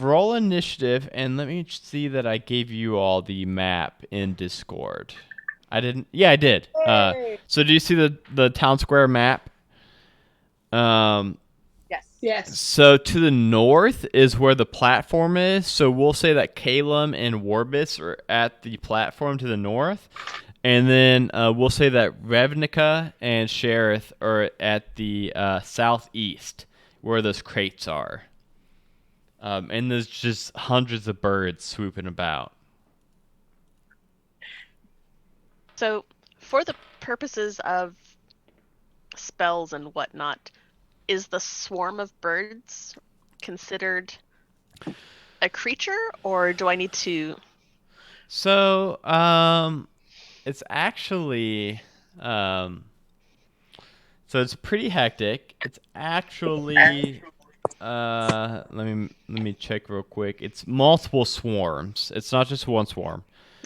roll initiative, and let me see that I gave you all the map in Discord. I didn't. Yeah, I did. So do you see the town square map? Yes. So to the north is where the platform is. So we'll say that Calum and Warbis are at the platform to the north. And then we'll say that Revnica and Sheriff are at the southeast, where those crates are. And there's just hundreds of birds swooping about. So, for the purposes of spells and whatnot, is the swarm of birds considered a creature, or do I need to? So, it's actually, so it's pretty hectic. It's actually, let me check real quick. It's multiple swarms. It's not just one swarm.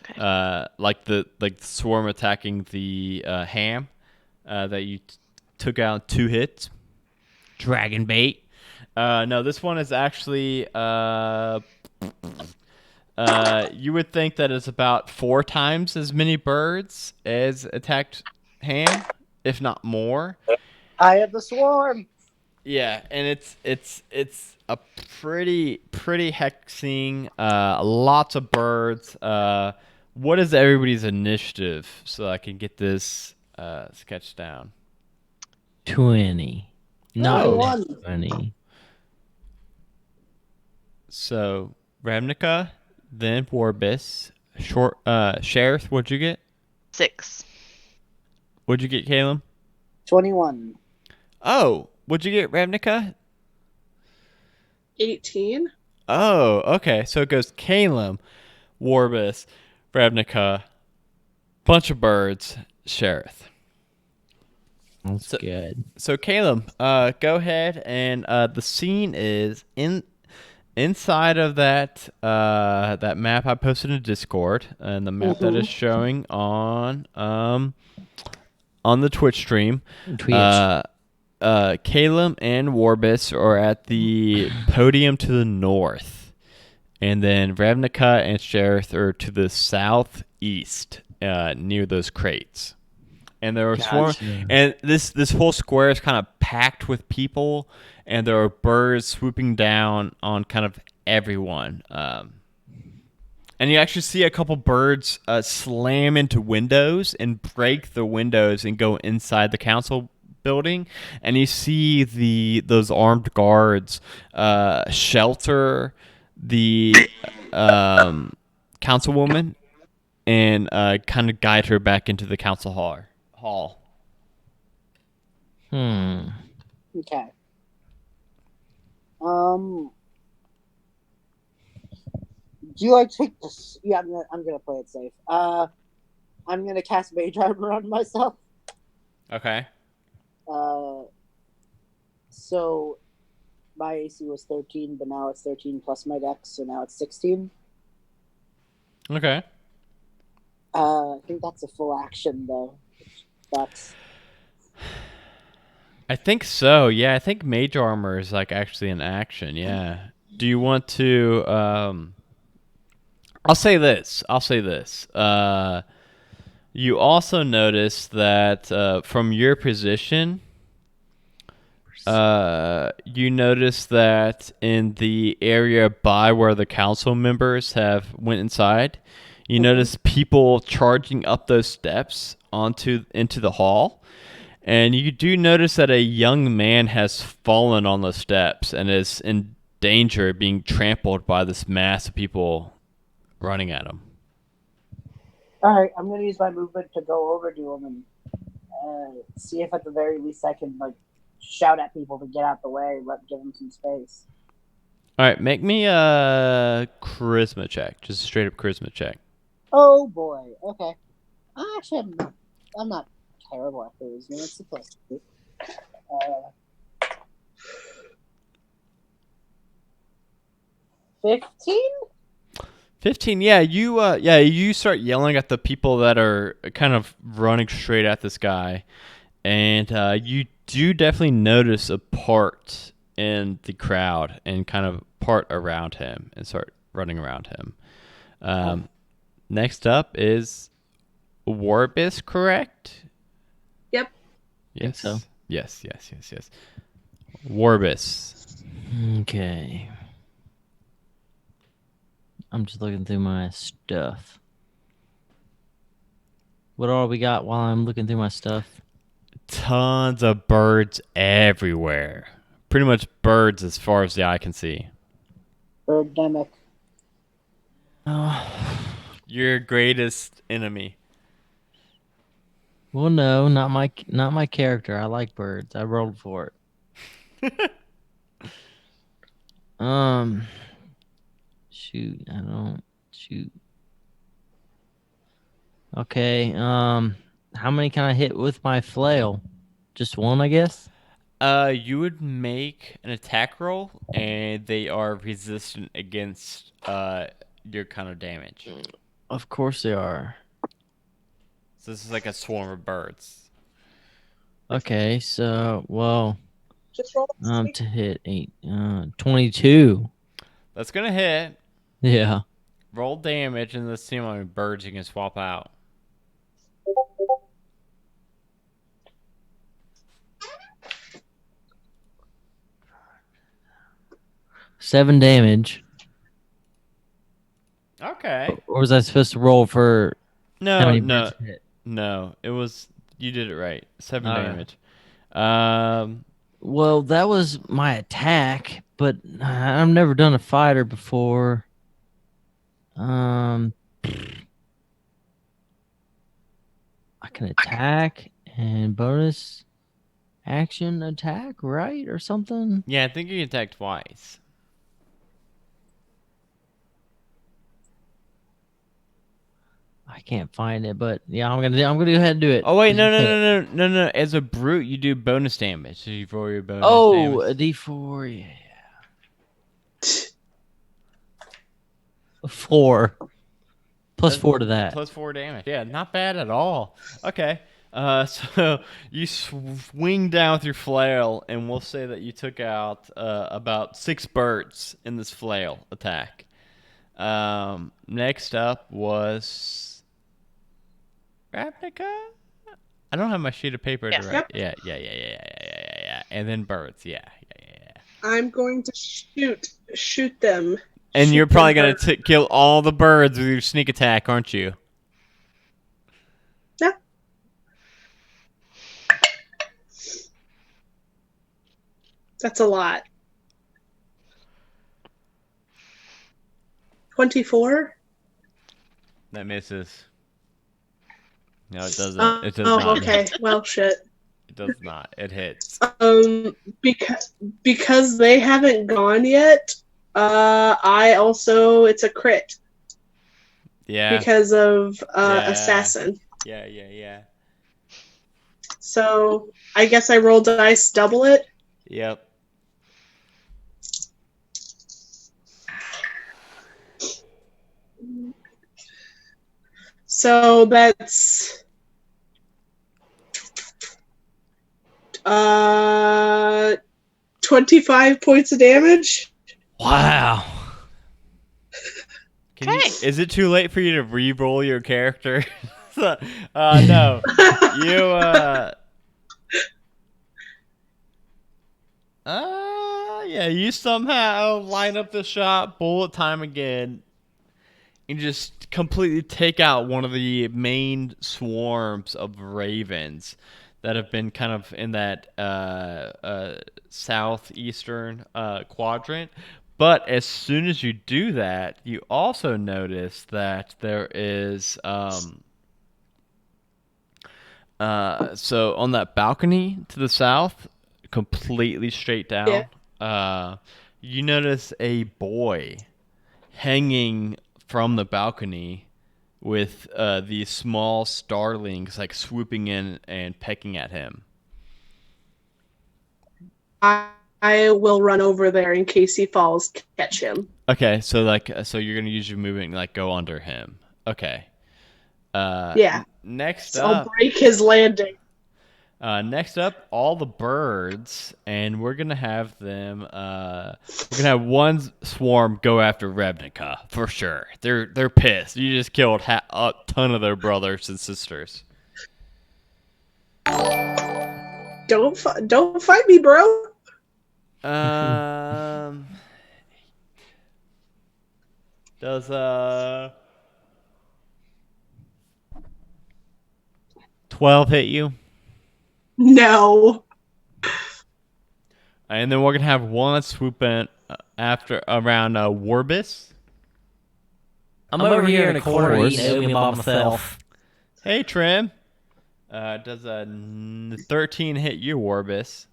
Okay. Like the swarm attacking the ham, that you took out 2 hits. Dragon bait. No, this one is actually, you would think that it's about 4 times as many birds as attacked ham, if not more. Eye of the swarm. Yeah, and it's a pretty hexing. Lots of birds. What is everybody's initiative so I can get this sketched down? 20. Not Oh. net 20. So Ravnica, then Warbis, Sheriff. What'd you get? 6. What'd you get, Caleb? 21. Oh, what'd you get, Ravnica? 18. Oh, okay. So it goes Caleb, Warbis, Ravnica, bunch of birds, Sheriff. That's good. So Caleb, go ahead and the scene is inside of that that map I posted in Discord, and the map that is showing on the Twitch stream. Twitch. Caleb and Warbis are at the podium to the north, and then Ravnica and Sheriff are to the southeast, near those crates. And there are Gotcha. and this whole square is kind of packed with people, and there are birds swooping down on kind of everyone. And you actually see a couple birds slam into windows and break the windows and go inside the council building. And you see those armed guards shelter the councilwoman and kind of guide her back into the council hall. Okay. Do you like take this? Yeah, I'm gonna play it safe. I'm gonna cast Mage Armor on myself. Okay. So my AC was 13, but now it's 13 plus my dex, so now it's 16. Okay. I think that's a full action though. That's I think so. Yeah, I think Mage Armor is like actually an action. Yeah. Do you want to? I'll say this. You also notice that from your position, you notice that in the area by where the council members have went inside, you notice people charging up those steps into the hall. And you do notice that a young man has fallen on the steps and is in danger of being trampled by this mass of people running at him. all right. I'm gonna use my movement to go over to him and see if at the very least I can like shout at people to get out the way, give them some space. All right, make me a charisma check, just a straight up charisma check. Oh boy. Okay. Actually, I'm not terrible at charisma. It's supposed to be. 15? 15. Yeah, you start yelling at the people that are kind of running straight at this guy, and you do definitely notice a part in the crowd and kind of part around him and start running around him. Next up is Warbis, correct? Yep. Think Yes. so. Yes. Warbis. Okay. I'm just looking through my stuff. What all we got while I'm looking through my stuff? Tons of birds everywhere. Pretty much birds as far as the eye can see. Birdemic. Oh, Your greatest enemy. well, no, not my character. I like birds. I rolled for it. Shoot, I don't shoot. Okay, how many can I hit with my flail? Just one, I guess. You would make an attack roll, and they are resistant against your kind of damage. Of course they are. So this is like a swarm of birds. Okay, so well, Just roll. to hit 22. That's gonna hit. Yeah. Roll damage, and let's see how many birds you can swap out. Seven damage. Okay. Or was I supposed to roll for how No, many no, birds to hit? no. It was you did it right. 7 Okay. damage. Well, that was my attack, but I've never done a fighter before. I can attack and bonus action attack, right? Or something? Yeah, I think you can attack twice. I can't find it, but yeah, I'm gonna go ahead and do it. Oh wait, Just hit it. no. As a brute, you do bonus damage. So you roll your bonus Oh, damage. a D4, yeah. 4. Plus 4 to that. Plus 4 damage. Yeah, not bad at all. Okay. So you swing down with your flail, and we'll say that you took out about 6 birds in this flail attack. Next up was Ravnica? I don't have my sheet of paper Yes. to write. Yeah. And then birds. Yeah. I'm going to shoot them. And Shoot you're probably them going to kill all the birds with your sneak attack, aren't you? Yeah. That's a lot. 24? That misses. No, it doesn't. It does Oh, not. okay. Well, shit. It does not. It hits. Because they haven't gone yet. It's a crit Yeah. because of Yeah. assassin. Yeah. So I guess I roll dice, double it. Yep. So that's 25 points of damage. Wow. Is it too late for you to re-roll your character? No. You somehow line up the shot, bullet time again, and just completely take out one of the main swarms of ravens that have been kind of in that southeastern quadrant. But as soon as you do that, you also notice that there is so on that balcony to the south, completely straight down, you notice a boy hanging from the balcony with these small starlings like swooping in and pecking at him. I I will run over there in case he falls, catch him. Okay, so so you're gonna use your movement, like go under him. Okay. Yeah. Next So I'll up, break his landing. all the birds, and we're gonna have them. We're gonna have one swarm go after Rebnica for sure. They're pissed. You just killed a ton of their brothers and sisters. Don't fight me, bro. Does 12 hit you? No. And then we're gonna have one swoop in around Warbis. I'm over here in a corner eating oatmeal by myself. Hey Trim. Does a 13 hit you, Warbis?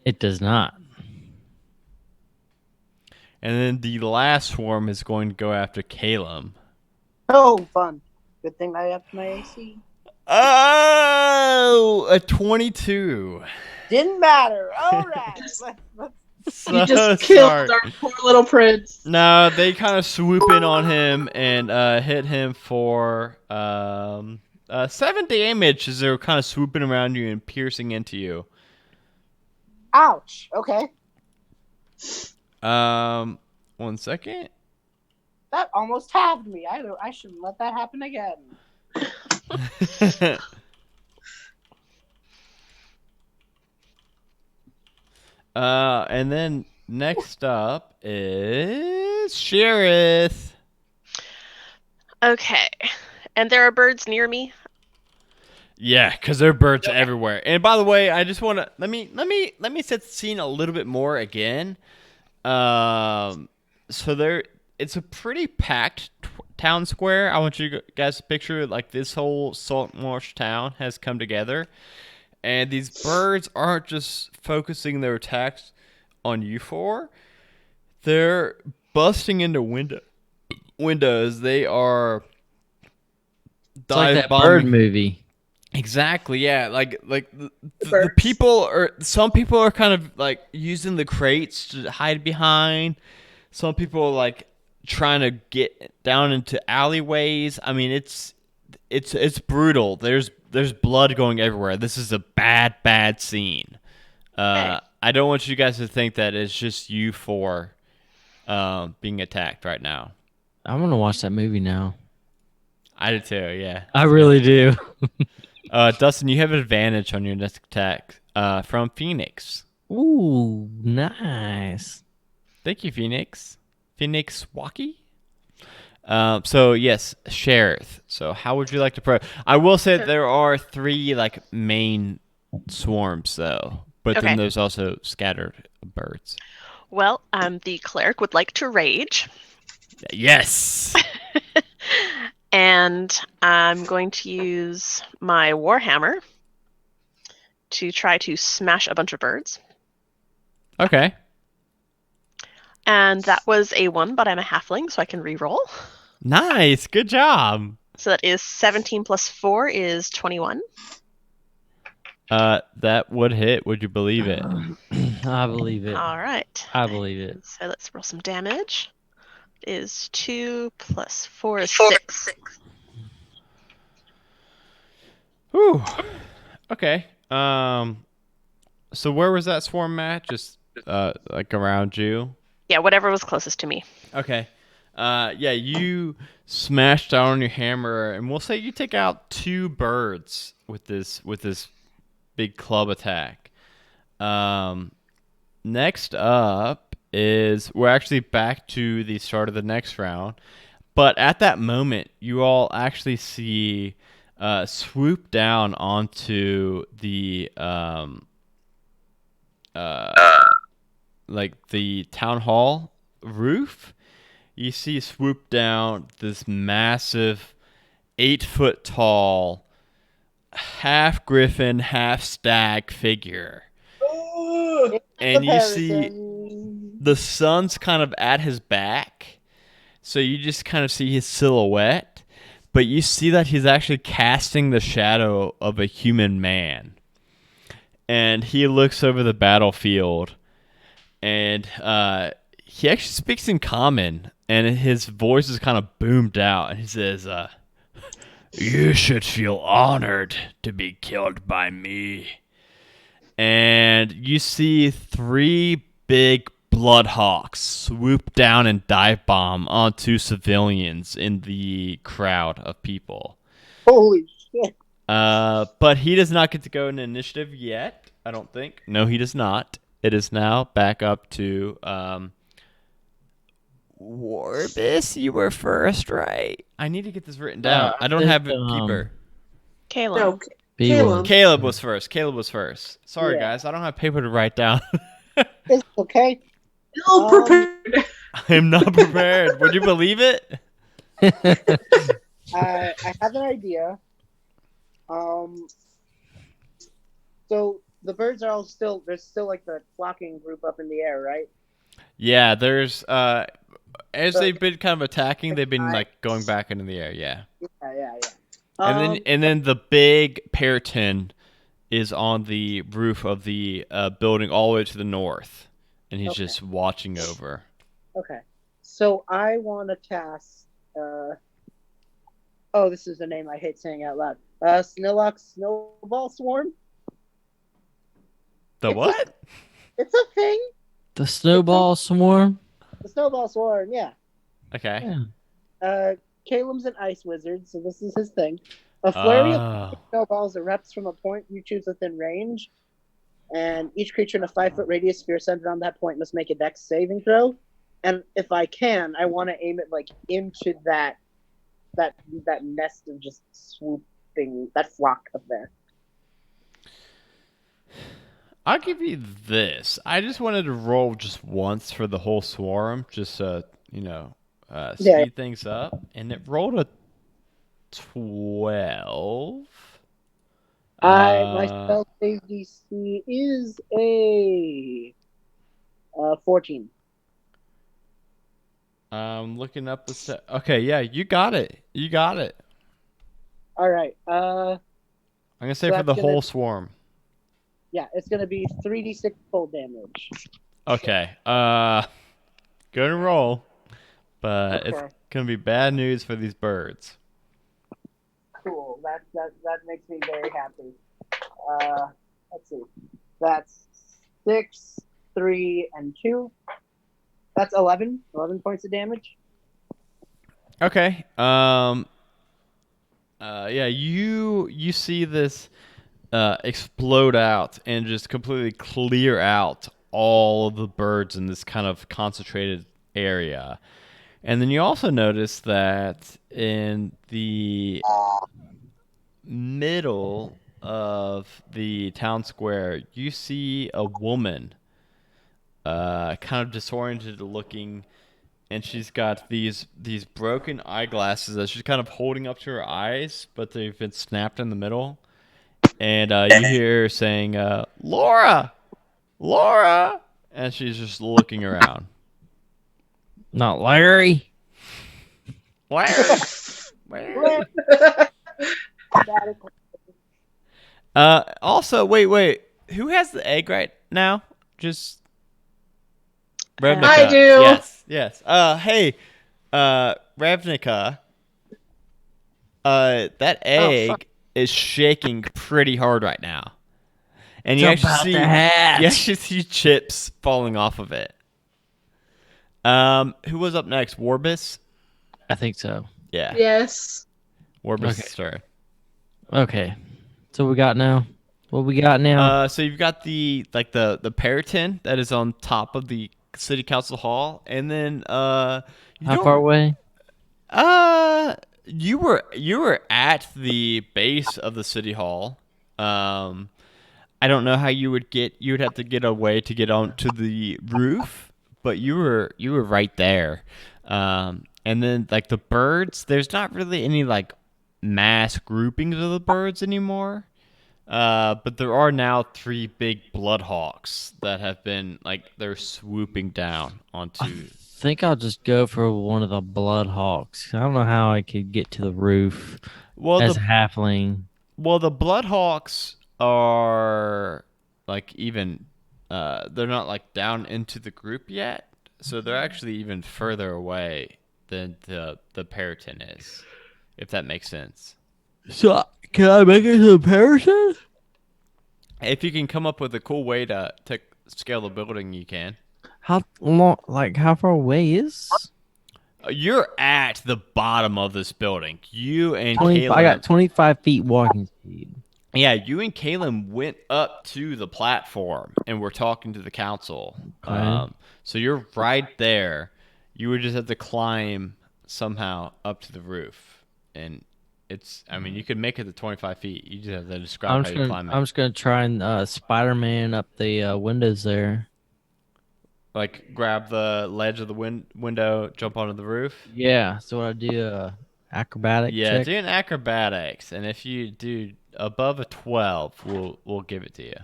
It does not. And then the last swarm is going to go after Calum. Oh, fun. Good thing I upped my AC. Oh, a 22. Didn't matter. All right. So You just sorry. killed our poor little prince. No, they kind of swoop in on him and hit him for 7 damage as they're kind of swooping around you and piercing into you. Ouch. Okay. 1 second. That almost halved me. I shouldn't let that happen again. And then next up is Sheriff. Okay. And there are birds near me. Yeah, because there are birds everywhere. And by the way, I just want to let me set the scene a little bit more again. So it's a pretty packed town square. I want you guys to picture like this whole Saltmarsh town has come together, and these birds aren't just focusing their attacks on you four. They're busting into windows. They are It's like that bird movie. Exactly, yeah. Like the people are. Some people are kind of like using the crates to hide behind. Some people are like trying to get down into alleyways. I mean, it's brutal. There's blood going everywhere. This is a bad scene. I don't want you guys to think that it's just you four being attacked right now. I want to watch that movie now. I do too. Yeah. I really do. Dustin, you have an advantage on your next attack from Phoenix. Ooh, nice. Thank you, Phoenix. Phoenix Walkie? So, yes, Sheriff. So, how would you like to I will say there are 3, like, main swarms, though. But then there's also scattered birds. Well, the cleric would like to rage. Yes! And I'm going to use my Warhammer to try to smash a bunch of birds. Okay. And that was a 1, but I'm a halfling, so I can re-roll. Nice. Good job. So that is 17 plus 4 is 21. That would hit. Would you believe it? I believe it. All right. I believe it. So let's roll some damage. It is 2 plus 4 is 6. Whew. Okay. So where was that swarm at? Just like around you? Yeah, whatever was closest to me. Okay. Yeah, you smash down on your hammer, and we'll say you take out 2 birds with this big club attack. Next up is we're actually back to the start of the next round, but at that moment, you all actually see swoop down onto the like the town hall roof. You see swoop down this massive 8-foot tall, half griffin, half stag figure. And you see the sun's kind of at his back. So you just kind of see his silhouette. But you see that he's actually casting the shadow of a human man. and he looks over the battlefield, and he actually speaks in common, and his voice is kind of boomed out, and he says, "You should feel honored to be killed by me." And you see 3 big bloodhawks swoop down and dive bomb onto civilians in the crowd of people. Holy shit! But he does not get to go in initiative yet, I don't think. No, he does not. It is now back up to Warbis. You were first, right? I need to get this written down. I don't have it, Peeper. Caleb. No, B Caleb. Caleb was first. Sorry, Yeah. guys. I don't have paper to write down. It's okay. Ill prepared. I am not prepared. Would you believe it? I have an idea. So the birds are all still. There's still like the flocking group up in the air, right? Yeah, there's as they've been kind of attacking, they've been like going back into the air, yeah. Yeah. And then the big Pearton is on the roof of the building all the way to the north, and he's Okay. just watching over. Okay. So I want to cast. Oh, this is a name I hate saying out loud. Snillock Snowball Swarm. The what? It's a thing. The snowball swarm. The Snowball Swarm. Yeah. Okay. Yeah. Caleb's an ice wizard, so this is his thing. A flurry of Oh. snowballs erupts from a point you choose within range, and each creature in a 5-foot radius sphere centered on that point must make a dex saving throw. And if I can, I want to aim it like into that nest of just swooping, that flock up there. I'll give you this. I just wanted to roll just once for the whole swarm, just speed Yeah. things up, and it rolled a 12. My spell save DC is a 14. I'm looking up the set. Okay, yeah, you got it. All right. I'm gonna say So for the that's whole gonna- swarm. Yeah, it's gonna be 3d6 full damage. Okay. Good roll, but it's Okay. gonna be bad news for these birds. Cool. That makes me very happy. Let's see. That's 6, 3, and 2. That's 11. 11 points of damage. Okay. Yeah, you see this explode out and just completely clear out all of the birds in this kind of concentrated area. And then you also notice that in the middle of the town square, you see a woman, kind of disoriented looking, and she's got these broken eyeglasses that she's kind of holding up to her eyes, but they've been snapped in the middle. And you hear her saying, "Laura, Laura," and she's just looking around. Not Larry. Larry. Also, wait. Who has the egg right now? Just Ravnica. I do. Yes. Hey, Ravnica. That egg is shaking pretty hard right now, and you It's about actually to hatch. you actually see chips falling off of it. Who was up next? Warbis. I think so. Yeah. Yes. Warbis Okay. is third. Okay. So what we got now? So you've got the Pearton that is on top of the city council hall, and then How far away? You were at the base of the city hall. I don't know how you would have to get away to get onto the roof, but you were right there. And then like the birds, there's not really any like mass groupings of the birds anymore. But there are now 3 big bloodhawks that have been they're swooping down onto. I think I'll just go for one of the Bloodhawks. I don't know how I could get to the roof Well, as a halfling. the bloodhawks are like even they're not like down into the group yet, so they're actually even further away than the Periton is, if that makes sense. So can I make it to the Periton? If you can come up with a cool way to scale the building, you can. How long? Like how far away is? You're at the bottom of this building. You and 20, Caleb. I got 25 feet walking speed. Yeah, you and Caleb went up to the platform and were talking to the council. Okay. So you're right there. You would just have to climb somehow up to the roof, and you could make it to 25 feet. You just have to describe how you climb it. I'm just gonna try and Spider-Man up the windows there. Like grab the ledge of the window, jump onto the roof. Yeah. So what I do? Acrobatic Yeah, check. do an acrobatics, and if you do above a 12, we'll give it to you.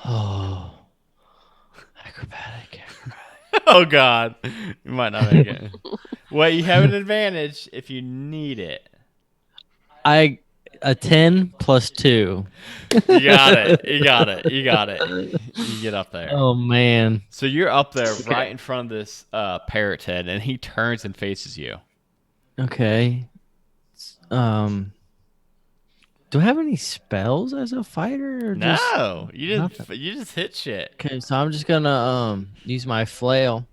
Oh, acrobatic. Oh God, you might not make it. Well, you have an advantage if you need it. A 10 plus 2. You got it. You got it. You got it. You get up there. Oh man. So you're up there right in front of this parrot head, and he turns and faces you. Okay. Do I have any spells as a fighter? Or No, you nothing? just hit shit. Okay, so I'm just gonna use my flail.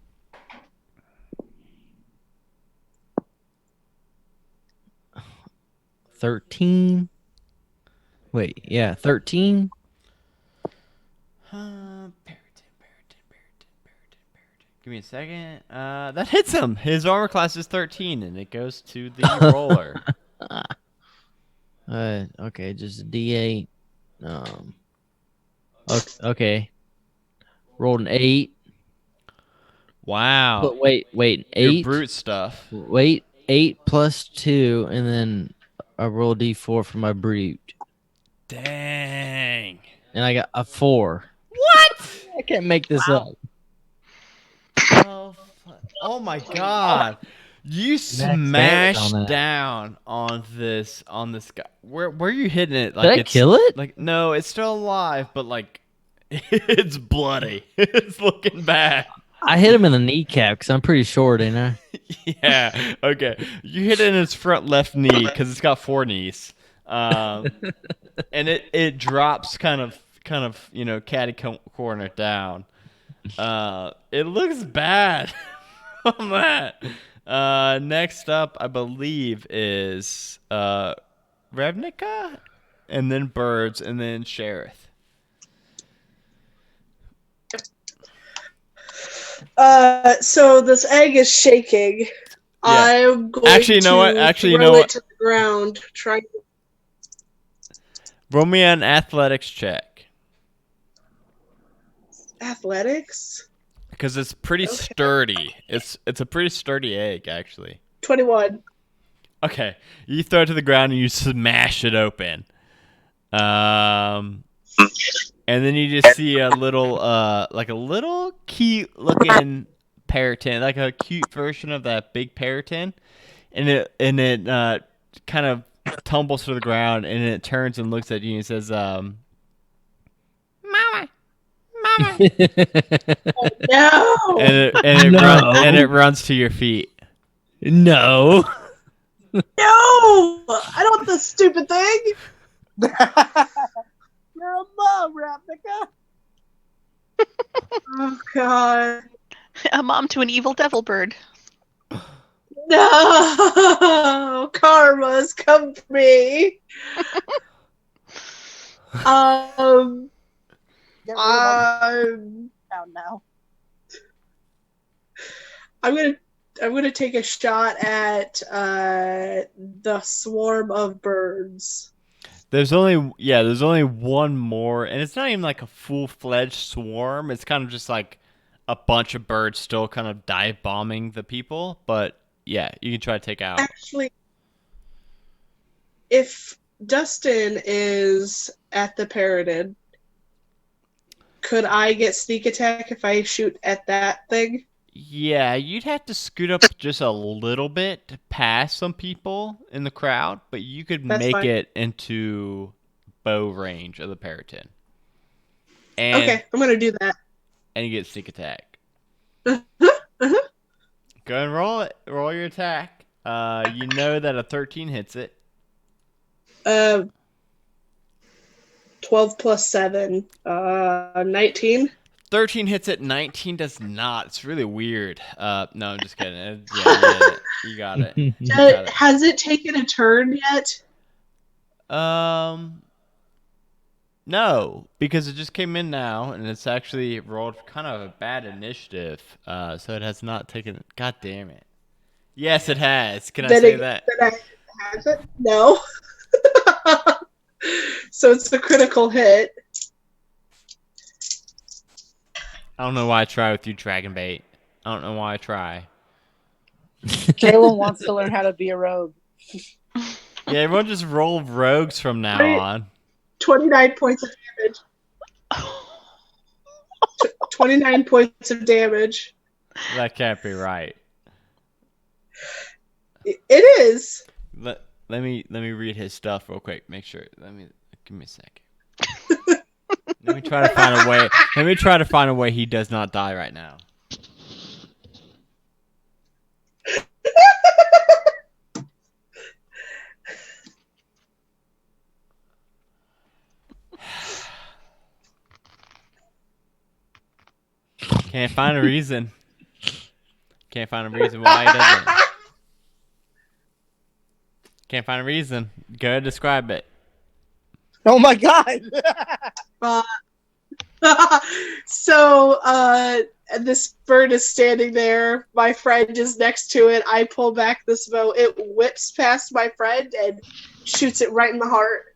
$13. Wait, yeah, 13. Periton. Give me a second. That hits him. His armor class is 13, and it goes to the roller. Okay, just a D8. Okay. Rolled an 8. Wow. But wait, Your 8. brute stuff. Wait, 8 plus 2, and then I roll D4 for my brute, Dang. and I got a 4. What? I can't make this up. Oh my God. You damage smashed on that. down on this guy. Where are you hitting it? Did I kill it? Like no, it's still alive, but like it's bloody. It's looking bad. I hit him in the kneecap because I'm pretty short, ain't I? Yeah. Okay. You hit it in its front left knee because it's got 4 knees. And it drops kind of catty corner down. It looks bad on that. Next up, I believe, is Ravnica, and then Birds, and then Sheriff. So this egg is shaking. Yeah. I'm going Actually, you know what? throw it to the ground. Try. Roll me an athletics check. Athletics? Because it's pretty sturdy. It's a pretty sturdy egg, actually. 21. Okay, you throw it to the ground and you smash it open. And then you just see a little, like a little cute looking Periton, like a cute version of that big Periton, and it kind of tumbles to the ground, and it turns and looks at you and says, "Mama, Mama," No! and it runs to your feet. No. No! I don't want this stupid thing! You're a mom, Ravnica. Oh, God. A mom to an evil devil bird. No! Karma's come for me. Get rid of I'm town now. gonna take a shot at the swarm of birds. There's only one more, and it's not even like a full-fledged swarm. It's kind of just like a bunch of birds still kind of dive bombing the people. But yeah, you can try to take out. Actually, if Dustin is at the Paradin, could I get sneak attack if I shoot at that thing? Yeah, you'd have to scoot up just a little bit to pass some people in the crowd, but you could That's make fine. it into bow range of the Periton. And, Okay, I'm gonna do that. And you get sneak attack. Uh-huh. Go and roll it. Roll your attack. You know that a 13 hits it. 12 plus 7, 19. 13 hits it. 19 does not. It's really weird. No, I'm just kidding. Yeah, you got it. You got it. Has it taken a turn yet? No, because it just came in now, and it's actually rolled kind of a bad initiative. So it has not taken. God damn it! Yes, it has. Can I say that? Has it? No. So it's a critical hit. I don't know why I try with you, Dragon Bait. I don't know why I try. Caleb wants to learn how to be a rogue. Yeah, everyone just roll rogues from now on. 29 points of damage. 29 points of damage. That can't be right. It is. Let me read his stuff real quick. Make sure. Give me a second. Let me try to find a way. Let me try to find a way he does not die right now. Can't find a reason. Can't find a reason why he doesn't. Can't find a reason. Go ahead, describe it. Oh my god! So, this bird is standing there. My friend is next to it. I pull back this bow. It whips past my friend and shoots it right in the heart.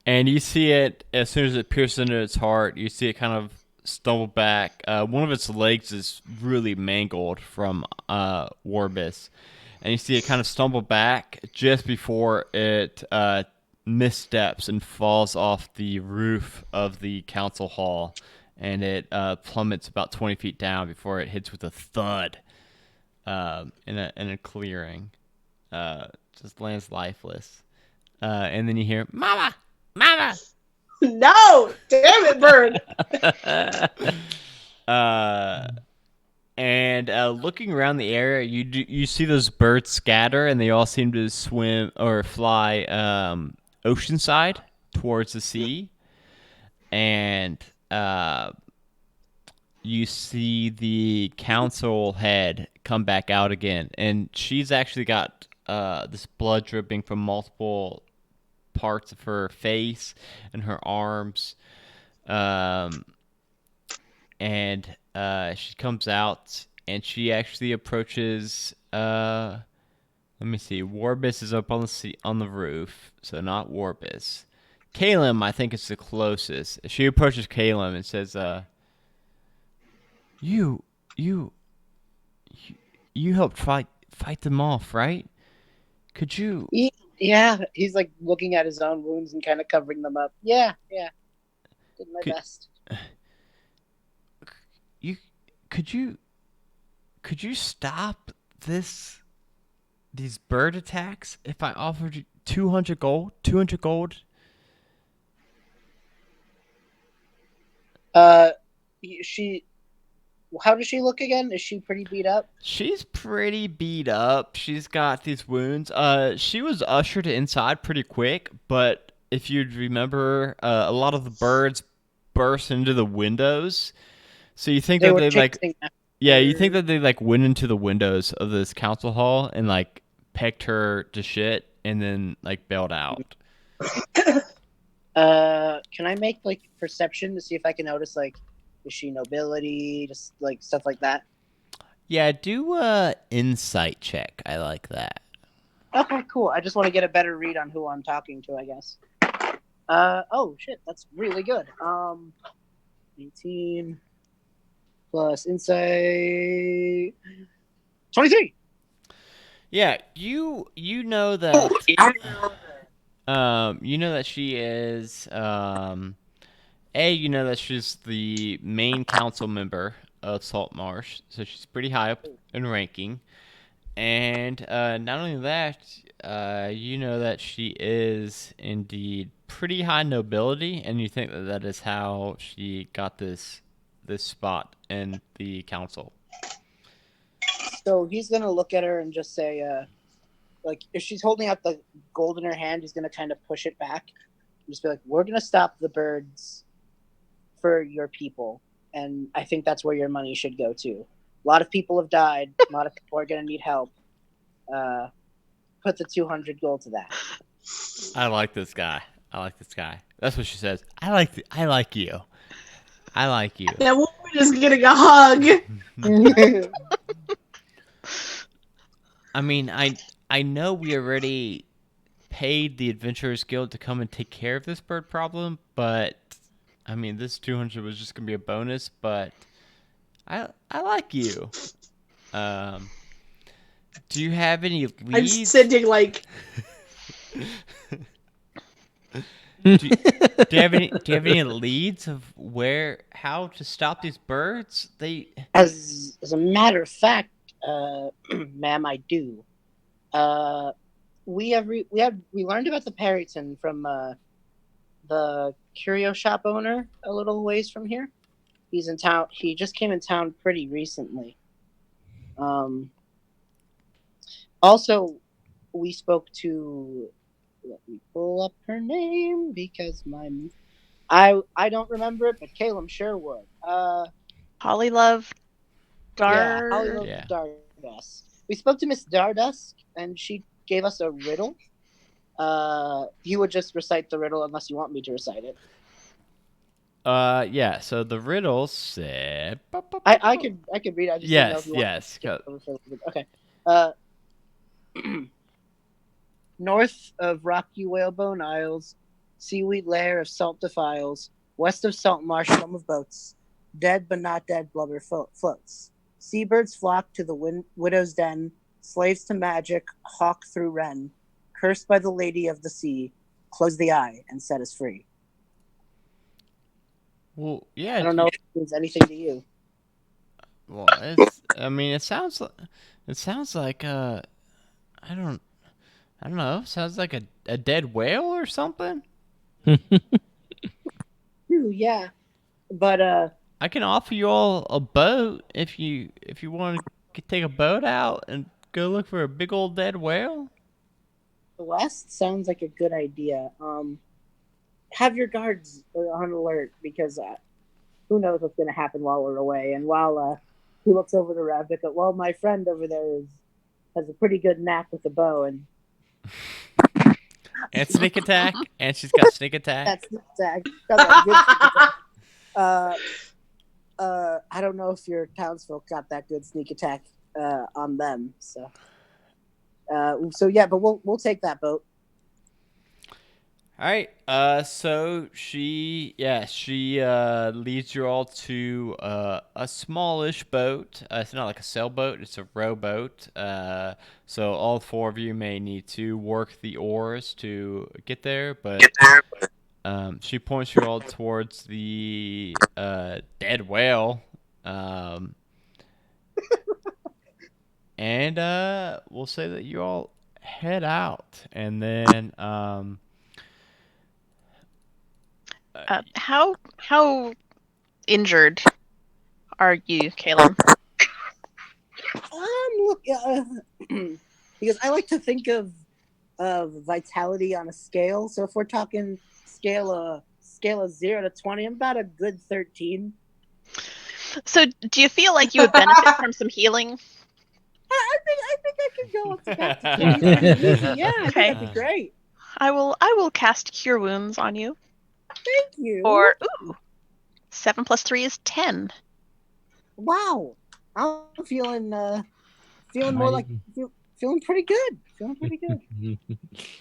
And you see it, as soon as it pierces into its heart, you see it kind of stumble back. One of its legs is really mangled from Warbis. And you see it kind of stumble back just before it missteps and falls off the roof of the council hall. And it plummets about 20 feet down before it hits with a thud in a clearing. Just lands lifeless. And then you hear, "Mama! Mama!" No! Damn it, bird! And looking around the area, you see those birds scatter, and they all seem to swim or fly oceanside towards the sea. And you see the council head come back out again, and she's actually got this blood dripping from multiple parts of her face and her arms. And she comes out, and she actually approaches. Let me see. Warbis is up on the roof, so not Warbis. Caleb, I think, is the closest. She approaches Caleb and says, "You helped fight them off, right? Could you?" Yeah, he's like looking at his own wounds and kind of covering them up. Yeah. Did my best. Could you stop these bird attacks if I offered you 200 gold? 200 gold? How does she look again? Is she pretty beat up? She's pretty beat up. She's got these wounds. She was ushered inside pretty quick, but if you'd remember, a lot of the birds burst into the windows. So you think you think that they like went into the windows of this council hall and like pecked her to shit and then like bailed out. Can I make like perception to see if I can notice like, is she nobility, just like stuff like that? Yeah, do a insight check. I like that. Okay, cool. I just want to get a better read on who I'm talking to, I guess. Oh shit, that's really good. 18 plus insight 23. Yeah, you know that you know that she is you know that she's the main council member of Saltmarsh, so she's pretty high up in ranking. And not only that, you know that she is indeed pretty high nobility, and you think that that is how she got this spot in the council. So he's gonna look at her and just say, like, if she's holding out the gold in her hand, he's gonna kind of push it back and just be like, "We're gonna stop the birds for your people, and I think that's where your money should go to. A lot of people have died. A lot of people are gonna need help. Put the 200 gold to that." I like this guy. That's what she says. I like you. I like you. That woman is getting a hug. I mean, I know we already paid the Adventurers Guild to come and take care of this bird problem, but I mean, this 200 was just gonna be a bonus. But I like you. Do you have any I'm leads? sending like Do you have any leads of how to stop these birds? As a matter of fact, ma'am, I do. We learned about the Perryton from the curio shop owner a little ways from here. He's in town. He just came in town pretty recently. Also, we spoke to. Let me pull up her name because I don't remember it, but Caleb sure would. Hollylove Yeah, Dar. Hollylove Yeah. Dardusk. We spoke to Miss Dardusk, and she gave us a riddle. You would just recite the riddle unless you want me to recite it. Yeah. So the riddle said. I could read it. I just didn't know if you wanted Yes. to skip over for a little bit. Okay. North of rocky whalebone isles, seaweed lair of salt defiles, west of salt marsh scum of boats, dead but not dead blubber floats. Seabirds flock to the widow's den, slaves to magic, hawk through wren, cursed by the lady of the sea, close the eye and set us free. Well, yeah. I don't know if it means anything to you. Well, I mean, it sounds like I don't know. Sounds like a dead whale or something. Ooh, yeah. But I can offer you all a boat if you want to take a boat out and go look for a big old dead whale. the west sounds like a good idea. Have your guards on alert because who knows what's going to happen while we're away. And while he looks over to Ravnica, well, my friend over there has a pretty good knack with the bow, and And sneak attack, and she's got sneak attack. that's sneak attack. Got that good sneak attack. I don't know if your townsfolk got that good sneak attack on them. So yeah, but we'll take that boat. All right. So she leads you all to a smallish boat. It's not like a sailboat; it's a rowboat. So all four of you may need to work the oars to get there, but she points you all towards the dead whale. And we'll say that you all head out, and then How injured are you, Caleb? Look, because I like to think of vitality on a scale. So if we're talking scale of 0 to 20, I'm about a good 13. So, do you feel like you would benefit from some healing? I think I could go up to back to 20. Yeah, I think Okay. that'd be great. I will cast Cure Wounds on you. Thank you. Or 7 plus 3 is 10. Wow, I'm feeling more like feeling pretty good. Feeling pretty good.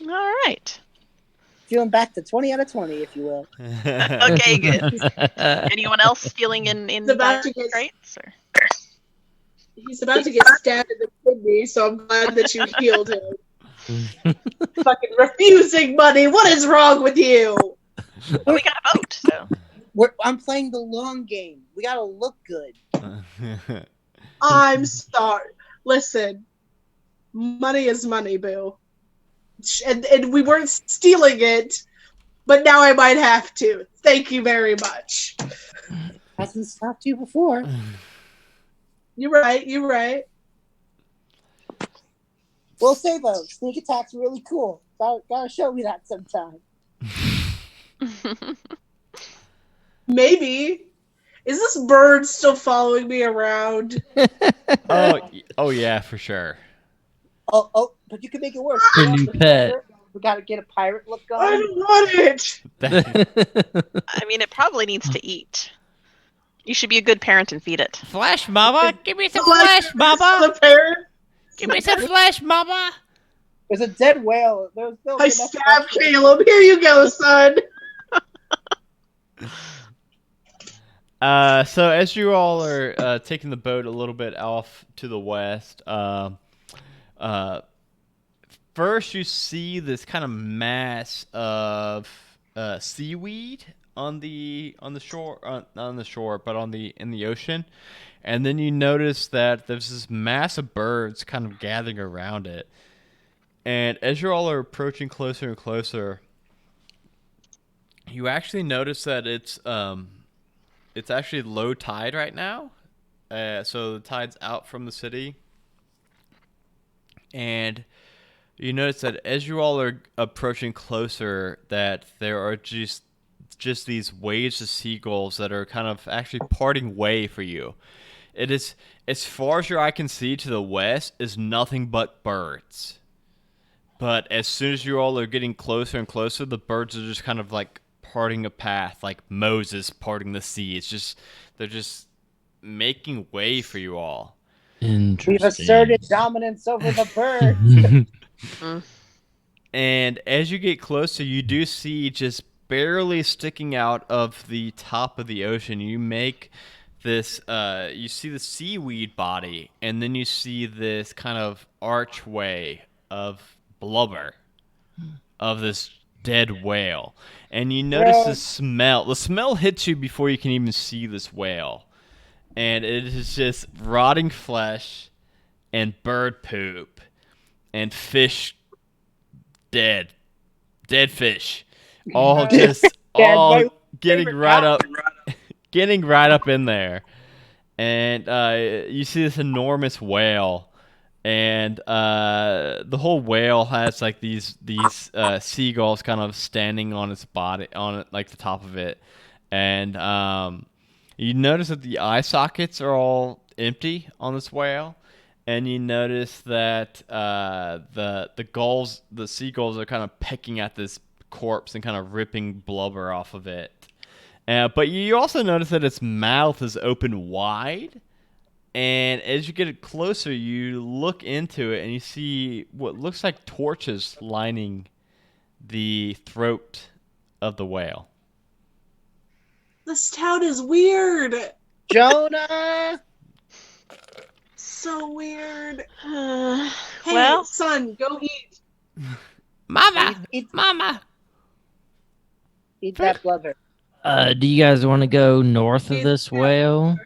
All right. Feeling back to 20 out of 20, if you will. Okay, good. Anyone else feeling in about to dire get- straits? Or? He's about to get stabbed in the kidney, so I'm glad that you healed him. Fucking refusing money. What is wrong with you? Well, we got a boat, so. I'm playing the long game. We gotta look good. I'm sorry. Listen, Money is money, boo. And we weren't stealing it, but now I might have to. Thank you very much. Hasn't stopped you before. You're right. We'll say though, sneak attack's really cool. Gotta show me that sometime. Maybe. Is this bird still following me around? Oh yeah, for sure. Oh, but you can make it worse. Your new pet. We gotta get a pirate look I going. don't want it. I mean, it probably needs to eat. You should be a good parent and feed it. Flesh, mama. Give me some Like, flesh, mama. The parent. Give me some flesh, mama. There's a dead whale. There's no I stabbed Caleb. Here you go, son. So as you all are taking the boat a little bit off to the west, first you see this kind of mass of seaweed on the shore, but in the ocean, and then you notice that there's this mass of birds kind of gathering around it. And as you all are approaching closer and closer, you actually notice that it's actually low tide right now. So the tide's out from the city. And you notice that as you all are approaching closer, that there are just these waves of seagulls that are kind of actually parting way for you. It is, as far as your eye can see to the west, is nothing but birds. But as soon as you all are getting closer and closer, the birds are just kind of like parting a path, like Moses parting the sea. They're just making way for you all. Interesting. We've asserted dominance over the birds. And as you get closer, you do see just barely sticking out of the top of the ocean. You make this, you see the seaweed body, and then you see this kind of archway of blubber of this dead whale. And you notice the smell. The smell hits you before you can even see this whale. And it is just rotting flesh and bird poop and fish dead fish, all just all getting right up in there. And you see this enormous whale, and the whole whale has like these seagulls kind of standing on its body, on it, like the top of it. And you notice that the eye sockets are all empty on this whale. And you notice that the seagulls are kind of pecking at this corpse and kind of ripping blubber off of it. But you also notice that its mouth is open wide. And as you get closer, you look into it and you see what looks like torches lining the throat of the whale. This town is weird. Jonah! So weird. Hey, Well, son, go eat. Mama! Eat Mama! that blubber. Do you guys want to go north of this whale?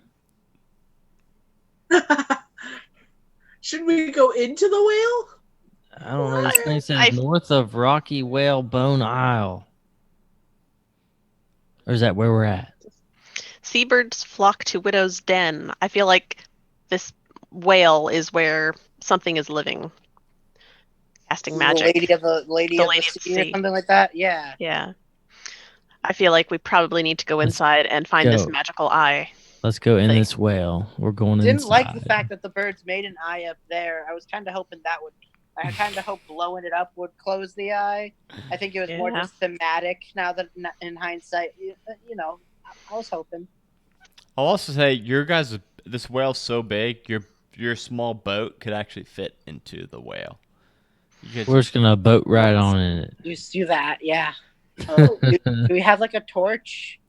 Should we go into the whale? I don't know. This thing says I- north of Rocky Whale Bone Isle. Or is that where we're at? seabirds flock to Widow's Den. I feel like this whale is where something is living, casting magic. The lady of the sea or something like that? Yeah. Yeah. I feel like we probably need to go inside and find this go. magical eye. Let's go in Thing. this whale. We're going Didn't inside. like the fact that the birds made an eye up there. I was kind of hoping that would. I kind of hoped blowing it up would close the eye. I think it was more Yeah. just thematic. Now that in hindsight, you know, I was hoping. I'll also say, this whale's so big, your small boat could actually fit into the whale. We're just gonna boat ride on in it. You do that, yeah. Do we have like a torch?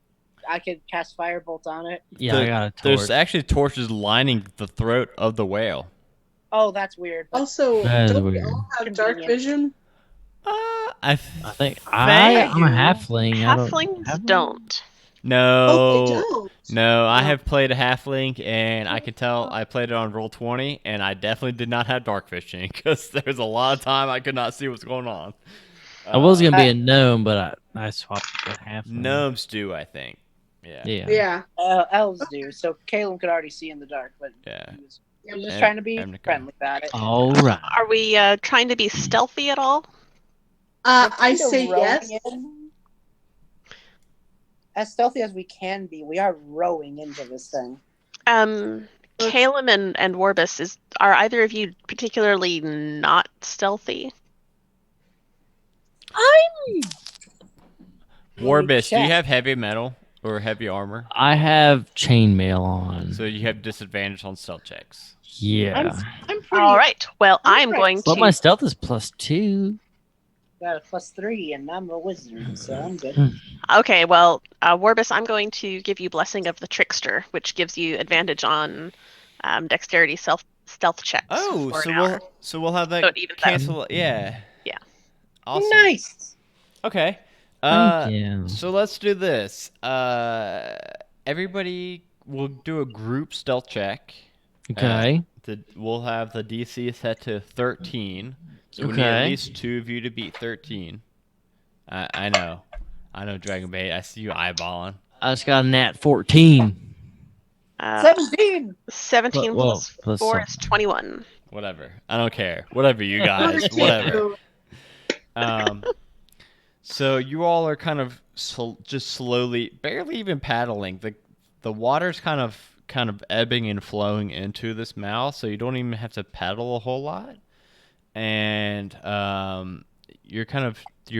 I could cast firebolt on it. Yeah, I got a torch. There's actually torches lining the throat of the whale. Oh, that's weird. Also, That is don't we weird. all have dark vision? I I think I'm a halfling. I don't Halflings have one. don't. No. they don't. No, I have played a halfling, and I can tell I played it on Roll20, and I definitely did not have dark vision because there was a lot of time I could not see what's going on. I was gonna be a gnome, but I swapped to half. Gnomes do, I think. Yeah. Yeah. Elves do. So Caleb could already see in the dark, but Yeah. he was just trying to be Emnica. friendly about it. All right. Are we trying to be stealthy at all? We're I kinda say rowing yes. in. As stealthy as we can be, we are rowing into this thing. Caleb and Warbus, are either of you particularly not stealthy? Warbus, do you check. have heavy metal or heavy armor? I have chainmail on. So you have disadvantage on stealth checks. Yeah. I'm pretty. All right. Well, I'm I'm going But to. my stealth is +2. Got a +3, and I'm a wizard, so I'm good. Okay, well, Warbus, I'm going to give you Blessing of the Trickster, which gives you advantage on dexterity stealth checks. Oh, for an hour. so we'll have that So it evens out. cancel. Yeah. Yeah. Awesome. Nice. Okay. Thank you. So let's do this. Everybody will do a group stealth check. Okay. We'll have the DC set to 13. So we need at Okay. least 2 of you to beat 13. I know, Dragonbait. I see you eyeballing. I just got a nat 14. 17. 17 Whoa, plus plus 4 some. is 21. Whatever. I don't care. Whatever, you guys. Whatever. So you all are kind of just slowly, barely even paddling. The water's kind of ebbing and flowing into this mouth, so you don't even have to paddle a whole lot. And your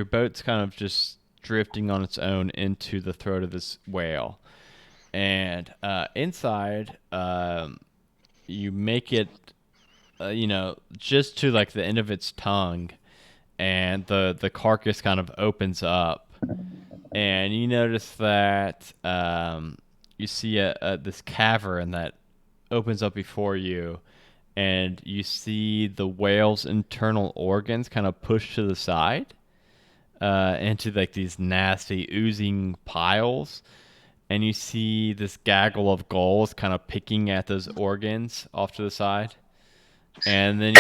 boat's kind of just drifting on its own into the throat of this whale. And inside, you make it, just to like the end of its tongue, and the carcass kind of opens up, and you notice that you see this cavern that opens up before you, and you see the whale's internal organs kind of pushed to the side into like these nasty oozing piles, and you see this gaggle of gulls kind of picking at those organs off to the side, and then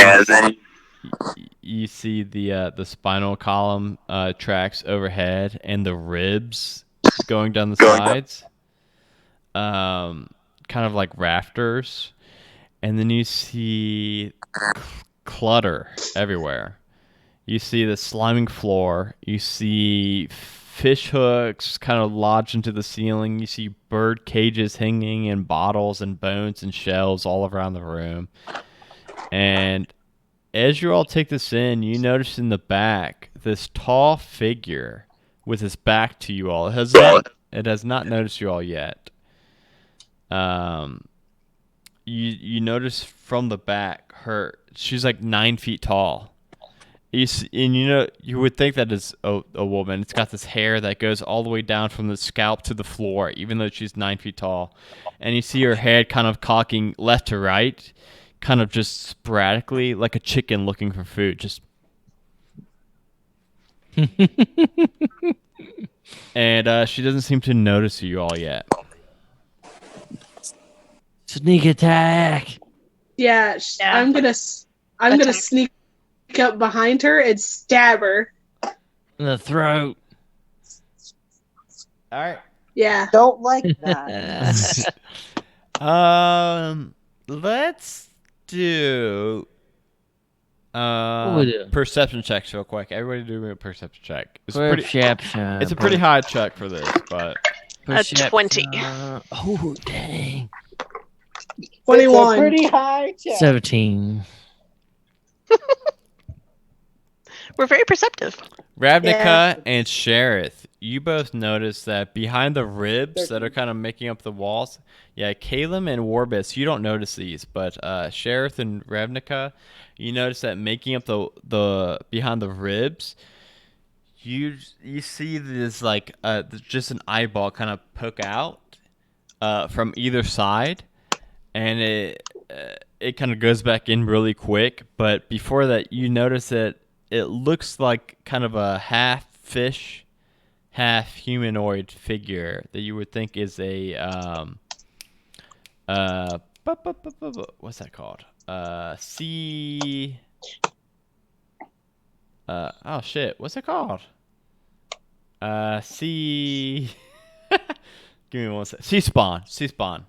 you see the spinal column tracks overhead and the ribs going down the sides, kind of like rafters. And then you see clutter everywhere. You see the sliming floor. You see fish hooks kind of lodged into the ceiling. You see bird cages hanging, and bottles and bones and shells all around the room. And as you all take this in, you notice in the back this tall figure with his back to you all. It has not noticed you all yet. You notice from the back, she's like 9 feet tall. You would think that is a woman. It's got this hair that goes all the way down from the scalp to the floor, even though she's 9 feet tall. And you see her head kind of cocking left to right, kind of just sporadically, like a chicken looking for food. Just. And she doesn't seem to notice you all yet. Sneak attack. Yeah, Yeah. I'm gonna sneak up behind her and stab her. In the throat. All right. Yeah. Don't like that. Let's do What we do? perception checks real quick. Everybody do me a perception check. It's a Perception. pretty high check for this, but 20. Oh, dang. 21. It's a pretty high check. 17. We're very perceptive. Ravnica and Shareth, you both notice that behind the ribs that are kind of making up the walls, Caleb and Warbus, you don't notice these, but Shareth and Ravnica, you notice that making up the behind the ribs, you see this like just an eyeball kind of poke out from either side, and it kind of goes back in really quick. But before that, you notice that it looks like kind of a half fish, half humanoid figure that you would think is a what's that called? Sea. Oh shit, what's it called? Sea. Give me one sec. Sea spawn. Sea spawn.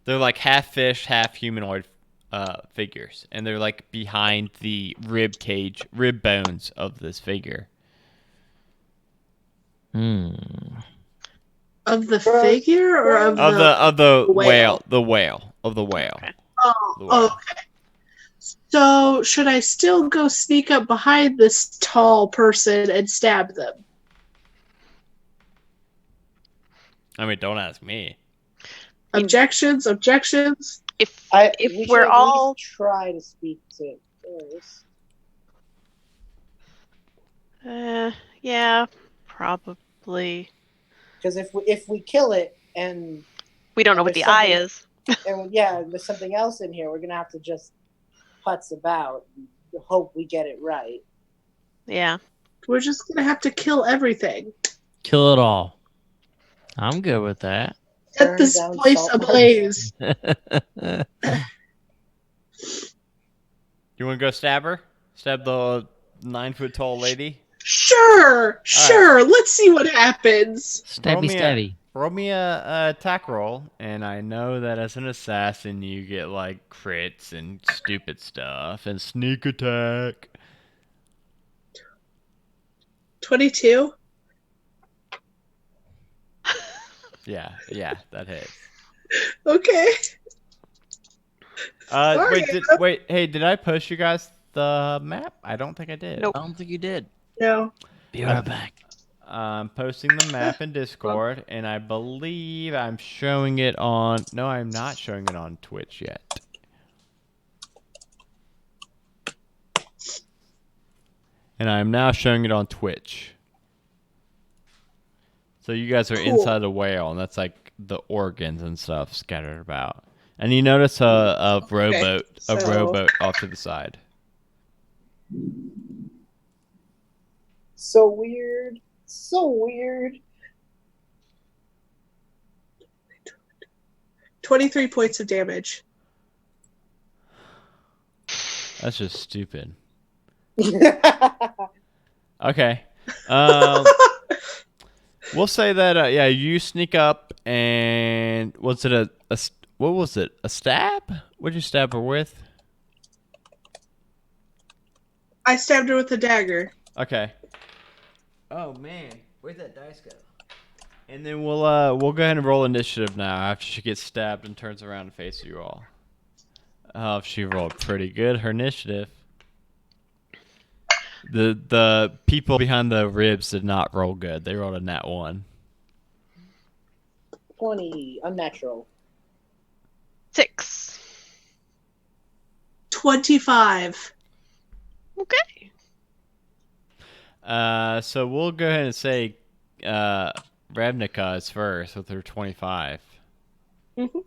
They're like half fish, half humanoid figures, and they're like behind the rib bones of this figure. Of the figure or of the whale? The whale. Okay. Oh, okay. So should I still go sneak up behind this tall person and stab them? I mean, don't ask me. Objections? If We we're should at all least try to speak to it first. yeah, probably. Because if we kill it and We don't know what there's the eye something- is. and there's something else in here, we're gonna have to just putz about and hope we get it right. Yeah. We're just gonna have to kill everything. Kill it all. I'm good with that. Set Burn this down place salt ablaze. You want to go stab her? Stab the 9-foot tall lady? Sure. Let's see what happens. Stabby. Roll me a attack roll, and I know that as an assassin you get like crits and stupid stuff and sneak attack. 22. Yeah, that hits. Okay. Hey, did I post you guys the map? I don't think I did. Nope. I don't think you did. No. Be right back. I'm posting the map in Discord, and I believe I'm showing it on... No, I'm not showing it on Twitch yet. And I'm now showing it on Twitch. So you guys are inside the whale, and that's like the organs and stuff scattered about. And you notice a rowboat off to the side. So weird. 23 points of damage. That's just stupid. Well, Okay. We'll say that you sneak up, and was it what was it? A stab? What'd you stab her with? I stabbed her with a dagger. Okay. Oh man, where'd that dice go? And then we'll go ahead and roll initiative now after she gets stabbed and turns around and faces you all. Oh, she rolled pretty good. Her initiative. The people behind the ribs did not roll good. They rolled a nat 1. 20, unnatural. 6. 25. Okay. So we'll go ahead and say Ravnica is first with her 25. Do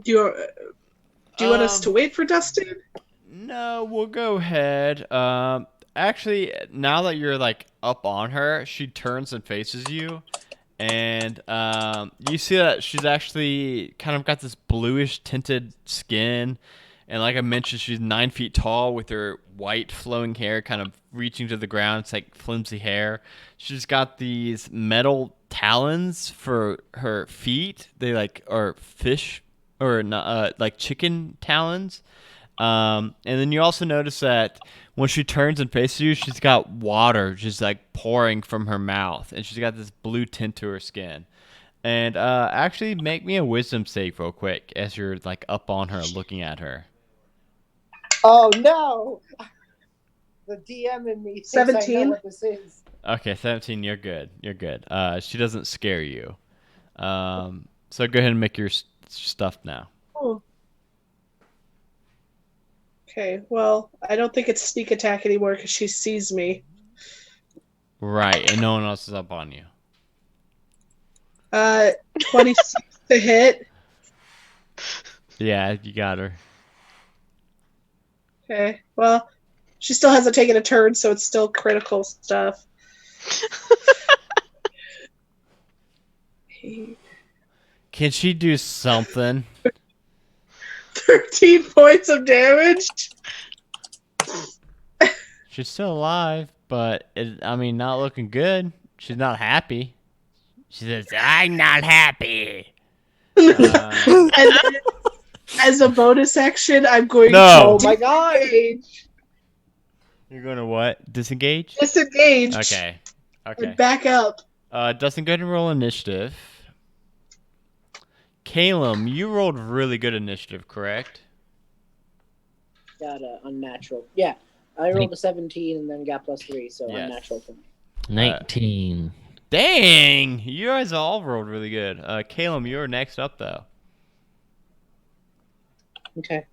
you want us to wait for Dustin? No, we'll go ahead. Actually, now that you're like up on her, she turns and faces you, and you see that she's actually kind of got this bluish tinted skin, and like I mentioned, she's 9 feet tall with her white flowing hair kind of reaching to the ground. It's like flimsy hair. She's got these metal talons for her feet. They like are fish or not, like chicken talons. And then you also notice that when she turns and faces you, she's got water just like pouring from her mouth, and she's got this blue tint to her skin. And actually, make me a wisdom save real quick as you're like up on her, looking at her. Oh no! The DM in me thinks I 17? know what this is. Okay, 17. You're good. You're good. She doesn't scare you. So go ahead and make your stuff now. Oh. Okay, well, I don't think it's sneak attack anymore because she sees me. Right, and no one else is up on you. 26 to hit. Yeah, you got her. Okay, well, She still hasn't taken a turn, so it's still critical stuff. Can she do something? 13 points of damage. She's still alive, but not looking good. She's not happy. She says, "I'm not happy." And then, as a bonus action, I'm going No. to Oh my god! You're going to what? Disengage? disengage Okay. and back up. Dustin, go ahead and roll initiative. Calum, you rolled really good initiative, correct? Got unnatural. Yeah, I rolled a 17 and then got +3, so Yes. unnatural for me. 19. Dang! You guys all rolled really good. Calum, you're next up, though. Okay.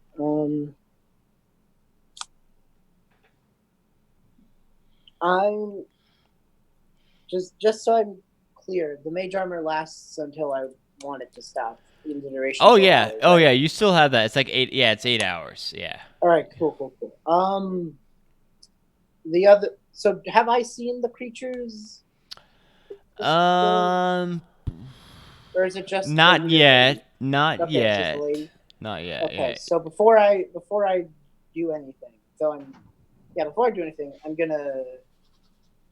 I'm just so I'm clear. The mage armor lasts until I want it to stop in the duration. Oh, of yeah. hours, Oh, right? yeah. You still have that. It's like 8. Yeah, it's 8 hours. Yeah. All right. Cool. The other. So have I seen the creatures? Or is it just the Not weird yet. lady? Not Okay, it's yet. just the lady. Not yet. Okay, Yeah. so before I do anything, before I do anything, I'm gonna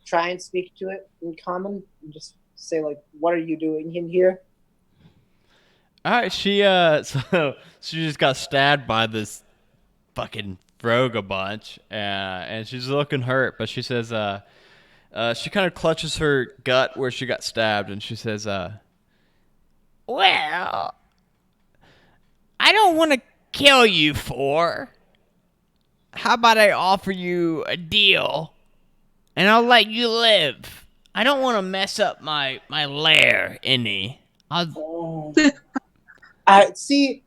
try and speak to it in common and just say like, "What are you doing in here?" All right. So she just got stabbed by this fucking rogue a bunch, and she's looking hurt. But she says, she kind of clutches her gut where she got stabbed, and she says, "Well, I don't want to kill you for. How about I offer you a deal, and I'll let you live. I don't want to mess up my lair any. Oh. I see.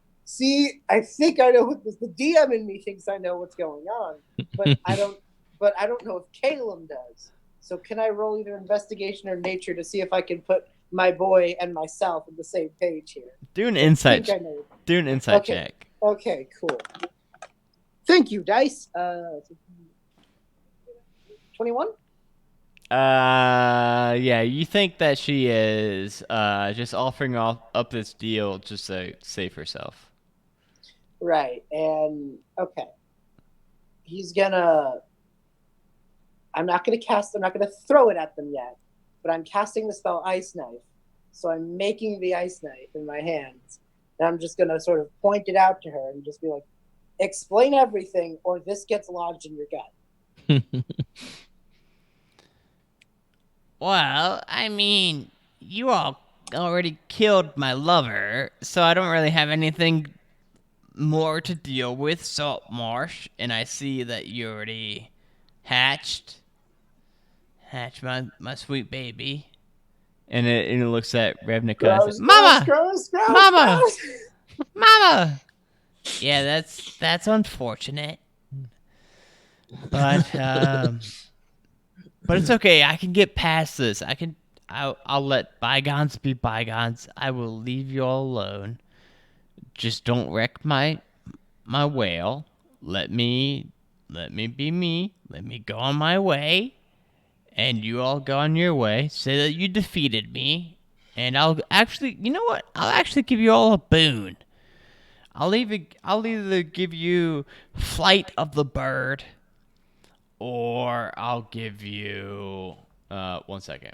I think I know what the DM in me thinks I know what's going on, but I don't. But I don't know if Calum does. So can I roll either investigation or nature to see if I can put my boy and myself on the same page here? Do an I insight. think I know. Do an insight Okay. check." Okay, cool. Thank you, Dice. 21? Yeah, you think that she is just offering up this deal just to save herself. Right, and okay. I'm not gonna throw it at them yet, but I'm casting the spell Ice Knife. So I'm making the ice knife in my hands. And I'm just gonna sort of point it out to her and just be like, explain everything or this gets lodged in your gut. Well, I mean, you all already killed my lover, so I don't really have anything more to deal with, Salt Marsh, and I see that you already hatched my sweet baby. And it looks at Ravnica and Gross, says, Mama! gross, Mama! gross. Mama! Yeah, that's unfortunate. But it's okay. I can get past this. I'll let bygones be bygones. I will leave you all alone. Just don't wreck my whale. Let me be me. Let me go on my way. And you all go on your way. Say that you defeated me. And I'll actually, you know what? I'll actually give you all a boon. I'll either give you Flight of the Bird, or I'll give you 1 second.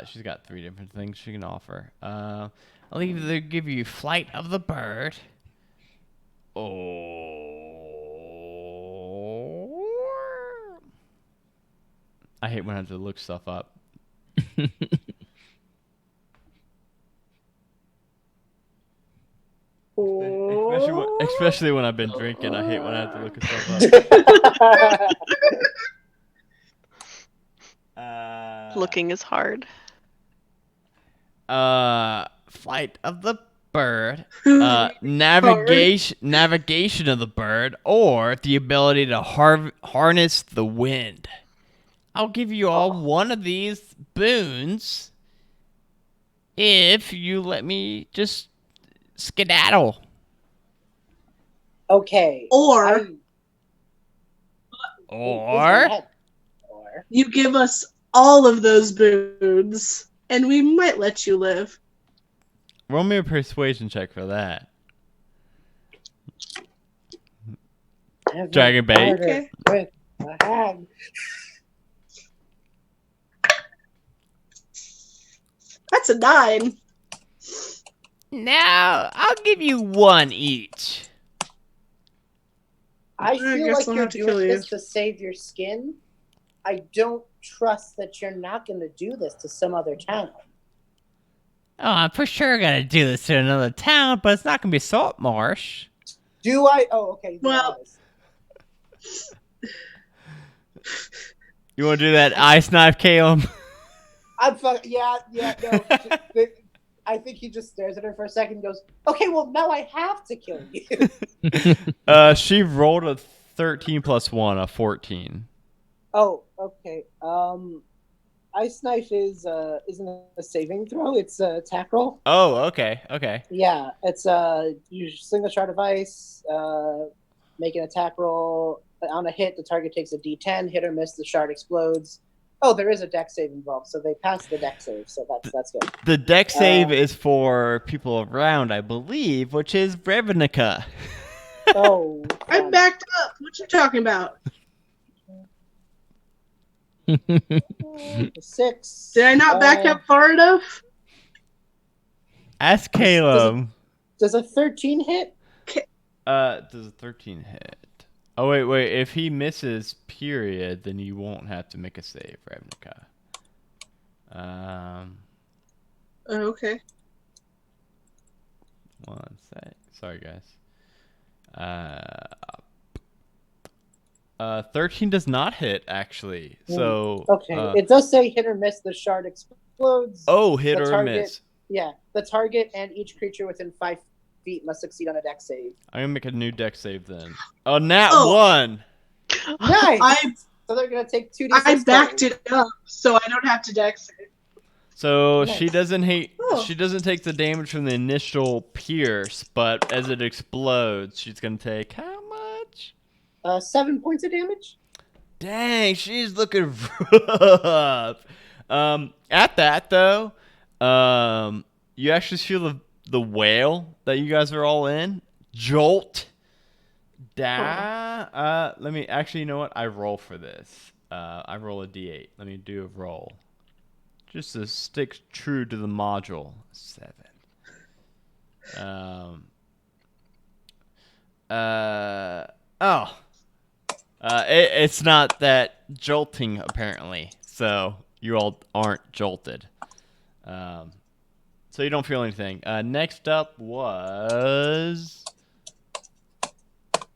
She's got 3 different things she can offer. I'll either give you Flight of the Bird, or I hate when I have to look stuff up. Especially when I've been drinking, I hate when I have to look stuff up. Looking is hard. Flight of the Bird, navigation of the bird, or the ability to harness the wind. I'll give you all one of these boons if you let me just skedaddle. Okay. Or Or Or You give us all of those boons, and we might let you live. roll me a persuasion check for that. Dragon bait. Okay. With a hag. That's a 9. now I'll give you one each. I I feel guess like I'll you're have to kill doing you. this to save your skin. I don't trust that you're not going to do this to some other town. Oh, I'm for sure gonna do this to another town, but it's not gonna be Salt Marsh. Do I? Oh, okay. Well- You want to do that ice knife, Caleb? I'm fucking. Yeah, no. I think he just stares at her for a second and goes, okay, well, now I have to kill you. She rolled a 13 plus 1, a 14. Oh, okay. Ice Knife isn't a saving throw, it's a attack roll. Oh, okay. Yeah, it's you sling the shard of ice, make an attack roll. On a hit, the target takes a d10, hit or miss, the shard explodes. Oh, there is a dex save involved, so they passed the dex save, so that's good. The deck save is for people around, I believe, which is Ravnica. Oh, I'm backed up. What you talking about? 6. Did I not back up far enough? Ask Caleb. Does a 13 hit? Does a 13 hit? Oh, wait. If he misses, period, then you won't have to make a save, Ravnica. Oh, okay. One sec. Sorry, guys. 13 does not hit, actually. So Okay, it does say hit or miss, the shard explodes. oh, hit The or target- miss. Yeah, the target and each creature within 5 feet must succeed on a dex save. I'm gonna make a new deck save then. Oh, nat Oh. 1. Nice! So they're going to take 2d6 I backed damage. it up, so I don't have to dex it. So Nice. she doesn't hate. Oh. She doesn't take the damage from the initial pierce, but as it explodes, she's gonna take how much? 7 points of damage? Dang, she's looking rough. At that though, you actually feel the whale that you guys are all in jolt. Let me actually. You know what? I roll for this. I roll a d8. Let me do a roll. Just to stick true to the module. 7. It's not that jolting apparently. So you all aren't jolted. So you don't feel anything. Next up was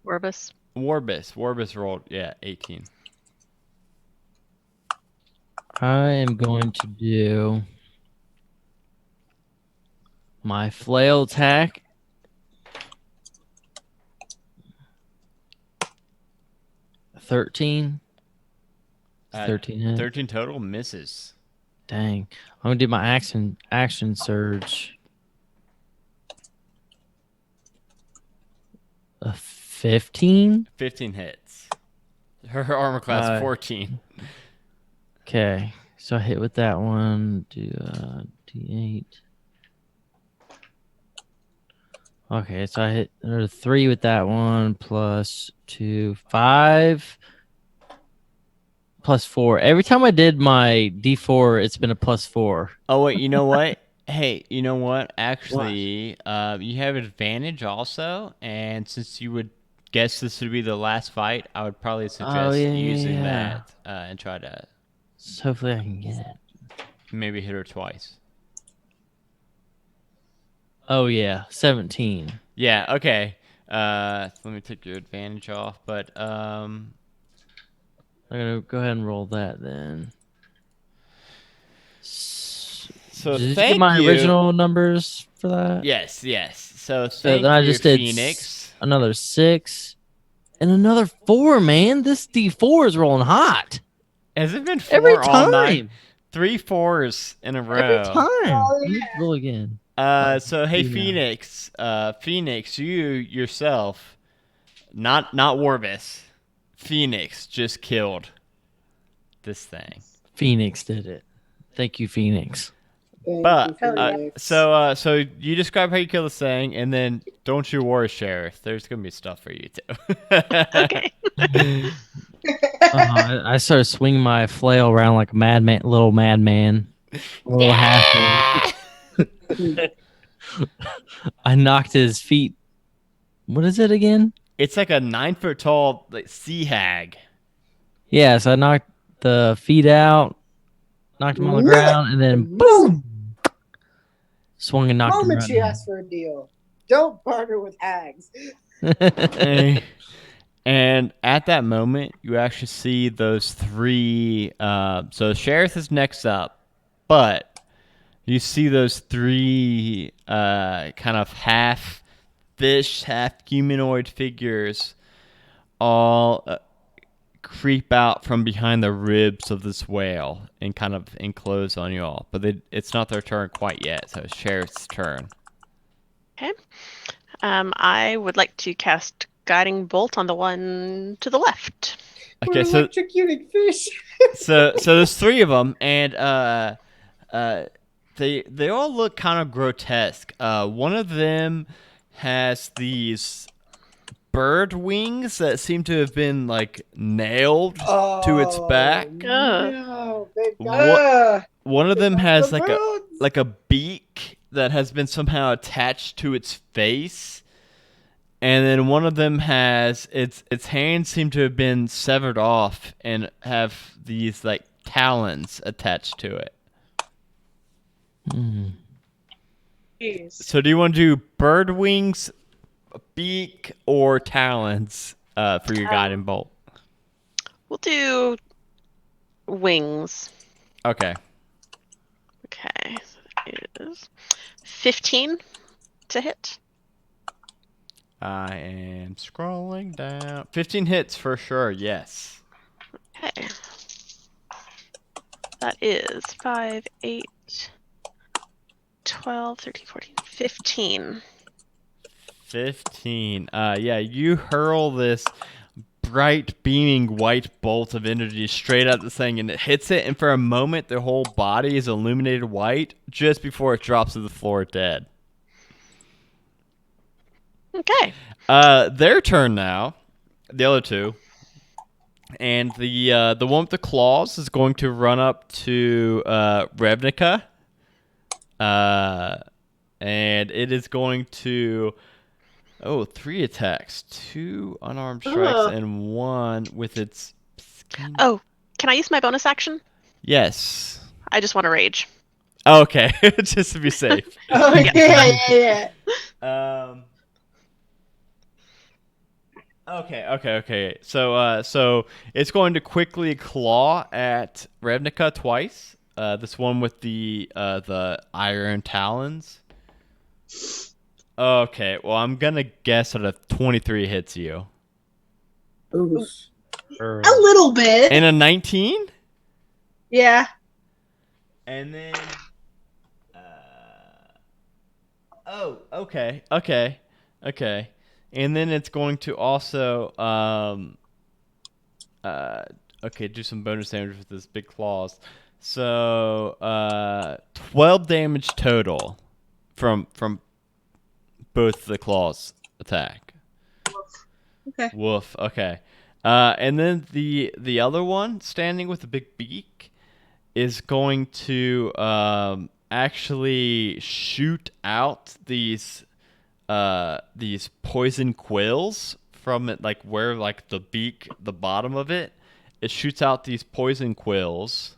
Orbis. Warbus. Warbus rolled 18. I am going to do my flail attack. $13. 13 hit. 13 total misses. Dang. I'm gonna do my action surge. A 15? 15 hits. Her armor class 14. Okay. So I hit with that one. Do D8. Okay, so I hit 3 with that one, plus 2, 5, plus 4. Every time I did my D4, it's been a plus 4. Oh wait, you know what? Hey, you know what? Actually, you have advantage also, and since you would guess this would be the last fight, I would probably suggest using that and try to So hopefully I can get it. maybe hit her twice. Oh yeah, 17. Yeah. Okay. Let me take your advantage off, but I'm gonna go ahead and roll that then. so Did you thank get my you. original numbers for that? Yes. So So thank then I you, just did Phoenix. another 6 and another 4. Man, this D4 is rolling hot Has it been 4 every all night? time. 3 4s in a row. Every time. Oh, Let me yeah. roll again. So hey, Yeah. Phoenix, you yourself, not Warbus, Phoenix just killed this thing. Phoenix did it. Thank you, Phoenix. But Hell yeah. so you describe how you kill this thing, and then don't you worry, Sheriff. There's gonna be stuff for you too. Okay. I started swinging my flail around like a madman, little madman, little half. I knocked his feet. What is it again? It's like a 9-foot tall like sea hag. Yeah, so I knocked the feet out, knocked him on the ground, and then boom, swung and knocked him Moment right she asked for a deal. Don't barter with hags. And at that moment, you actually see those three. So the sheriff is next up, but you see those three kind of half fish, half humanoid figures all creep out from behind the ribs of this whale and kind of enclose on you all. But it's not their turn quite yet, so it's sheriff's turn. Okay. I would like to cast Guiding Bolt on the one to the left. Okay, We're so electrocuting fish. so there's three of them, and they all look kind of grotesque. One of them has these bird wings that seem to have been like nailed to its back. No, they've What- One of them has the like bones. a beak that has been somehow attached to its face. And then one of them has its hands seem to have been severed off and have these like talons attached to it. Jeez. So do you want to do bird wings, beak, or talons for your guiding bolt? We'll do wings. Okay. Okay. It is 15 to hit. I am scrolling down. 15 hits for sure, yes. Okay. That is 5, 8, 12, 13, 14, 15. 15. Yeah, you hurl this bright, beaming white bolt of energy straight at this thing, and it hits it, and for a moment, the whole body is illuminated white just before it drops to the floor dead. Okay. Their turn now. The other two. And the one with the claws is going to run up to Revnica. And it is going to 3 attacks. 2 unarmed strikes and 1 with its skin. Oh, can I use my bonus action? Yes. I just want to rage. Okay, just to be safe. Oh, yeah. Okay. So it's going to quickly claw at Revnica twice. This one with the iron talons. Okay, well I'm gonna guess that a 23 hits you. Oof. A little bit. And a 19? Yeah. And then okay. And then it's going to also do some bonus damage with this big claws. So 12 damage total from both the claws attack. Okay. Woof. Okay. And then the other one standing with the big beak is going to actually shoot out these poison quills from it, like where like the beak, the bottom of it. It shoots out these poison quills.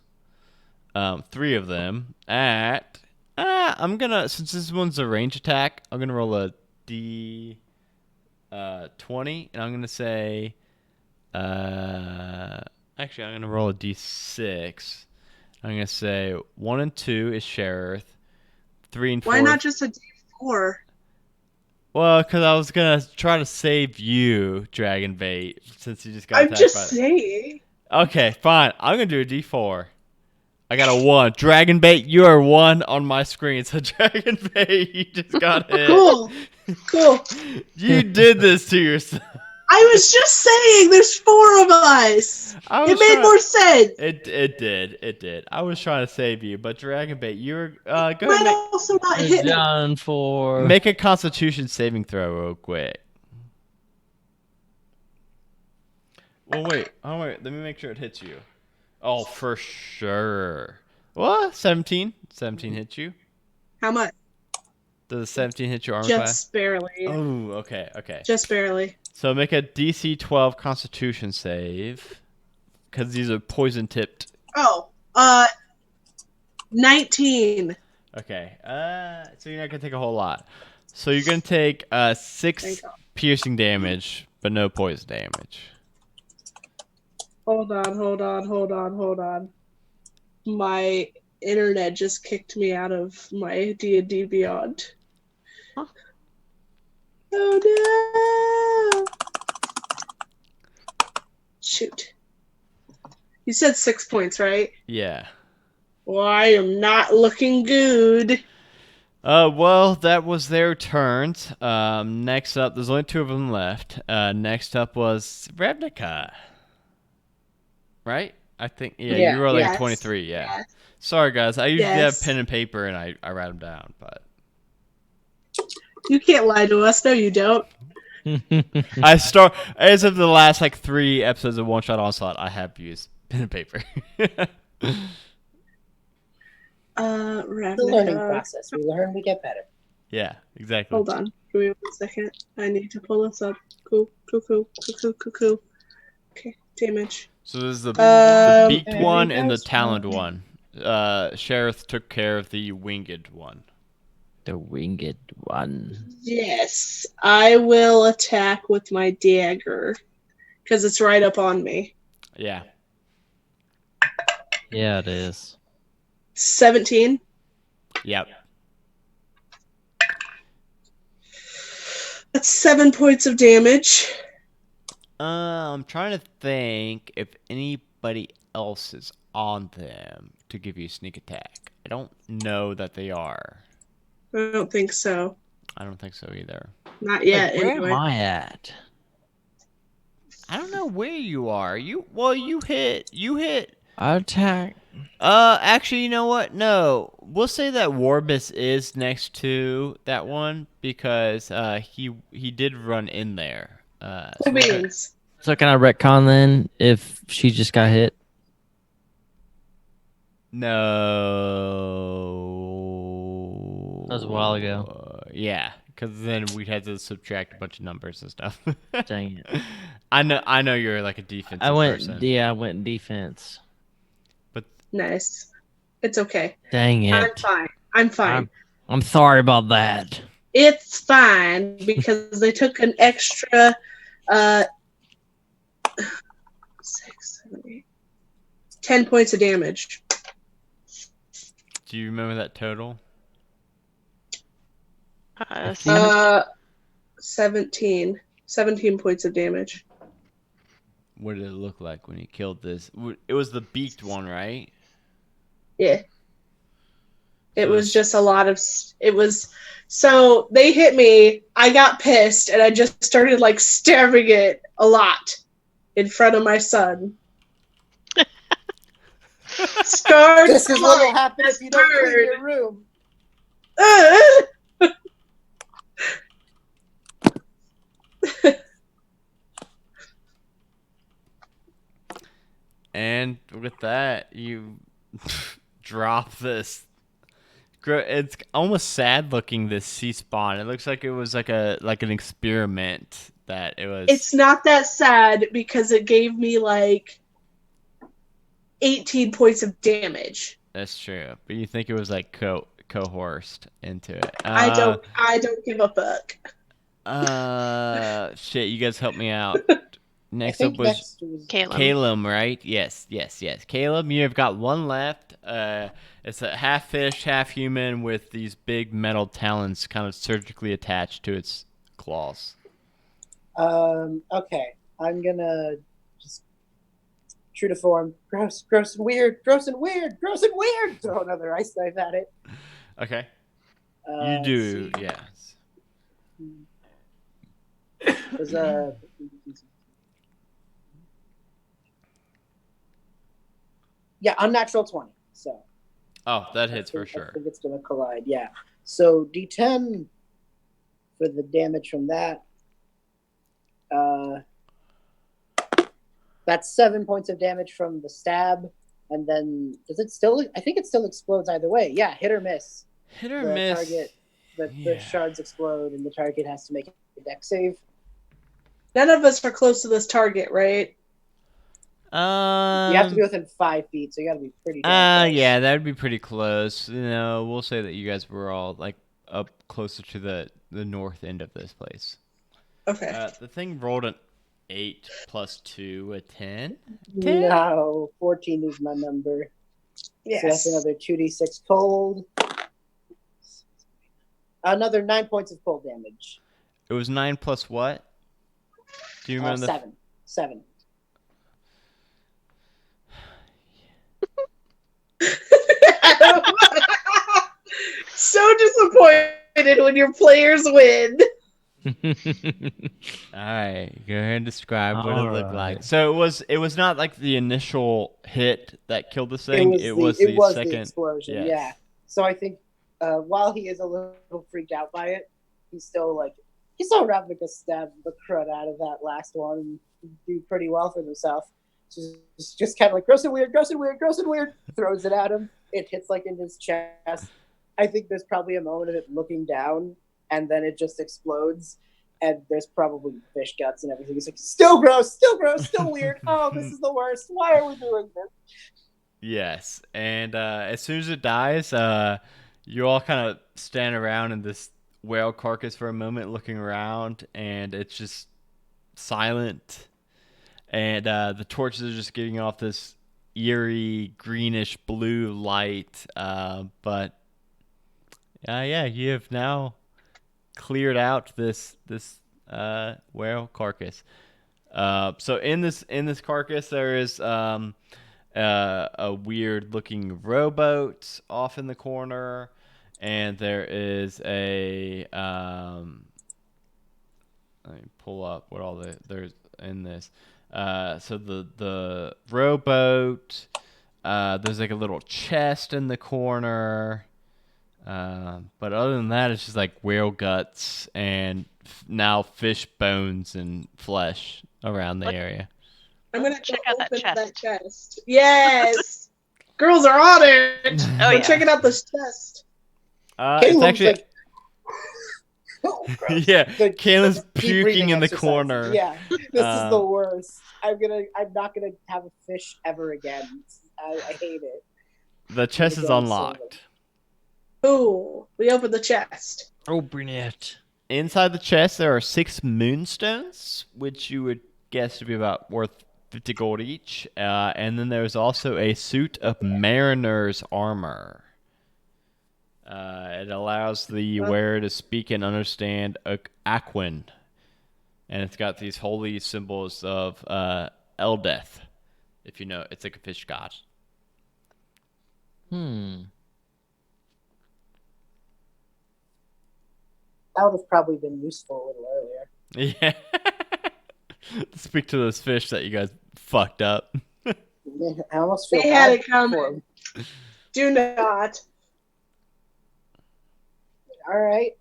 3 of them at. I'm gonna, since this one's a range attack, I'm gonna roll a D20, and I'm gonna say. Actually, I'm gonna roll a D6. I'm gonna say 1 and 2 is Sheriff. 3 and 4. Why not just a D4? Well, because I was gonna try to save you, Dragon Bait, since you just got I'm attacked just by it. saying. Okay, fine. I'm gonna do a D4. I got a 1. Dragon Bait, you are 1 on my screen. So Dragon Bait, you just got hit. Cool. You did this to yourself. I was just saying, there's 4 of us. It made more sense. It did. I was trying to save you, but Dragon Bait, you're go Might ahead also not hit me. Done for. make a Constitution saving throw real quick. Well, wait. Oh wait. Let me make sure it hits you. Oh, for sure. What? 17? 17 hits you. How much? Does 17 hit your armor class? Just barely. Oh, okay. Just barely. So make a DC 12 Constitution save, because these are poison tipped. Oh, 19. Okay. So you're not gonna take a whole lot. So you're gonna take 6 piercing damage, but no poison damage. Hold on. My internet just kicked me out of my D&D Beyond. Huh? Oh no! Shoot. You said 6 points, right? Yeah. Well, I am not looking good. Well, that was their turns. Next up, there's only 2 of them left. Next up was Ravnica. Right? I think, Yeah. you were like Yes. 23, yeah. Yes. Sorry, guys. I usually have Yes. pen and paper, and I write them down, but... You can't lie to us. No, you don't. As of the last, 3 episodes of One Shot Onslaught, I have used pen and paper. Ravnica. The learning process. We learn, we get better. Yeah, exactly. Hold on. Give me 1 second. I need to pull this up. Cool. Okay, damage. So this is the beaked there one we and go. the taloned one. Sheriff took care of the winged one. The winged one. Yes, I will attack with my dagger because it's right up on me. Yeah. Yeah, it is. 17. Yep. That's 7 points of damage. I'm trying to think if anybody else is on them to give you a sneak attack. I don't know that they are. I don't think so. I don't think so either. Not yet, Where anyway. am I at? I don't know where you are. You hit. I attack. Actually, you know what? No. We'll say that Warbus is next to that one because he did run in there. Cool beans. So can I retcon then if she just got hit? No. That was a while ago. Yeah, because then we'd have to subtract a bunch of numbers and stuff. Dang it. I know you're like a defensive I went person. defense. Nice. It's okay. Dang it. I'm fine. I'm sorry about that. It's fine because they took an extra 6, 7, 8, 10 points of damage. Do you remember that total? 17 points of damage. What did it look like when you killed this? It was the beaked one, right? Yeah. It So was it's- just a lot of so they hit me, I got pissed, and I just started stabbing it a lot in front of my son. Scarred. This is what will happen if you don't clean your room. And with that, you drop this. It's almost sad looking. This sea spawn. It looks like it was like an experiment that it was. It's not that sad because it gave me 18 points of damage. That's true, but you think it was coerced into it. I don't give a fuck. Shit, you guys help me out. Next I up think was next was Caleb. right? Yes. Caleb, you have got one left. It's a half fish, half human with these big metal talons kind of surgically attached to its claws. okay. I'm gonna just true to form. Gross and weird. Throw another ice knife at it. Okay. You Let's do, see. yes. Does Yeah, unnatural 20. So Oh, that hits I for think, sure. I think it's going to collide. Yeah. So D10 for the damage from that. That's 7 points of damage from the stab. And then does it still? I think it still explodes either way. Yeah, hit or miss. Hit or The miss. target, the Yeah. shards explode, and the target has to make a dex save. None of us are close to this target, right? You have to be within 5 feet, so you got to be pretty damn close. Yeah, that would be pretty close. We'll say that you guys were all like up closer to the north end of this place. Okay. The thing rolled an 8 plus 2, a 10. No, 14 is my number. Yes. So that's another 2d6 cold. Another 9 points of cold damage. It was 9 plus what? Do you remember? 7. 7. So disappointed when your players win. All right, go ahead and describe what it looked Alright. like. So it was not like the initial hit that killed this thing. It was the second explosion. yes. Yeah. So I think while he is a little freaked out by it, he's still having to stab the crud out of that last one and do pretty well for himself. Just kind of like gross and weird, throws it at him. It hits like in his chest. I think there's probably a moment of it looking down, and then it just explodes. And there's probably fish guts and everything. He's like, still gross, still weird. Oh, this is the worst. Why are we doing this? Yes, and as soon as it dies, you all kind of stand around in this whale carcass for a moment, looking around, and it's just silent. And the torches are just getting off this eerie greenish blue light. But yeah, you have now cleared out this whale carcass. So in this carcass, there is a weird looking rowboat off in the corner, and there is a let me pull up what all there's in this. So the rowboat, there's like a little chest in the corner. But other than that, it's just like whale guts and now fish bones and flesh around the area. I'm gonna Check go out that open chest. chest. Yes, girls are on it. Oh, We're yeah. checking out this chest. It's Caleb's actually like, oh, gross. yeah. The Kayla's deep puking breathing in the exercises. corner. Yeah, this is the worst. I'm not gonna have a fish ever again. I hate it. The chest is Don't unlocked. Ooh, we opened the chest. Open it. Inside the chest, there are 6 moonstones, which you would guess to be about worth 50 gold each. And then there's also a suit of mariner's armor. It allows the wearer to speak and understand Aquan. And it's got these holy symbols of Eldeth. If you know, it's like a fish god. That would have probably been useful a little earlier. Yeah. Speak to those fish that you guys fucked up. I almost feel They had bad it coming. for 'em. Do not. All right,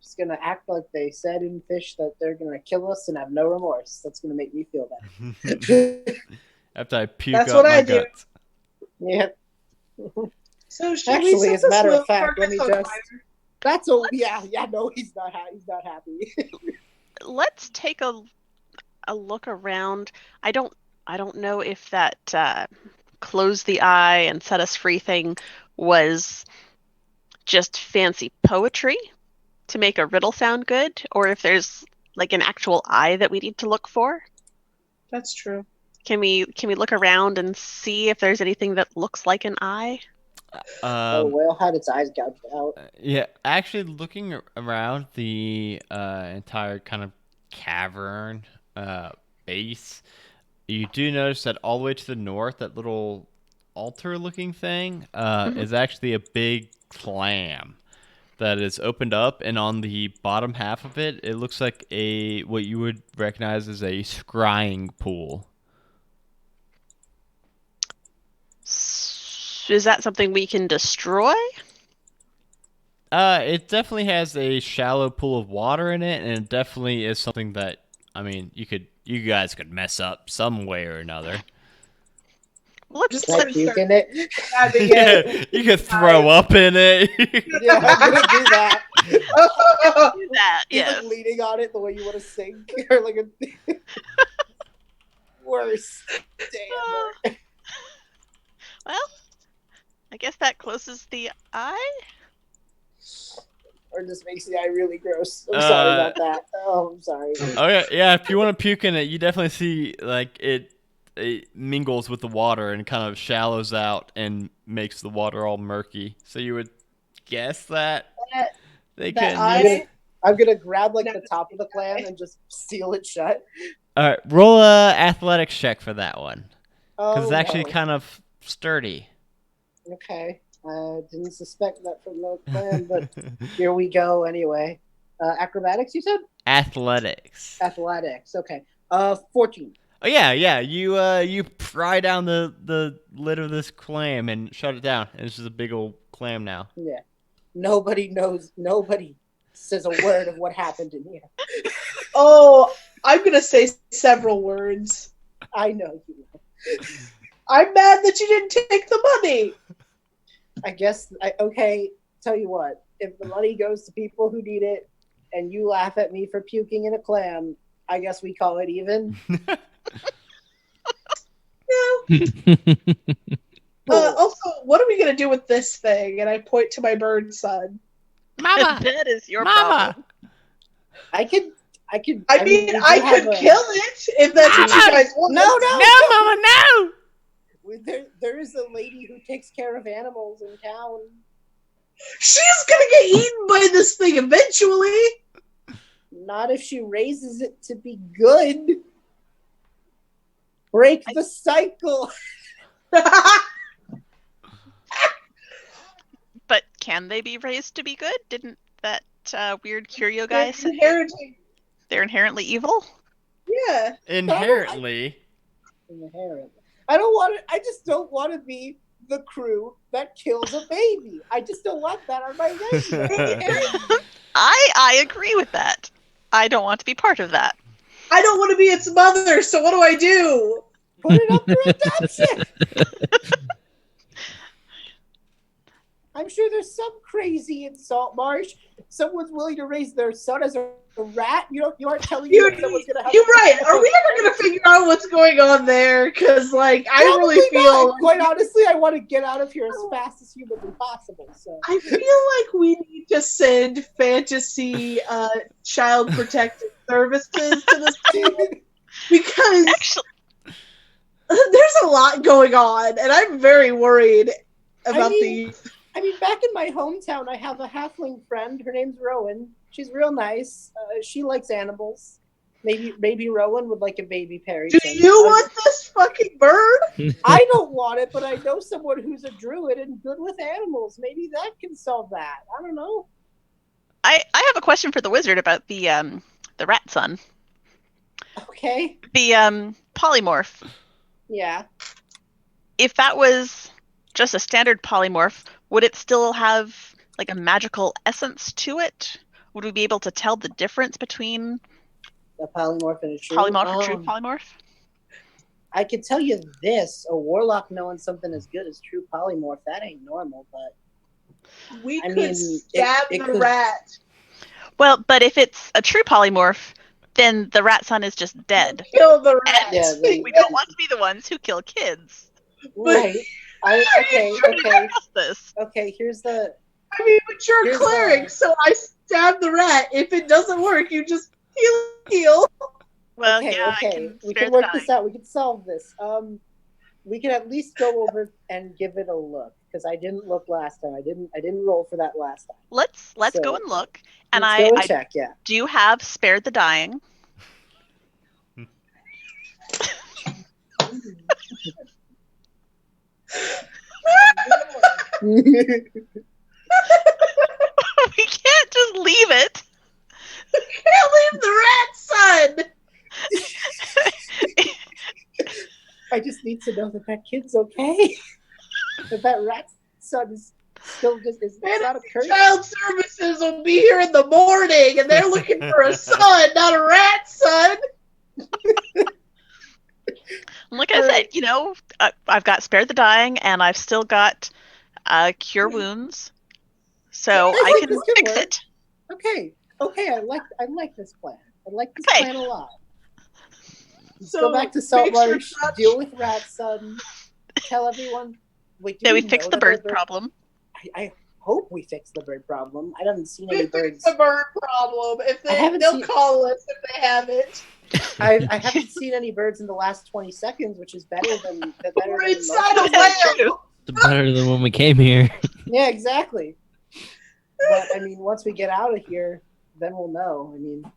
just gonna act like they said in Fish that they're gonna kill us and have no remorse. That's gonna make me feel better. After I puke That's up what my I do. guts. Yeah. So should we Actually, set as a this matter of little fact, let me carcass on just. fire? That's a yeah. No, he's not. He's not happy. Let's take a look around. I don't know if that close the eye and set us free thing was just fancy poetry to make a riddle sound good, or if there's like an actual eye that we need to look for. That's true. Can we look around and see if there's anything that looks like an eye? The whale had its eyes gouged out. Yeah, actually looking around the entire kind of cavern base, you do notice that all the way to the north, that little altar-looking thing is actually a big clam. that is opened up, and on the bottom half of it, it looks like what you would recognize as a scrying pool. Is that something we can destroy? It definitely has a shallow pool of water in it, and it definitely is something that, I mean, you guys could mess up some way or another. Let's Just Can I puke in it? Having Yeah, it. you could throw up in it. Yeah, I'm gonna do that. do that. He's Yes. like leaning on it the way you want to sink, or like a worse. Damn. Well, I guess that closes the eye. Or just makes the eye really gross. I'm sorry about that. Oh, I'm sorry. Oh yeah. If you want to puke in it, you definitely see like it mingles with the water and kind of shallows out and makes the water all murky. So you would guess that they that can. eye- I'm gonna grab like the top of the clam and just seal it shut. All right, roll a athletics check for that one because Oh, it's actually no. kind of sturdy. Okay. I didn't suspect that from the clam, but here we go anyway. Acrobatics, you said? Athletics. Athletics. Okay. 14. Oh yeah. You pry down the lid of this clam and shut it down, and it's just a big old clam now. Yeah. Nobody says a word of what happened in here. Oh, I'm gonna say several words. I know you know. I'm mad that you didn't take the money. I guess okay, tell you what, if the money goes to people who need it and you laugh at me for puking in a clam, I guess we call it even. Also, what are we gonna do with this thing? And I point to my bird son. Mama, That is your Mama. problem. I could I mean, we do I have could a- kill it if that's what you guys want. No, no, Mama, no. There is a lady who takes care of animals in town. She's gonna get eaten by this thing eventually. Not if she raises it to be good. Break the cycle. But can they be raised to be good? Didn't that weird curio guy say Inherently, they're inherently evil? yeah. Inherently. Inherent. I just don't want to be the crew that kills a baby. I just don't want that on my resume. I agree with that. I don't want to be part of that. I don't want to be its mother, so what do I do? Put it up for adoption. I'm sure there's some crazy in Saltmarsh. Someone's willing to raise their son as a rat. You aren't telling me that someone's gonna have. You're right. Are we ever gonna figure out what's going on there? Because, like, I Probably really feel. not. Quite honestly, I want to get out of here as fast as humanly possible. So I feel like we need to send fantasy child protective services to this thing because Actually, there's a lot going on, and I'm very worried about I mean, back in my hometown, I have a halfling friend. Her name's Rowan. She's real nice. She likes animals. Maybe Rowan would like a baby Perry. Do you want this fucking bird? I don't want it, but I know someone who's a druid and good with animals. Maybe that can solve that. I don't know. I have a question for the wizard about the rat son. Okay. The polymorph. Yeah. If that was just a standard polymorph, would it still have like a magical essence to it? Would we be able to tell the difference between A polymorph and a true. polymorph and true polymorph? I could tell you this: a warlock knowing something as good as true polymorph, that ain't normal. But We I could mean, stab it the could- rat. Well, but if it's a true polymorph, then the rat son is just dead. Kill the rat. Yeah, We don't want to be the ones who kill kids. right. Okay. This. Okay. Here's the. I mean, but you're a Here's cleric, the- so I stab the rat. If it doesn't work, you just heal. Well, Okay. yeah, I Okay. can We spare can the work time. this out. We can solve this. We can at least go over and give it a look because I didn't look last time. I didn't roll for that last time. Let's So, go and look. And Let's go and I check. Yeah. do have spared the dying. We just leave it. Can't leave the rat son. I just need to know that that kid's okay. that rat son is still just is not a curse. Child services will be here in the morning, and they're looking for a son, not a rat son. Like I said, I've got Spare the Dying, and I've still got Cure Wounds, so I can this could fix work. it. Okay, I like this plan. I like this Okay. plan a lot. Let's So go back to Salt make sure Marsh, not- deal with Rat Son, tell everyone. Wait, Yeah, we know fixed the that there are bird problem. I hope we fixed the bird problem. I haven't seen any We birds. fixed the bird problem. If I haven't they'll seen- call us if they haven't. I haven't seen any birds in the last 20 seconds, which is better than We're most inside a places. whale. It's better than when we came here. Yeah, exactly. But I mean, once we get out of here, then we'll know. I mean,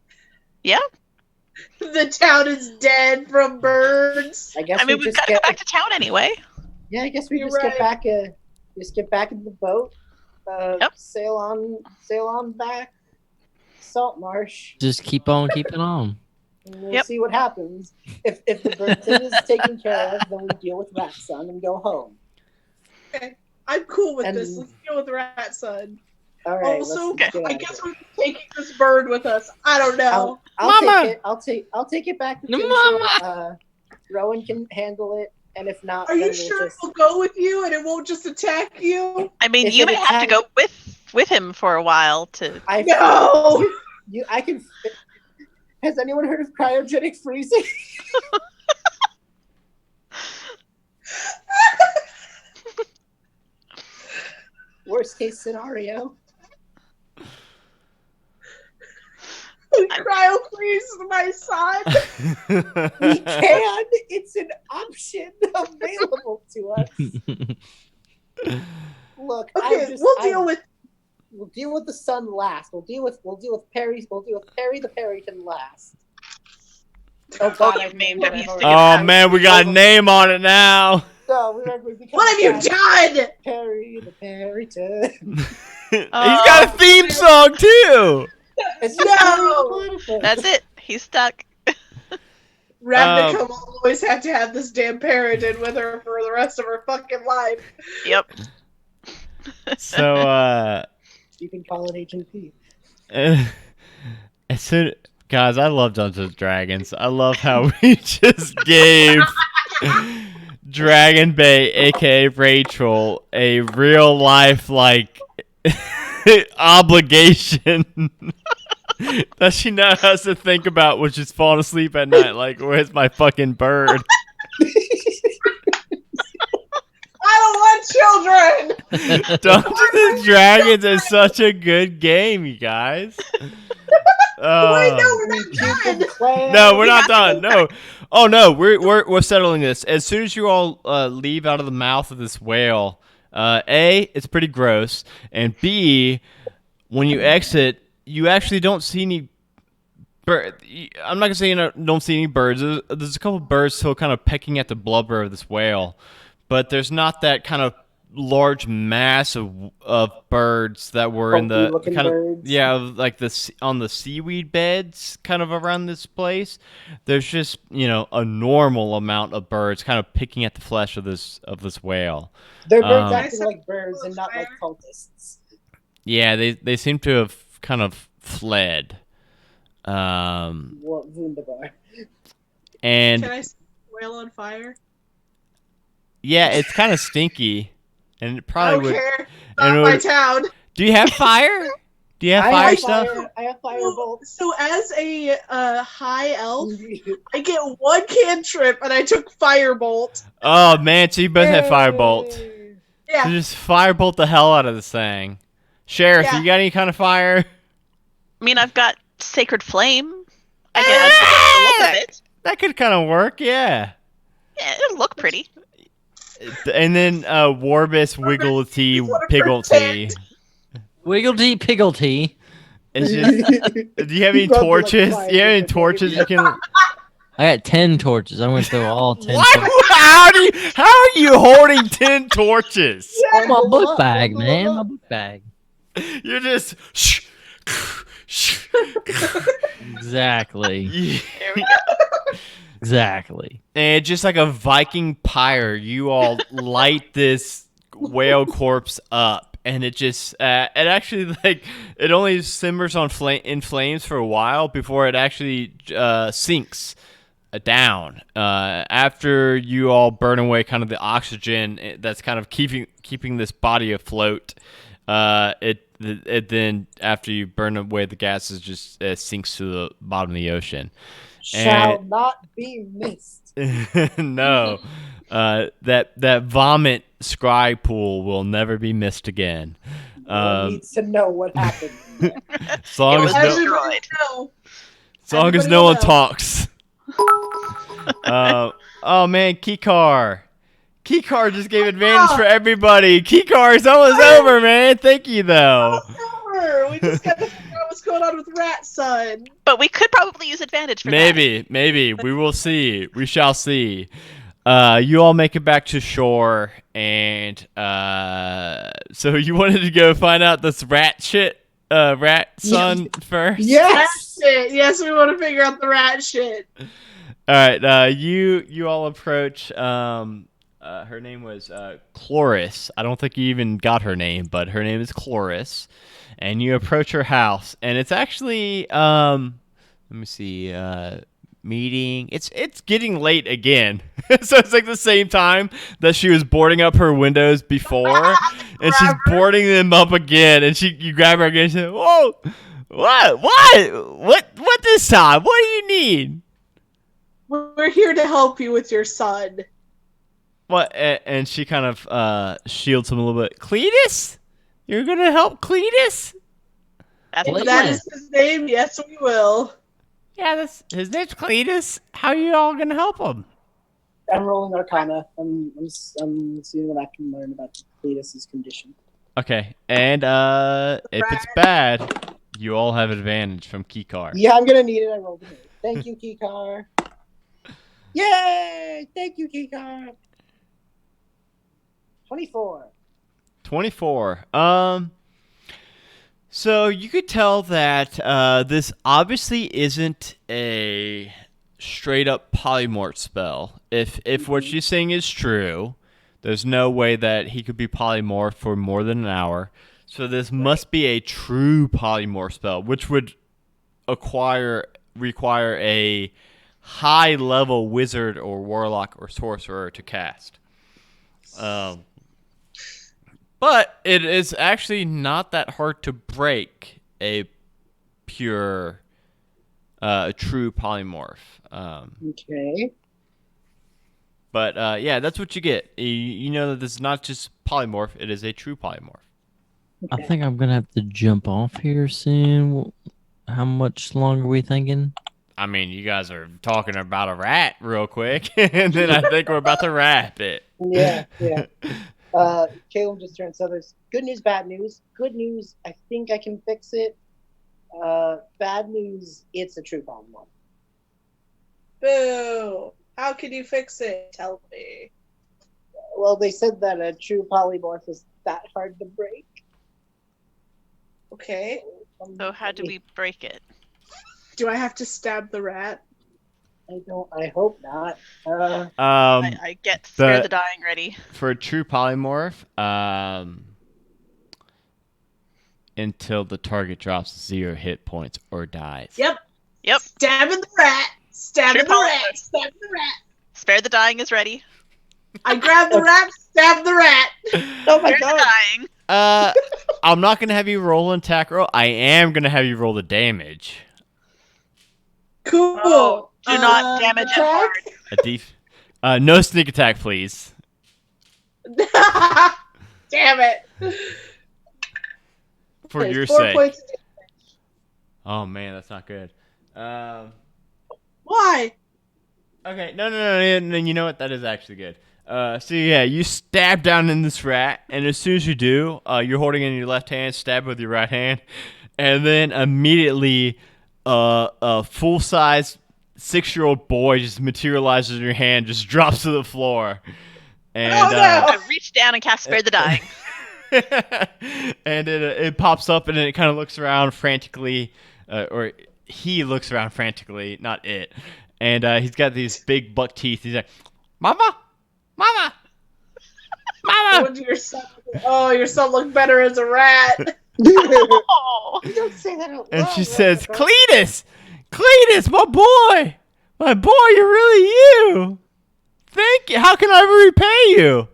The town is dead from birds. I guess I mean, we we've just got to get go back to town anyway. yeah. I guess we You're just right. get back. Just get back in the boat. Yep. Sail on back. Salt Marsh. Just keep on keeping on. And we'll Yep. see what happens. If the bird thing is taken care of, then we deal with Rat Son and go home. I'm cool with And- this. Let's deal with rat son. All right. Also, let's get I out of guess here. we're taking this bird with us. I don't know. I'll Mama! take it. I'll take it back to Mama! Tinsel. Rowan can handle it, and if not, Are then you we'll sure just. it'll go with you and it won't just attack you? I mean, If you it may have to go attacks- with him for a while to. No. I can. Has anyone heard of cryogenic freezing? Worst case scenario. Cryo freeze my son. We can. It's an option available to us. Look, Okay, we'll deal with the sun last. We'll deal with Perry. We'll deal with Perry the Perryton last. Oh God, you've I've named him. He's it. sticking Oh man, we got a name on it now. No, we become What have you done? Perry the Perryton. He's got a theme song too. It's No! Perry the Platypus. That's it. He's stuck. Ravnica will always have to have this damn parrot in with her for the rest of her fucking life. Yep. So You can call it HMP. as soon, guys, I love Dungeons and Dragons. I love how we just gave Dragon Bay, aka Rachel, a real life obligation that she now has to think about, which is falling asleep at night. Like, where's my fucking bird? I don't want children. Dungeons and Dragons is such a good game, you guys. Wait, no, we're not done. No, we're not done. No. Oh no, we're settling this. As soon as you all leave out of the mouth of this whale, A, it's pretty gross, and B, when you exit, you actually don't see any bird. I'm not gonna say you don't see any birds. There's a couple birds still kind of pecking at the blubber of this whale, but there's not that kind of large mass of birds that were in the Funky-looking kind of birds. like on the seaweed beds kind of around this place. There's just a normal amount of birds kind of picking at the flesh of this whale. They're birds Um, acting like birds and not like cultists. Yeah, they seem to have kind of fled. What wunderbar. And Can I set the whale on fire? yeah, it's kind of stinky, and it I probably don't would. care. and it Not my would- town. Do you have fire? Do you have fire have stuff? I have firebolt. So as a high elf, I get one cantrip, and I took firebolt. Oh man, so you both have firebolt. Yay. Yeah. So just firebolt the hell out of this thing. Sheriff, Yeah. you got any kind of fire? I mean, I've got Sacred Flame. I guess the look of it. That could kind of work, yeah. Yeah, it'll look pretty. And then Warbus, Wigglety, You wanna Pigglety. Wigglety pigglety. It's just. Do you have any He rubbed it like torches? fire Do you have any with the torches baby. you can? I got 10 torches. I went through all 10 What? torches. How are you holding 10 torches? Oh, my Bundle book up, bag, bundle man. up. My book bag. You're just Exactly. There we go. Exactly. And just like a Viking pyre, you all light this whale corpse up, and it just it actually like it only simmers on in flames for a while before it actually sinks down. After you all burn away kind of the oxygen that's kind of keeping this body afloat, it then after you burn away the gases, just sinks to the bottom of the ocean. Shall not be missed. No, that vomit scry pool will never be missed again. One needs to know what happened. As long as was no, Everybody destroyed. know. as long as Everybody no will one know. talks. Oh man, Keycar just gave advantage for everybody. Keycar's almost over, man. Thank you though. Over. We just got to figure out what's going on with Rat Son. But we could probably use advantage for that. Maybe we will see. We shall see. You all make it back to shore, and so you wanted to go find out this rat son first. Rat Yes. shit. Yes, we want to figure out the rat shit. All right. You all approach. Her name was Chloris. I don't think you even got her name, but her name is Chloris. And you approach her house, and it's actually let me see. Meeting. It's getting late again. So it's like the same time that she was boarding up her windows before, and she's boarding them up again. And you grab her again. And she said, "Whoa, what this time? What do you need?" We're here to help you with your son. What? And she kind of shields him a little bit. Cletus, you're gonna help Cletus? That's If the that plan. is his name, yes, we will. Yeah, his name's Cletus. How are you all gonna help him? I'm rolling Arcana. I'm seeing what I can learn about Cletus's condition. Okay, and if it's bad, you all have advantage from Keycar. Yeah, I'm gonna need it. I rolled it. Thank you, Keycar. Yay! Thank you, Keycar. 24. 24. So you could tell that this obviously isn't a straight up polymorph spell. If what she's saying is true, there's no way that he could be polymorphed for more than an hour. So this must be a true polymorph spell, which would require a high level wizard or warlock or sorcerer to cast. But it is actually not that hard to break a true polymorph. Okay. But yeah, that's what you get. You know that this is not just polymorph; it is a true polymorph. I think I'm gonna have to jump off here soon. How much longer are we thinking? I mean, you guys are talking about a rat real quick, and then I think we're about to wrap it. Yeah. Caleb just turned. So there's good news, bad news. Good news, I think I can fix it. Bad news, it's a true polymorph. Boo! How can you fix it? Tell me. Well, they said that a true polymorph is that hard to break. Okay. So how do we break it? Do I have to stab the rat? I hope not. I get spare the dying ready. For a true polymorph, until the target drops 0 hit points or dies. Yep. Yep. Stabbing the rat. Stabbing True the rat. polymorph. Stabbing the rat. Spare the dying is ready. I grab the rat. Stab the rat. Oh my Spare god. the dying. I'm not gonna have you roll an attack roll. I am gonna have you roll the damage. Cool. Oh, do not damage it attack? No sneak attack, please. Damn it. For Okay, your 4 sake. points. Oh man, that's not good. Why? Okay, no. You know what? That is actually good. So yeah, you stab down in this rat, and as soon as you do, you're holding it in your left hand, stab with your right hand, and then immediately, a full-size 6-year-old boy just materializes in your hand, just drops to the floor, and Oh, no! I reach down and cast spare the dying. and it pops up, and then it kind of looks around frantically, or he looks around frantically, not it. And he's got these big buck teeth. He's like, "Mama, mama, mama." Would your son? Oh, your son looked better as a rat. Oh, You don't say that out And loud, she says, Rebecca. Cletus, my boy, you're really you. Thank you. How can I ever repay you?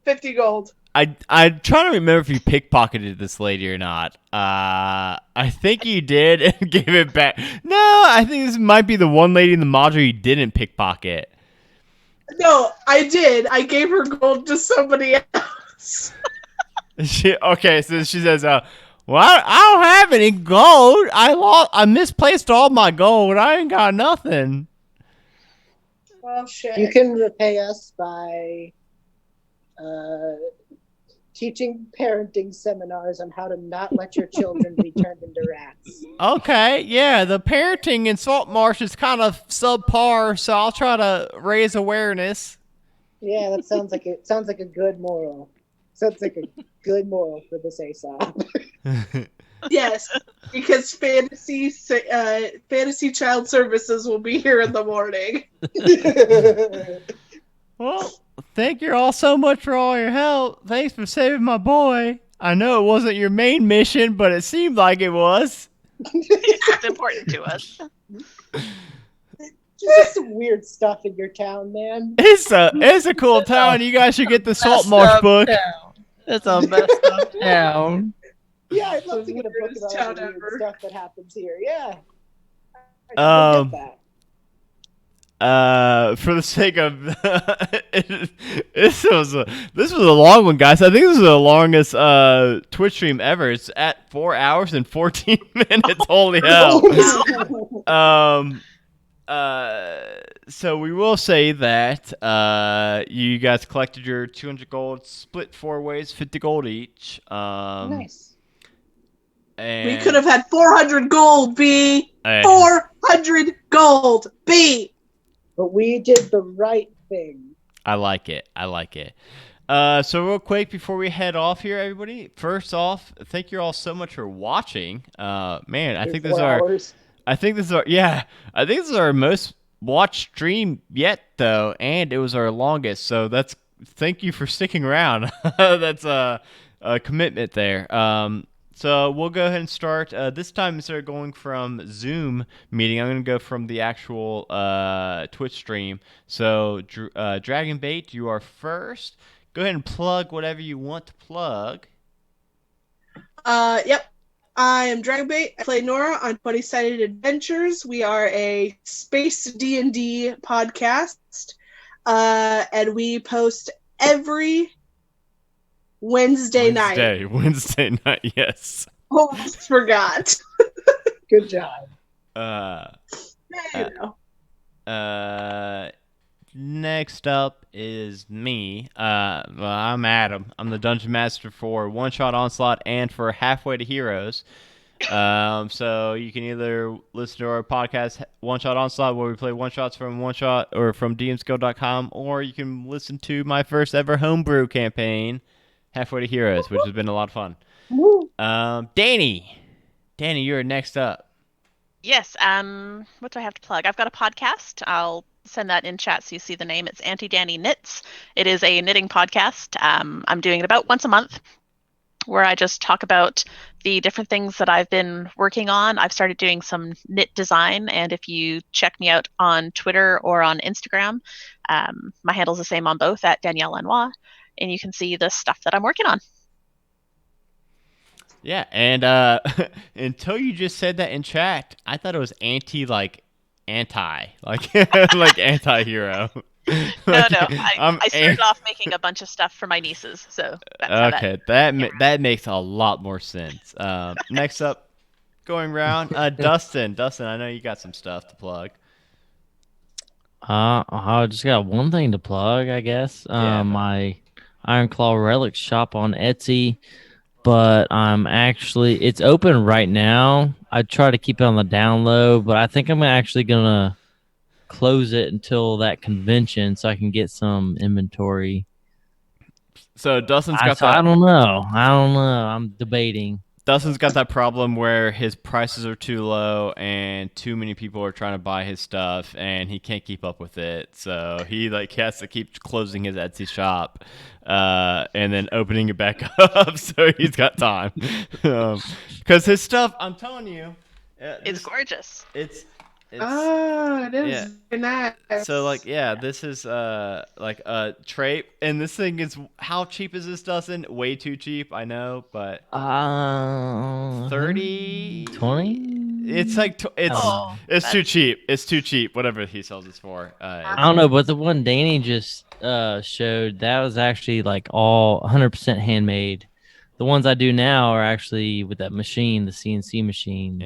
50 gold. I'm trying to remember if you pickpocketed this lady or not. I think you did and gave it back. No, I think this might be the one lady in the module you didn't pickpocket. No, I did. I gave her gold to somebody else. Okay, so she says, well, I don't have any gold. I misplaced all my gold. I ain't got nothing. Oh shit. You can repay us by teaching parenting seminars on how to not let your children be turned into rats. Okay, yeah, the parenting in Salt Marsh is kind of subpar, so I'll try to raise awareness. Yeah, that sounds like a good moral. Sounds like a good moral for this Aesop. Yes, because fantasy child services will be here in the morning. Well, thank you all so much for all your help. Thanks for saving my boy. I know it wasn't your main mission, but it seemed like it was. it's important to us. Just some weird stuff in your town, man. It's a cool town. You guys should get the Salt Marsh book. It's a messed up town. Yeah, I'd love to get a book Weirdest about all town the weird ever. stuff that happens here. Yeah. I get that. For the sake of this was a long one, guys. I think this is the longest Twitch stream ever. It's at 4 hours and 14 minutes. Holy hell! So we will say that you guys collected your 200 gold, split 4 ways, 50 gold each. Nice. And We could have had 400 gold, B. 400 gold, B. But we did the right thing. I like it. So real quick before we head off here, everybody. First off, thank you all so much for watching. Man, I think this is our most watched stream yet, though, and it was our longest. So thank you for sticking around. That's a commitment there. So we'll go ahead and start. This time, instead of going from Zoom meeting, I'm going to go from the actual Twitch stream. So, Dragon Bait, you are first. Go ahead and plug whatever you want to plug. Yep. I am Dragonbait. I play Nora on 20-Sided Adventures. We are a space D&D podcast, and we post every Wednesday night. Wednesday night, yes. Almost forgot. Good job. You know. Next up is me. Well, I'm Adam. I'm the Dungeon Master for One Shot Onslaught and for Halfway to Heroes. So you can either listen to our podcast One Shot Onslaught, where we play one shots from One Shot or from DMSkill.com, or you can listen to my first ever homebrew campaign, Halfway to Heroes, which has been a lot of fun. Danny, you're next up. Yes. What do I have to plug? I've got a podcast. I'll send that in chat so you see the name. It's Auntie Danny Knits. It is a knitting podcast. I'm doing it about once a month, where I just talk about the different things that I've been working on. I've started doing some knit design, and if you check me out on Twitter or on Instagram, my handle's the same on both, at Danielle Lanois, and you can see the stuff that I'm working on. Yeah, and until you just said that in chat, I thought it was anti like anti-hero. No. I started off making a bunch of stuff for my nieces, so that's how Okay, that makes a lot more sense. Next up, going around, Dustin, I know you got some stuff to plug. I just got one thing to plug, I guess. My Ironclaw Relics shop on Etsy, but it's open right now. I try to keep it on the down low, but I think I'm actually gonna close it until that convention so I can get some inventory So Dustin's got I that. don't know. I'm debating. Dustin's got that problem where his prices are too low and too many people are trying to buy his stuff and he can't keep up with it. So he has to keep closing his Etsy shop and then opening it back up so he's got time. Because his stuff, I'm telling you, It's gorgeous. it's Oh, it is yeah. very nice. So this is like a tray, and this thing is how cheap is this, Dustin? Way too cheap, I know, but 30, 20. It's like Oh, it's too that's- cheap. It's too cheap. Whatever he sells this for. I don't know, but the one Danny just showed, that was actually like all 100% handmade. The ones I do now are actually with that machine, the CNC machine.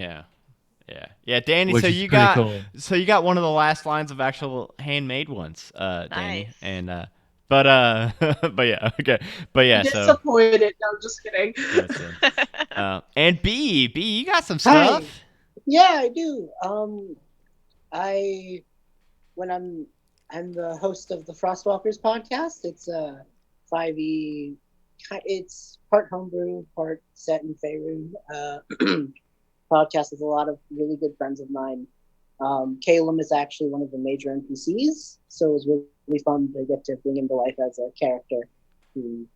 Yeah, Danny. Which So is you pretty got cool. one of the last lines of actual handmade ones, Danny. Nice. And but yeah, okay, but yeah. So Disappointed. No, I'm just kidding. listen. And B, you got some Hi. stuff. Yeah, I do. I'm the host of the Frostwalkers podcast. It's a 5e. It's part homebrew, part set in Faerun. Podcast with a lot of really good friends of mine. Calum is actually one of the major NPCs, so it was really fun to get to bring him to life as a character who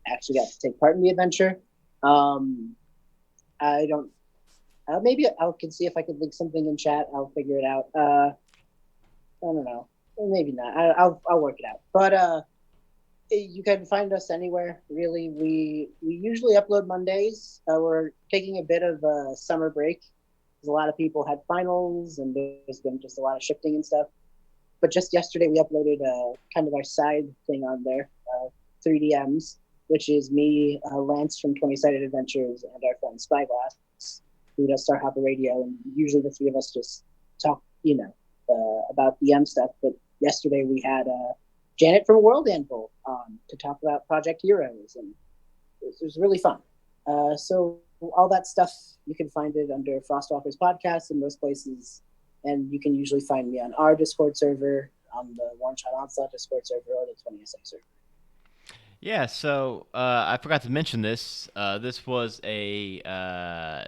actually got to take part in the adventure. I don't. Maybe I can see if I could link something in chat. I'll figure it out. I don't know. Maybe not. I'll work it out. But you can find us anywhere. Really, we usually upload Mondays. We're taking a bit of a summer break because a lot of people had finals and there's been just a lot of shifting and stuff. But just yesterday we uploaded kind of our side thing on there, 3DMs, which is me, Lance from 20 Sided Adventures, and our friend Spyglass, who does Star Hopper Radio, and usually the three of us just talk, about DM stuff. But yesterday we had Janet from World Anvil on to talk about Project Heroes, and it was really fun. So all that stuff, you can find it under Frostwalkers Podcast in most places, and you can usually find me on our Discord server, on the One Shot Onslaught Discord server, or the 20SA server. Yeah, so I forgot to mention this. This was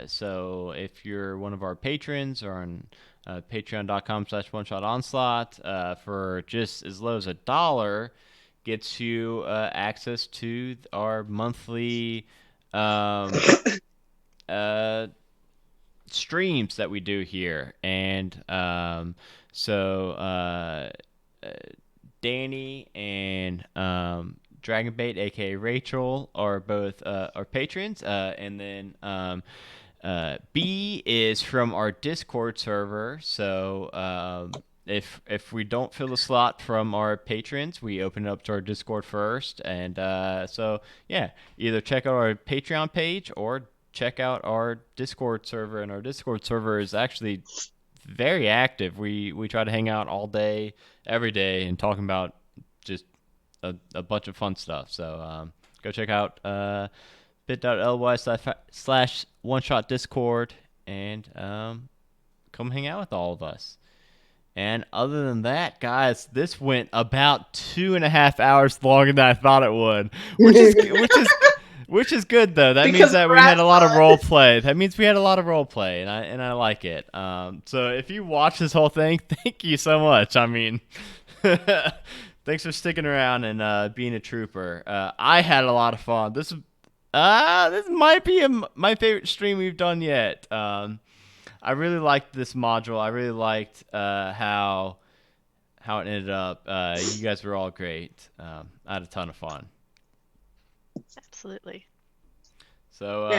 so if you're one of our patrons or on patreon.com/oneshotonslaught, for just as low as $1, gets you access to our monthly streams that we do here. And so Danny and Dragonbait, aka Rachel, are both our patrons, and then B is from our Discord server. So if we don't fill the slot from our patrons, we open it up to our Discord first. And so yeah, either check out our Patreon page or check out our Discord server. And our Discord server is actually very active. We try to hang out all day, every day, and talking about just a bunch of fun stuff. So go check out bit.ly/one-shot Discord and come hang out with all of us. And other than that, guys, this went about 2.5 hours longer than I thought it would, which is good though. That means that we had a lot of role play. That means we had a lot of role play, and I like it. So if you watch this whole thing, thank you so much. I mean, thanks for sticking around and being a trooper. I had a lot of fun. This might be my favorite stream we've done yet. I really liked this module. I really liked how it ended up. You guys were all great. I had a ton of fun. Absolutely. So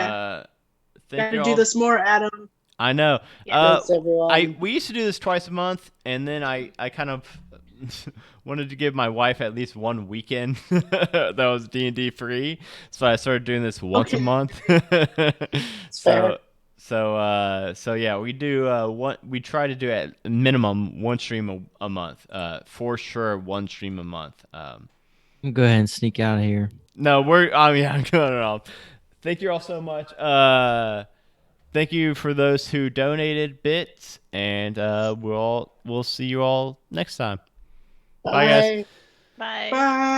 thank you Gotta do all. this more, Adam. I know. Thanks, everyone. We used to do this twice a month, and then I kind of wanted to give my wife at least one weekend that was D&D free, so I started doing this once a month. Fair. So yeah, we do we try to do at minimum one stream a month. For sure, one stream a month. Go ahead and sneak out of here. No, I'm going off. Thank you all so much. Thank you for those who donated bits, and we'll see you all next time. Bye guys. Bye. Bye.